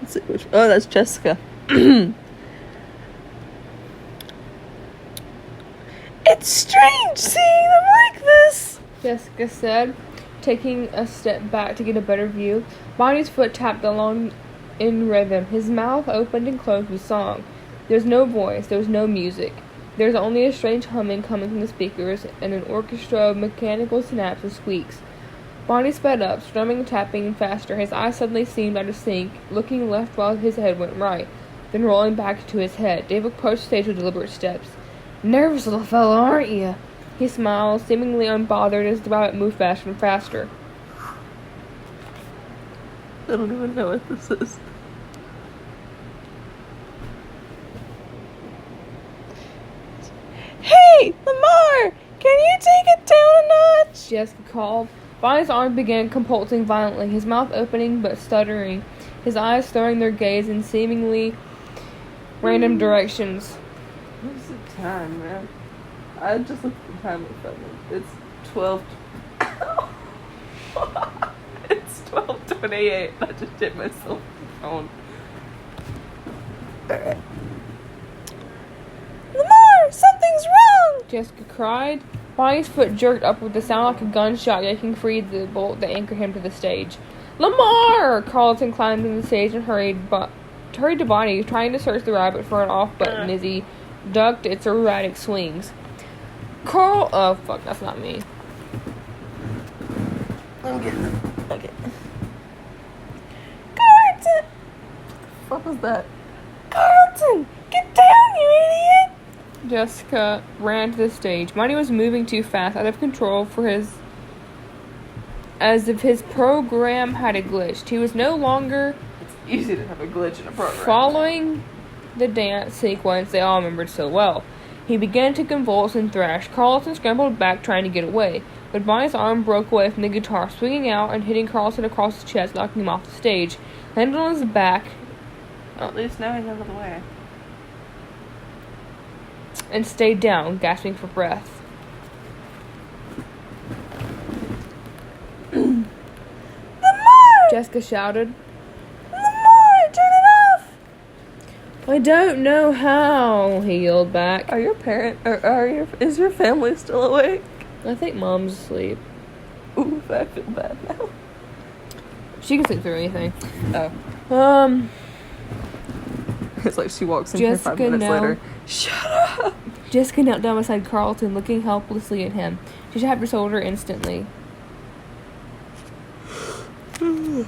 [SPEAKER 3] Let's see which. Oh, that's Jessica. It's strange seeing them like this,
[SPEAKER 2] Jessica said, taking a step back to get a better view. Bonnie's foot tapped along in rhythm. His mouth opened and closed with song. There's no voice. There's no music. There's only a strange humming coming from the speakers and an orchestra of mechanical snaps and squeaks. Bonnie sped up, strumming and tapping faster. His eyes suddenly seemed out of sync, looking left while his head went right, then rolling back to his head. Dave approached the stage with deliberate steps. "Nervous little fellow, aren't you?" He smiled, seemingly unbothered as the rabbit moved faster and faster.
[SPEAKER 3] I don't even know what this is. Hey, Lamar! Can you take it down a notch?
[SPEAKER 2] Jessica called. Bonnie's arm began convulsing violently, his mouth opening but stuttering, his eyes throwing their gaze in seemingly random directions.
[SPEAKER 3] What's the time, man? I just looked at the time with them. It's 12. It's 12:28. I just hit myself with the phone. Alright. Lamar, something's wrong!
[SPEAKER 2] Jessica cried. Bonnie's foot jerked up with a sound like a gunshot, yanking free the bolt that anchored him to the stage. "Lamar!" Carlton climbed on the stage and hurried to Bonnie, trying to search the rabbit for an off button as he ducked its erratic swings. Oh fuck, that's not me.
[SPEAKER 3] I'm getting it. Okay. Carlton! What was that? Carlton! Get down, you idiot!
[SPEAKER 2] Jessica ran to the stage. Bonnie was moving too fast, out of control as if his program had a glitch. He was no longer
[SPEAKER 3] Easy to have a glitch in a program.
[SPEAKER 2] following the dance sequence they all remembered so well. He began to convulse and thrash. Carlton scrambled back, trying to get away, but Bonnie's arm broke away from the guitar, swinging out and hitting Carlton across his chest, knocking him off the stage. Landed on his back.
[SPEAKER 3] At least now he's out of the way.
[SPEAKER 2] And stayed down, gasping for breath.
[SPEAKER 3] Lamar!
[SPEAKER 2] Jessica shouted.
[SPEAKER 3] Lamar, turn it off!
[SPEAKER 2] "I don't know how," he yelled back.
[SPEAKER 3] Are your is your family still awake?
[SPEAKER 2] I think Mom's asleep.
[SPEAKER 3] Ooh, I feel bad now.
[SPEAKER 2] She can sleep through anything.
[SPEAKER 3] Oh. It's like she walks in here 5
[SPEAKER 2] Jessica
[SPEAKER 3] minutes
[SPEAKER 2] now-
[SPEAKER 3] later. Shut up!
[SPEAKER 2] Jessica knelt down beside Carlton, looking helplessly at him. She tapped her shoulder instantly.
[SPEAKER 3] Carlton,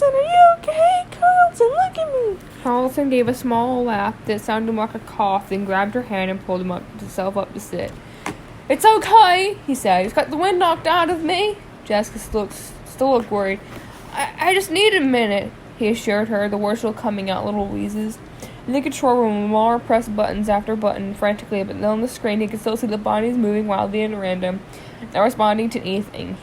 [SPEAKER 3] are you okay? Carlton, look at me!
[SPEAKER 2] Carlton gave a small laugh that sounded like a cough, then grabbed her hand and pulled himself up to sit. "It's okay," he said. "He's got the wind knocked out of me." Jessica still looked worried. I just need a minute," he assured her, the words still coming out little wheezes. In the control room, Lamar pressed buttons after button frantically, but on the screen he could still see the bodies moving wildly and random, not responding to anything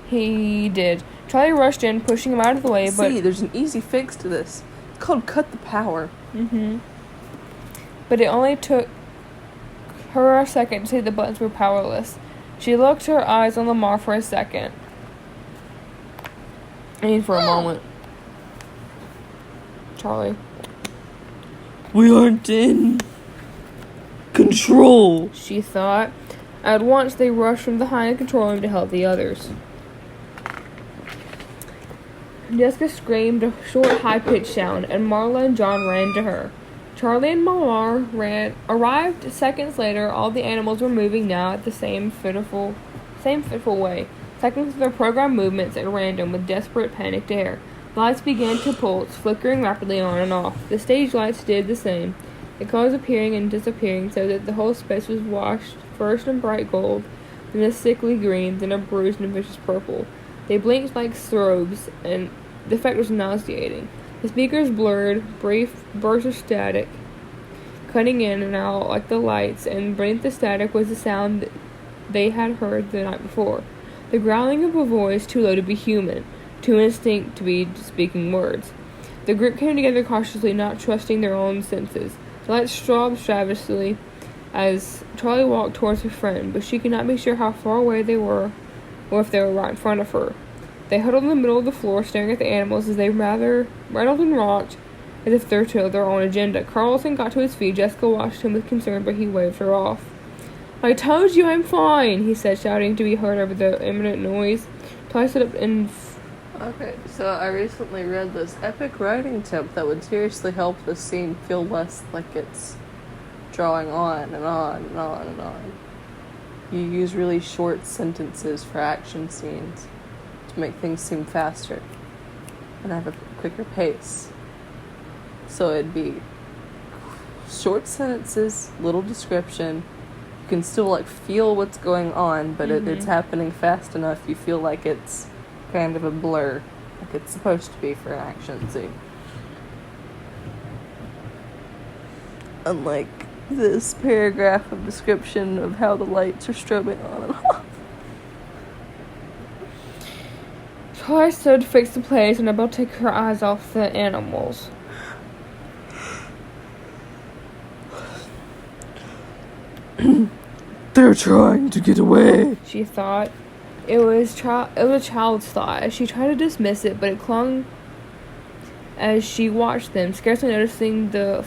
[SPEAKER 2] he did. Charlie rushed in, pushing him out of the way, but...
[SPEAKER 3] See, there's an easy fix to this. It's called cut the power.
[SPEAKER 2] But it only took her a second to see the buttons were powerless. She looked her eyes on Lamar for a second. For a moment. Charlie.
[SPEAKER 3] We aren't in control.
[SPEAKER 2] She thought. At once they rushed from behind the control room to help the others. Jessica screamed a short, high-pitched sound, and Marla and John ran to her. Charlie and Malar arrived seconds later. All the animals were moving now at the same fitful way. Seconds of their programmed movements at random with desperate, panicked air. Lights began to pulse, flickering rapidly on and off. The stage lights did the same, the colors appearing and disappearing so that the whole space was washed first in bright gold, then a sickly green, then a bruised and vicious purple. They blinked like strobes, and the effect was nauseating. The speakers blurred, brief bursts of static, cutting in and out like the lights, and beneath the static was the sound that they had heard the night before. The growling of a voice too low to be human, too indistinct to be speaking words. The group came together cautiously, not trusting their own senses. The lights throbbed savagely as Charlie walked towards her friend, but she could not be sure how far away they were or if they were right in front of her. They huddled in the middle of the floor, staring at the animals as they rattled and rocked as if they were their own agenda. Carlson got to his feet. Jessica watched him with concern, but he waved her off. "I told you I'm fine," he said, shouting to be heard over the imminent noise. Charlie stood up and...
[SPEAKER 1] Okay, so I recently read this epic writing tip that would seriously help the scene feel less like it's drawing on and on and on and on. You use really short sentences for action scenes to make things seem faster and have a quicker pace. So it'd be short sentences, little description. You can still like feel what's going on, but it's happening fast enough you feel like it's kind of a blur, like it's supposed to be for an action scene. Unlike this paragraph of description of how the lights are strobing on and off.
[SPEAKER 2] Charlie stood fixed to place and about to take her eyes off the animals.
[SPEAKER 1] They're trying to get away,
[SPEAKER 2] she thought. It was a child's thought, as she tried to dismiss it, but it clung as she watched them, scarcely noticing the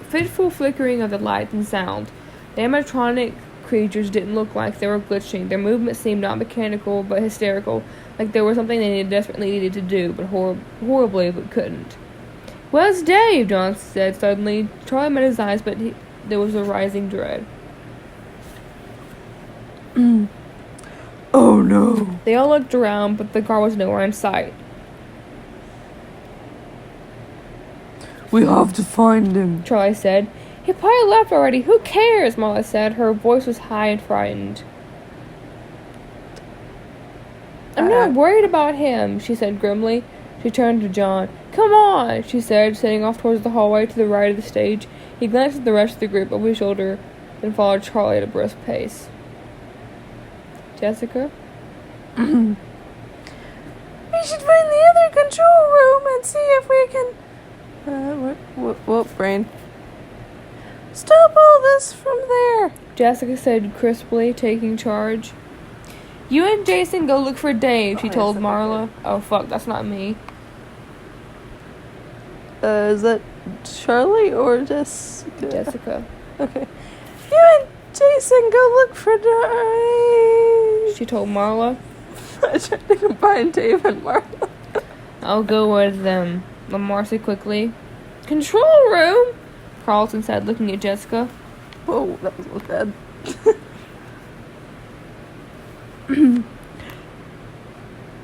[SPEAKER 2] fitful flickering of the light and sound. The animatronic creatures didn't look like they were glitching. Their movements seemed not mechanical, but hysterical, like there was something they desperately needed to do, but horribly but couldn't. "Where's Dave?" John said suddenly. Charlie met his eyes, but there was a rising dread.
[SPEAKER 1] Oh no.
[SPEAKER 2] They all looked around, but the car was nowhere in sight.
[SPEAKER 1] We have to find him,
[SPEAKER 2] Charlie said. "He probably left already. Who cares?" Marla said. Her voice was high and frightened. "I'm not worried about him," she said grimly. She turned to John. "Come on," she said, setting off towards the hallway to the right of the stage. He glanced at the rest of the group over his shoulder, then followed Charlie at a brisk pace. Jessica?
[SPEAKER 1] We should find the other control room and see if we can... What, brain? Stop all this from there!
[SPEAKER 2] Jessica said crisply, taking charge. "You and Jason go look for Dave," she told Marla. Oh, fuck, that's not me.
[SPEAKER 1] Is that Charlie or Jessica?
[SPEAKER 2] Jessica.
[SPEAKER 1] Okay. You and Jason go look for Dave,
[SPEAKER 2] she told Marla.
[SPEAKER 1] I tried to combine Dave and Marla.
[SPEAKER 2] "I'll go with them," Lamar said quickly. "Control room?" Carlton said, looking at Jessica.
[SPEAKER 1] Whoa, that was bad.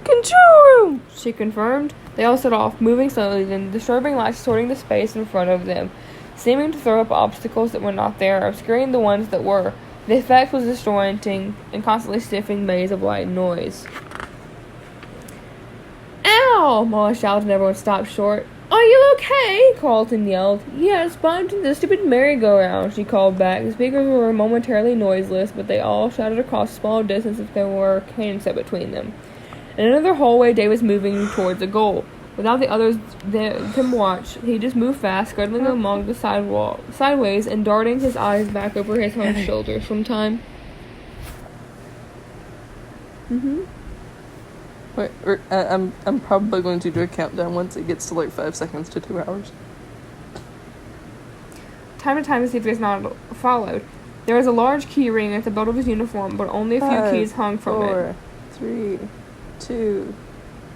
[SPEAKER 1] Control room!
[SPEAKER 2] She confirmed. They all set off, moving slowly, then disturbing lights sorting the space in front of them, seeming to throw up obstacles that were not there, obscuring the ones that were. The effect was disorienting and constantly stiffening maze of light and noise. "Ow!" Molly shouted and everyone stopped short. "Are you okay?" Carlton yelled. "Yes, bumped into the stupid merry-go-round," she called back. The speakers were momentarily noiseless, but they all shouted across a small distance if there were a cane set between them. In another hallway, Dave was moving towards a goal. Without the others to watch, he just moved fast, scuttling along the sidewalk, sideways, and darting his eyes back over his own shoulders from time.
[SPEAKER 1] Wait, I'm probably going to do a countdown once it gets to like 5 seconds to 2 hours.
[SPEAKER 2] Time to time to see if it's not followed. There was a large key ring at the belt of his uniform, but only a few keys hung from it.
[SPEAKER 1] 4, 3, 2,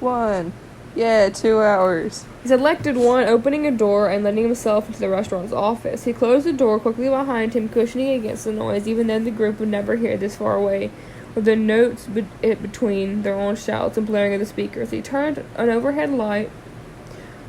[SPEAKER 1] 1. Yeah, 2 hours.
[SPEAKER 2] He selected one, opening a door and letting himself into the restaurant's office. He closed the door quickly behind him, cushioning against the noise, even though the group would never hear this far away, with the notes between their own shouts and blaring of the speakers. He turned on an overhead light.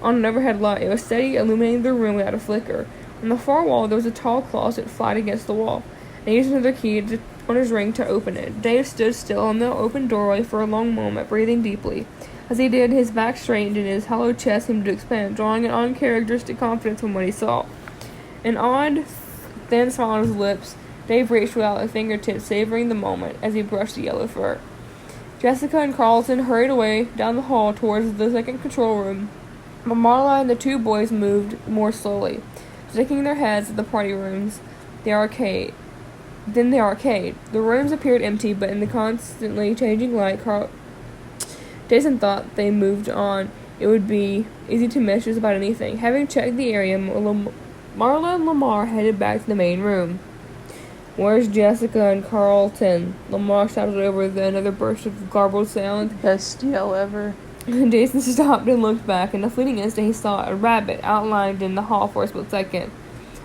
[SPEAKER 2] It was steady, illuminating the room without a flicker. On the far wall, there was a tall closet flat against the wall, and he used another key on his ring to open it. Dave stood still in the open doorway for a long moment, breathing deeply. As he did, his back straightened and his hollow chest seemed to expand, drawing an uncharacteristic confidence from what he saw. An odd, thin smile on his lips, Dave reached without a fingertip, savoring the moment as he brushed the yellow fur. Jessica and Carlton hurried away down the hall towards the second control room, but Marla and the two boys moved more slowly, sticking their heads at the party rooms, the arcade. Then the arcade. The rooms appeared empty, but in the constantly changing light, Jason thought they moved on. It would be easy to miss just about anything. Having checked the area, Marla and Lamar headed back to the main room. "Where's Jessica and Carlton?" Lamar shouted over another burst of garbled sound.
[SPEAKER 1] Best yell ever.
[SPEAKER 2] Jason stopped and looked back. In a fleeting instant, he saw a rabbit outlined in the hall for a split second.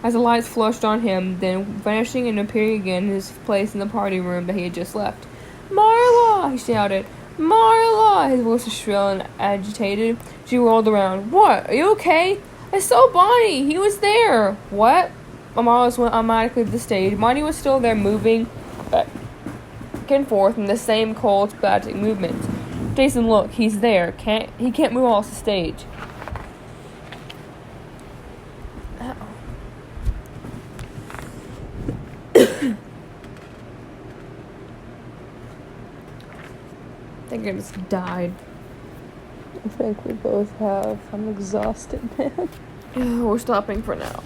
[SPEAKER 2] As the lights flushed on him, then vanishing and appearing again in his place in the party room that he had just left. "Marla!" he shouted. "Marla!" His voice was shrill and agitated. She rolled around. "What? Are you okay?" "I saw Bonnie! He was there!" "What?" Marla went automatically to the stage. Bonnie was still there, moving back and forth in the same cold, spastic movements. "Jason, look, he's there. He can't move off the stage." I think I just died.
[SPEAKER 1] I think we both have. I'm exhausted, man.
[SPEAKER 2] We're stopping for now.